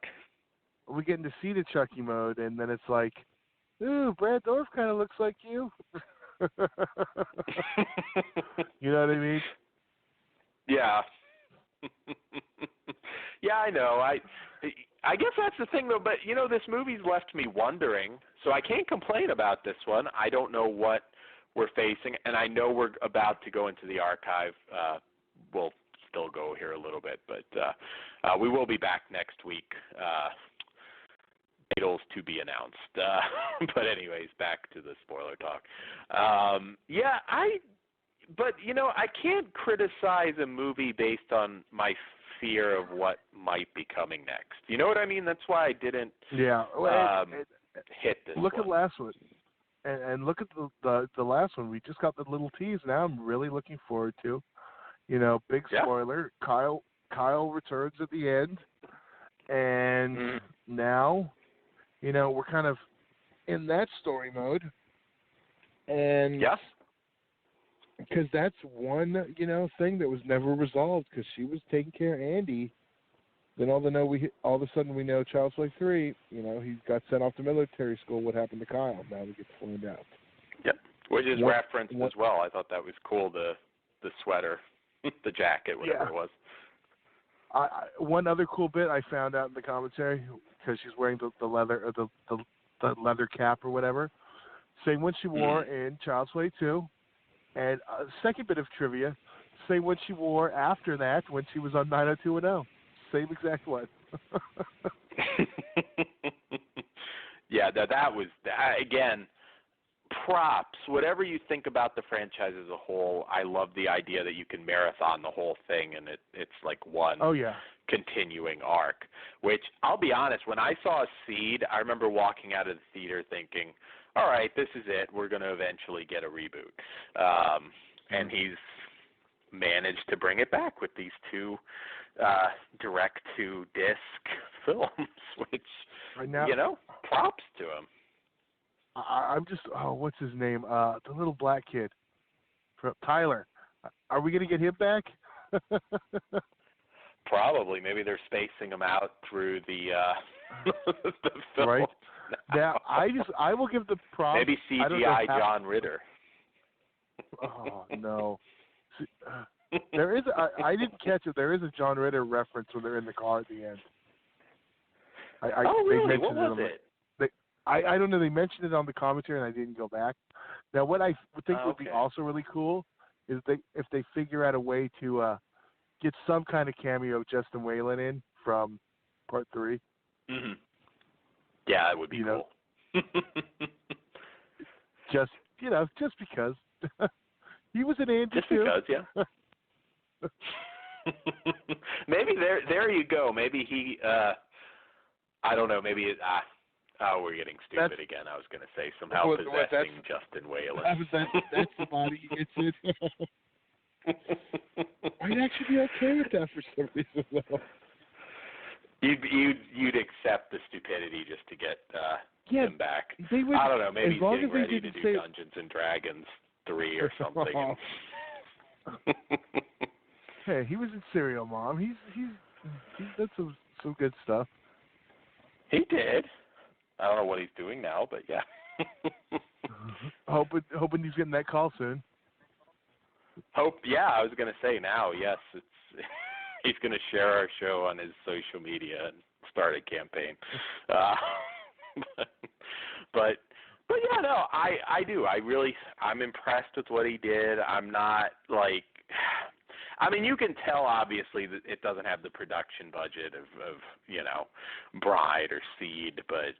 S9: We get into see the Chucky mode, and then it's like, ooh, Brad Dourif kind of looks like you. You know what I mean?
S8: Yeah. Yeah, I know. I guess that's the thing, though. But this movie's left me wondering. So I can't complain about this one. I don't know what we're facing, and I know we're about to go into the archive. We'll still go here a little bit, but we will be back next week titles to be announced. But anyways, back to the spoiler talk. But I can't criticize a movie based on my fear of what might be coming next. You know what I mean? That's why I didn't hit this.
S9: Look at last one, and look at the last one. We just got the little tease. Now I'm really looking forward to. Big spoiler. Kyle returns at the end, and now, we're kind of in that story mode, and because that's one thing that was never resolved because she was taking care of Andy. Then all of a sudden we know Child's Play 3. He got sent off to military school. What happened to Kyle? Now we get to find out.
S8: Yep, which is referenced as well. I thought that was cool. The sweater, the jacket, whatever it was.
S9: One other cool bit I found out in the commentary because she's wearing the leather or the leather cap or whatever. Same one she wore in Child's Play 2. And second bit of trivia, same one she wore after that when she was on 90210. Same exact one.
S8: That was, again, props. Whatever you think about the franchise as a whole, I love the idea that you can marathon the whole thing and it's like one continuing arc. Which, I'll be honest, when I saw Seed, I remember walking out of the theater thinking, all right, this is it. We're going to eventually get a reboot. And he's managed to bring it back with these two direct-to-disc films, which, props to him.
S9: I'm just, what's his name? The little black kid. Tyler. Are we going to get him back?
S8: Probably. Maybe they're spacing him out through the film.
S9: Right. Now, I will give the props.
S8: Maybe CGI John Ritter.
S9: Oh, no. There is. I didn't catch it. There is a John Ritter reference when they're in the car at the end.
S8: Really? What was it?
S9: I don't know. They mentioned it on the commentary, and I didn't go back. Now, what I think would be also really cool is if they figure out a way to get some kind of cameo of Justin Whalen in from Part 3.
S8: Mm-hmm. Yeah, that would be cool.
S9: Just because. He was an Andy
S8: just
S9: too.
S8: Just because, yeah. Maybe there you go. Maybe he, I don't know, maybe we're getting stupid again. I was going to say somehow possessing Justin Whalen.
S9: That's the body he gets in. I'd actually be okay with that for some reason, though.
S8: You'd accept the stupidity just to get him back. I don't know, maybe he's getting ready to do Dungeons and Dragons 3 or something.
S9: Hey, he was in Serial Mom. He's did some good stuff.
S8: He did. I don't know what he's doing now, but yeah.
S9: Hoping he's getting that call soon.
S8: Yeah, I was going to say now, yes, he's going to share our show on his social media and start a campaign. But yeah, no, I do. I'm impressed with what he did. I'm not like, I mean, you can tell obviously that it doesn't have the production budget of Bride or Seed, but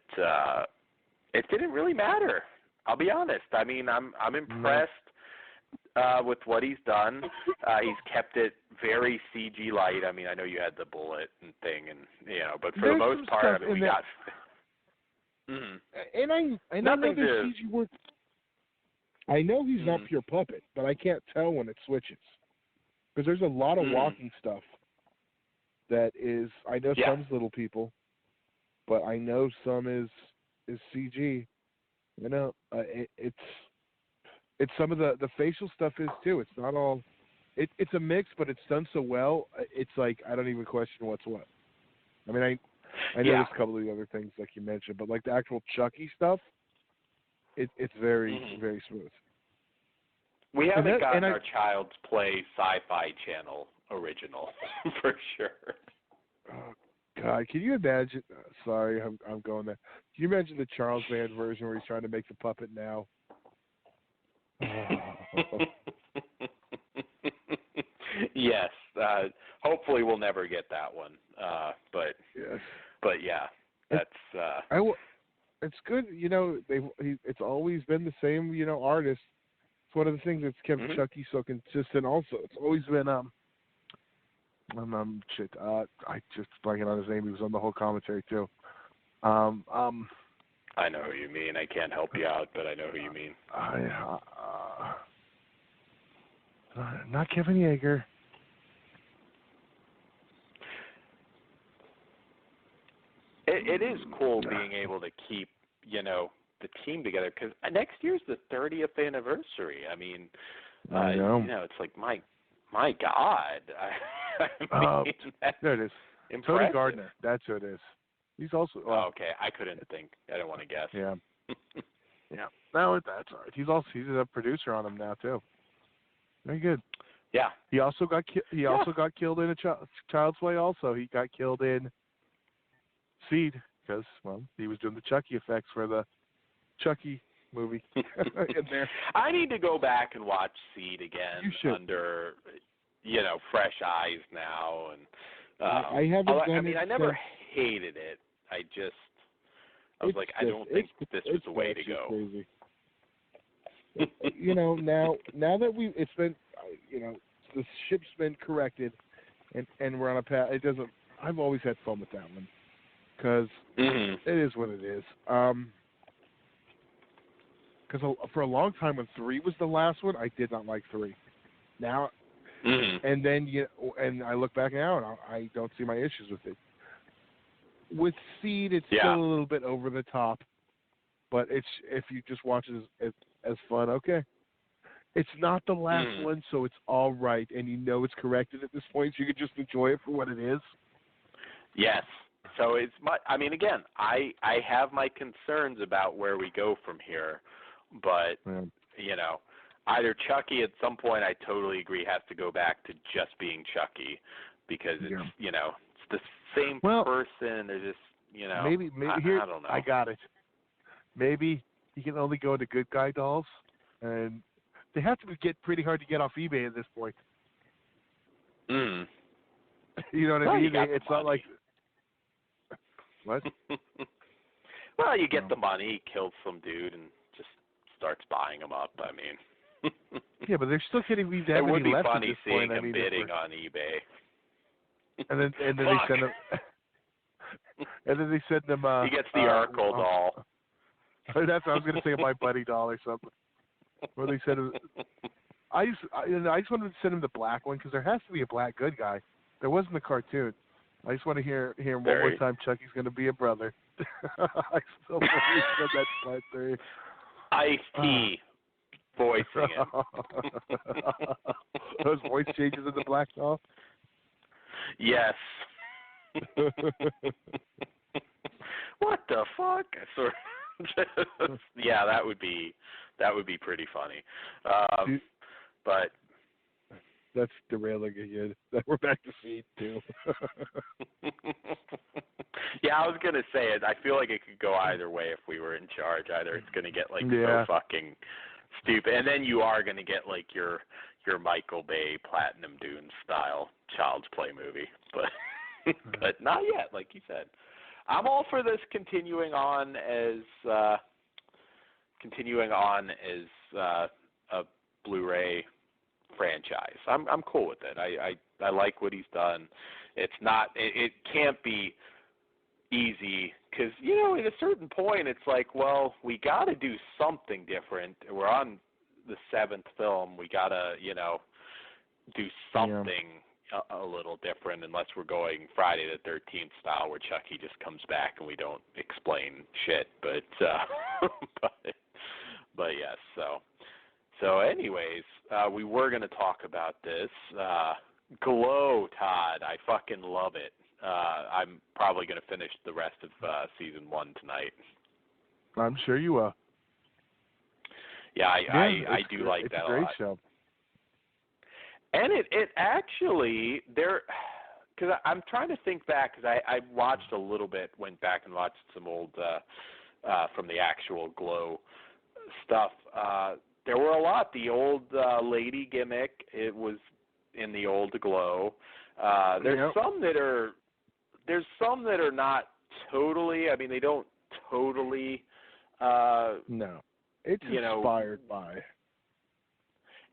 S8: it didn't really matter. I'll be honest. I mean, I'm impressed with what he's done. He's kept it very CG light. I mean, I know you had the bullet and thing, and but for the most part, I mean, we got.
S9: And I know the CG work. I know he's not pure puppet, but I can't tell when it switches because there's a lot of walking stuff that is. I know some's little people, but I know some is CG. It's some of the facial stuff is too. It's not all. It's a mix, but it's done so well. It's like I don't even question what's what. I mean, I know there's a couple of the other things like you mentioned, but like the actual Chucky stuff, it's very very smooth.
S8: We haven't gotten our Child's Play Sci-Fi Channel original for sure.
S9: Oh God, can you imagine? Sorry, I'm going there. Can you imagine the Charles Band version where he's trying to make the puppet now?
S8: Yes. Hopefully we'll never get that one. But yeah, that's.
S9: good. You know, it's always been the same. You know, artist. It's one of the things that's kept Chucky so consistent. Also, it's always been I just blanking on his name. He was on the whole commentary too.
S8: I know who you mean. I can't help you out, but I know who you mean.
S9: Not Kevin Yeager.
S8: It is cool being able to keep, you know, the team together, because next year's the 30th anniversary. I mean,
S9: I know.
S8: You know, it's like my God. I mean,
S9: there it is.
S8: Impressive.
S9: Tony Gardner. That's who it is. He's also.
S8: Okay, I couldn't think. I don't want to guess.
S9: Yeah. Yeah. No, that's all right. He's a producer on them now too. Very good.
S8: Yeah.
S9: He also got also got killed in a Child's Play. Also, he got killed in Seed because he was doing the Chucky effects for the Chucky movie in there.
S8: I need to go back and watch Seed again under, you know, fresh eyes now. And
S9: I haven't done it.
S8: I mean, I never hated it. I was like, I don't think this was the way to go.
S9: Crazy. You know, now that it's been, you know, the ship's been corrected, and we're on a path. It doesn't. I've always had fun with that one because it is what it is. Because for a long time, when 3 was the last one, I did not like 3. Now, and then and I look back now, and I don't see my issues with it. With Seed, it's still a little bit over the top, but it's if you just watch it as fun, okay. It's not the last one, so it's all right, and you know it's corrected at this point, so you can just enjoy it for what it is.
S8: Yes. So it's I mean, again, I have my concerns about where we go from here, but you know, either Chucky at some point, I totally agree, has to go back to just being Chucky, because it's you know, it's the same person. They're just, you know,
S9: maybe
S8: I don't know.
S9: I got it. Maybe you can only go to good guy dolls, and they have to get pretty hard to get off eBay at this point. You know what I mean? It's not like what?
S8: Well, you get the money, kills some dude, and just starts buying them up. I mean,
S9: yeah, but they're still getting these.
S8: It would be
S9: left
S8: funny
S9: at this
S8: seeing
S9: point.
S8: him bidding on eBay.
S9: And then they send him. And then they send him.
S8: He gets the Urkel doll.
S9: That's what I was going to say, my buddy doll or something. Or they send him. I just wanted to send him the black one because there has to be a black good guy. There wasn't a cartoon. I just want to hear him one more time. Chucky's going to be a brother. I still believe that part 3.
S8: Ice-T voicing him.
S9: Those voice changes in the black doll.
S8: Yes. What the fuck? Yeah, that would be pretty funny. But
S9: that's derailing again. We're back to Seed too.
S8: Yeah, I was gonna say it. I feel like it could go either way if we were in charge. Either it's gonna get like so fucking stupid, and then you are gonna get like your Michael Bay Platinum Dune style Child's Play movie, but not yet. Like you said, I'm all for this continuing on as a Blu-ray franchise. I'm cool with it. I like what he's done. It's not. It can't be easy because, you know, at a certain point it's like, well, we got to do something different. We're on the 7th film. We got to, you know, do something a little different, unless we're going Friday the 13th style where Chucky just comes back and we don't explain shit. But but yes. So anyways, we were going to talk about this. Glow, Todd. I fucking love it. I'm probably going to finish the rest of season 1 tonight.
S9: I'm sure you will.
S8: Yeah, I do like that a lot.
S9: It's a great show.
S8: And it actually, because I'm trying to think back, because I watched a little bit, went back and watched some old, from the actual Glow stuff. There were a lot. The old lady gimmick, it was in the old Glow. There's some that are not totally, I mean, they don't totally
S9: No. It's
S8: inspired
S9: by.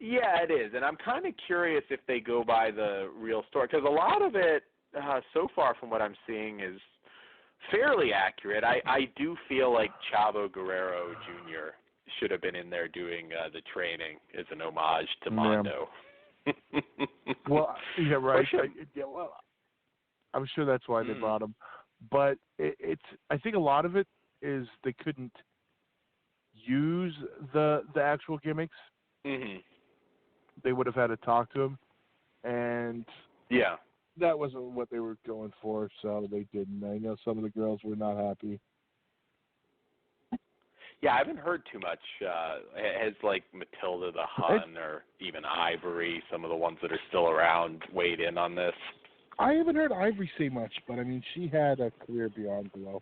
S8: Yeah, it is. And I'm kind of curious if they go by the real story, because a lot of it, so far from what I'm seeing, is fairly accurate. I do feel like Chavo Guerrero Jr. should have been in there doing the training as an homage to Mondo.
S9: Well, yeah, right. Well, I'm sure that's why they brought him. But I think a lot of it is they couldn't use the actual gimmicks.
S8: Mm-hmm.
S9: They would have had to talk to him, and that wasn't what they were going for, so they didn't. I know some of the girls were not happy.
S8: Yeah, I haven't heard too much. Has like Matilda the Hun or even Ivory, some of the ones that are still around, weighed in on this?
S9: I haven't heard Ivory say much, but I mean, she had a career beyond Glow.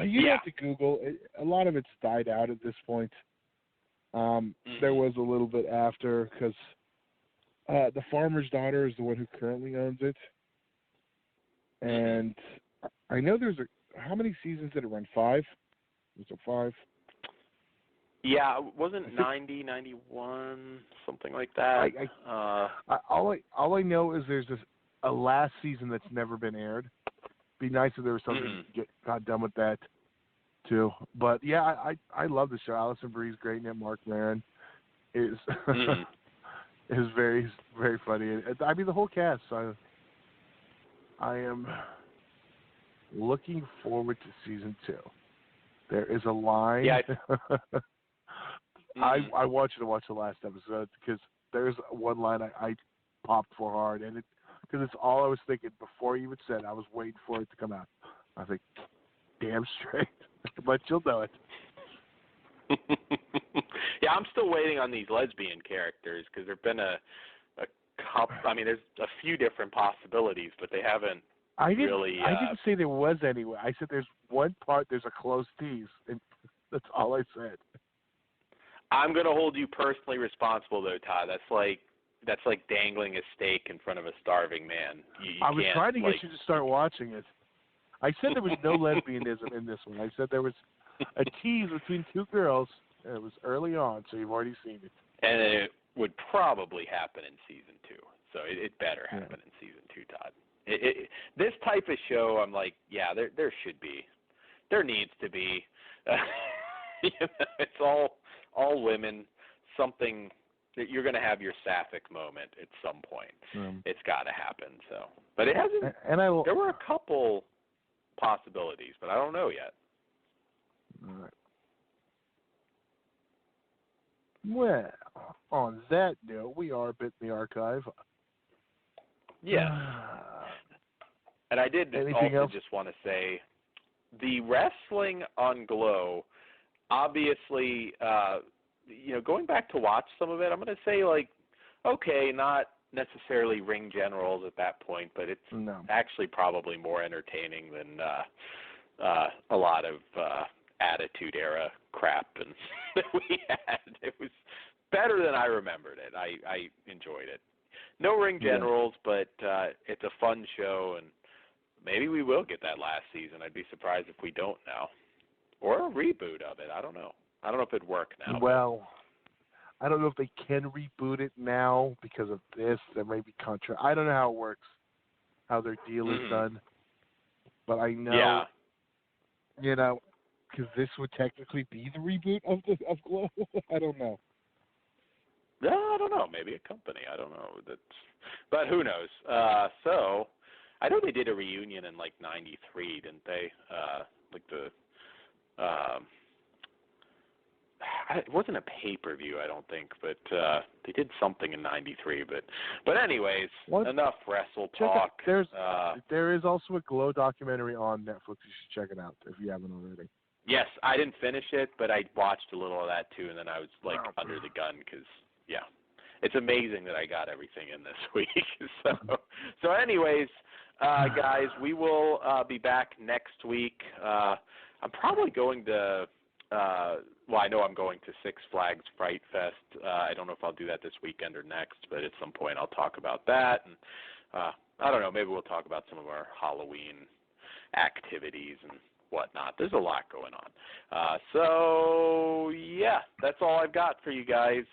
S9: You have to Google it. A lot of it's died out at this point. There was a little bit after, because the farmer's daughter is the one who currently owns it. And I know how many seasons did it run? 5? Was it 5?
S8: Yeah, wasn't 90, 91, something like that?
S9: All I know is there's a last season that's never been aired. Be nice if there was something got done with that too. But yeah, I love the show. Allison Brie's great in it. Mark Maron is is very, very funny. I mean, the whole cast. I am looking forward to season 2. There is a line.
S8: Yeah.
S9: I want you to watch the last episode, because there's one line I popped for hard, and because it's all I was thinking before you even said. I was waiting for it to come out. I was like, damn straight. But you'll know it.
S8: Yeah, I'm still waiting on these lesbian characters, because there've been a couple. I mean, there's a few different possibilities, but they haven't really. I
S9: didn't say there was any. I said there's one part. There's a close tease, and that's all I said.
S8: I'm going to hold you personally responsible, though, Todd. That's like dangling a steak in front of a starving man.
S9: I was trying to get you to start watching it. I said there was no lesbianism in this one. I said there was a tease between two girls, and it was early on, so you've already seen it.
S8: And it would probably happen in season 2. So it better happen in season 2, Todd. This type of show, I'm like, yeah, there should be. There needs to be. It's all women. Something that you're going to have your sapphic moment at some point. It's got to happen. So, but it hasn't. There were a couple possibilities, but I don't know yet.
S9: All right. Well, on that note, we are a bit in the archive.
S8: Yeah. And I did just want to say, the wrestling on Glow, obviously, going back to watch some of it, I'm going to say, okay, not necessarily ring generals at that point, but it's actually probably more entertaining than a lot of Attitude Era crap that we had. It was better than I remembered it. I enjoyed it. No ring generals, but it's a fun show, and maybe we will get that last season. I'd be surprised if we don't now. Or a reboot of it. I don't know. I don't know if it'd work now.
S9: Well, I don't know if they can reboot it now because of this. There may be I don't know how it works, how their deal is done. But I know, because this would technically be the reboot of Glow. I don't know.
S8: No, I don't know. Maybe a company. I don't know. But who knows? So I know they did a reunion in '93, didn't they? It wasn't a pay-per-view, I don't think, but they did something in '93. But anyways, enough wrestle talk.
S9: There is also a Glow documentary on Netflix. You should check it out if you haven't already.
S8: Yes, I didn't finish it, but I watched a little of that too, and then I was under the gun because, it's amazing that I got everything in this week. So anyways, guys, we will be back next week. I'm probably going to, I know I'm going to Six Flags Fright Fest. I don't know if I'll do that this weekend or next, but at some point I'll talk about that. And I don't know, maybe we'll talk about some of our Halloween activities and whatnot. There's a lot going on. So, yeah, that's all I've got for you guys.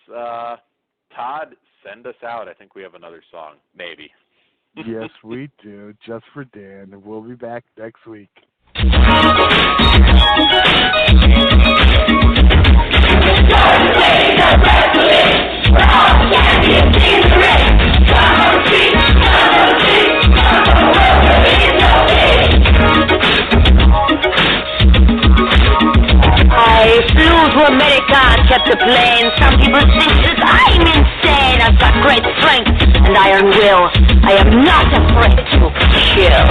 S8: Todd, send us out. I think we have another song, maybe.
S9: Yes, we do, just for Dan, and we'll be back next week.
S13: I flew to America, kept the plane. Some people think that I'm insane. I've got great strength and iron will. I am not afraid to kill.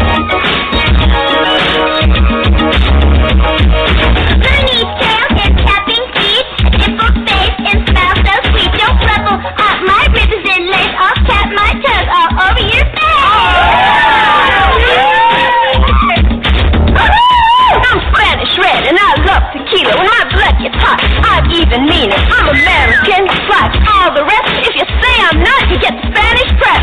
S6: Bernie's tail and tapping feet, dimpled face and smell so sweet. Don't ruffle up my ribbons and lace. I'll tap my toes all over your face.
S13: I'm Spanish red and I love tequila. When my blood gets hot, I even mean it. I'm American, like all the rest. If you say I'm not, you get the Spanish press.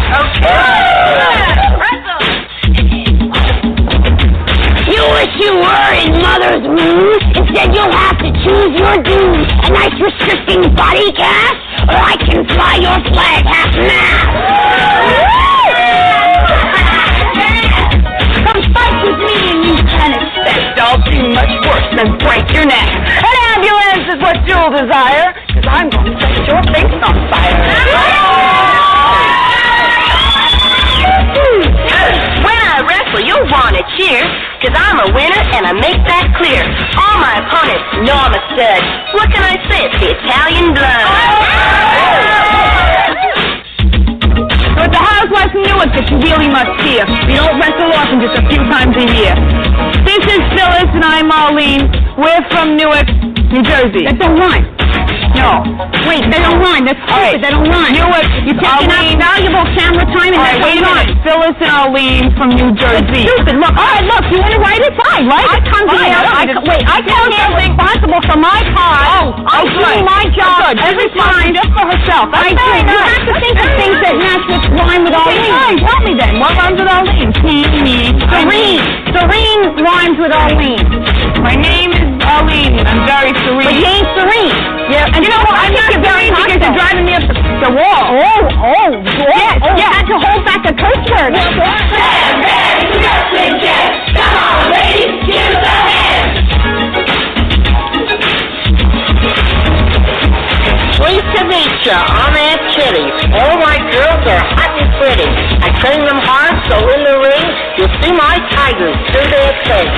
S13: You wish you were in mother's womb. Instead you'll have to choose your doom. A nice restricting body cast, or I can fly your flag half-mast. Come fight with me and you can expect I'll do much worse than break your neck. An ambulance is what you'll desire, cause I'm going to set your face on fire. When I wrestle, you'll want to cheer, cause I'm a winner and I make that clear. All my opponents know I'm a stud. What can I say? It's the Italian blood.
S14: But the housewife from Newark that you really must hear. We don't wrestle often, just a few times a year. This is Phyllis and I'm Arlene. We're from Newark, New Jersey. That don't rhyme. No. Wait, they don't rhyme. That's stupid. They don't rhyme. Newark, you're taking out valuable camera time and that don't rhyme. Phyllis and Arlene from New Jersey. That's stupid. Look, all right, look, you want to write it? Fine, write it. I come to here. I tell you I'm responsible for my part. I do my job every time. Just for herself. I do. You have to think of things that match with rhyme with Arlene. Fine, tell me then. What rhymes with Arlene? Serene. Serene rhymes with Arlene. My name is Arlene. I'm very serene. But you ain't serene. Yeah, and you know what? I think you're very because you're driving me up the wall. Yes, you had to hold back a curse word. Come on, ladies, give us a hand. Pleased to meet ya. I'm Aunt Kitty. All my girls are hot and pretty. I train them hard, so in the ring, you'll see my tigers do their thing.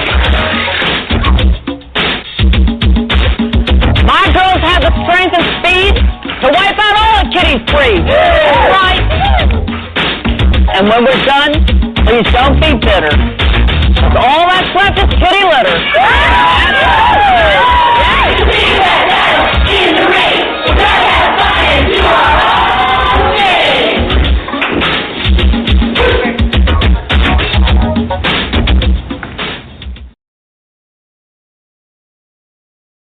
S14: My girls have the strength and speed to wipe out all the kitties free. All right. And when we're done, please don't be bitter. All that's left is kitty litter.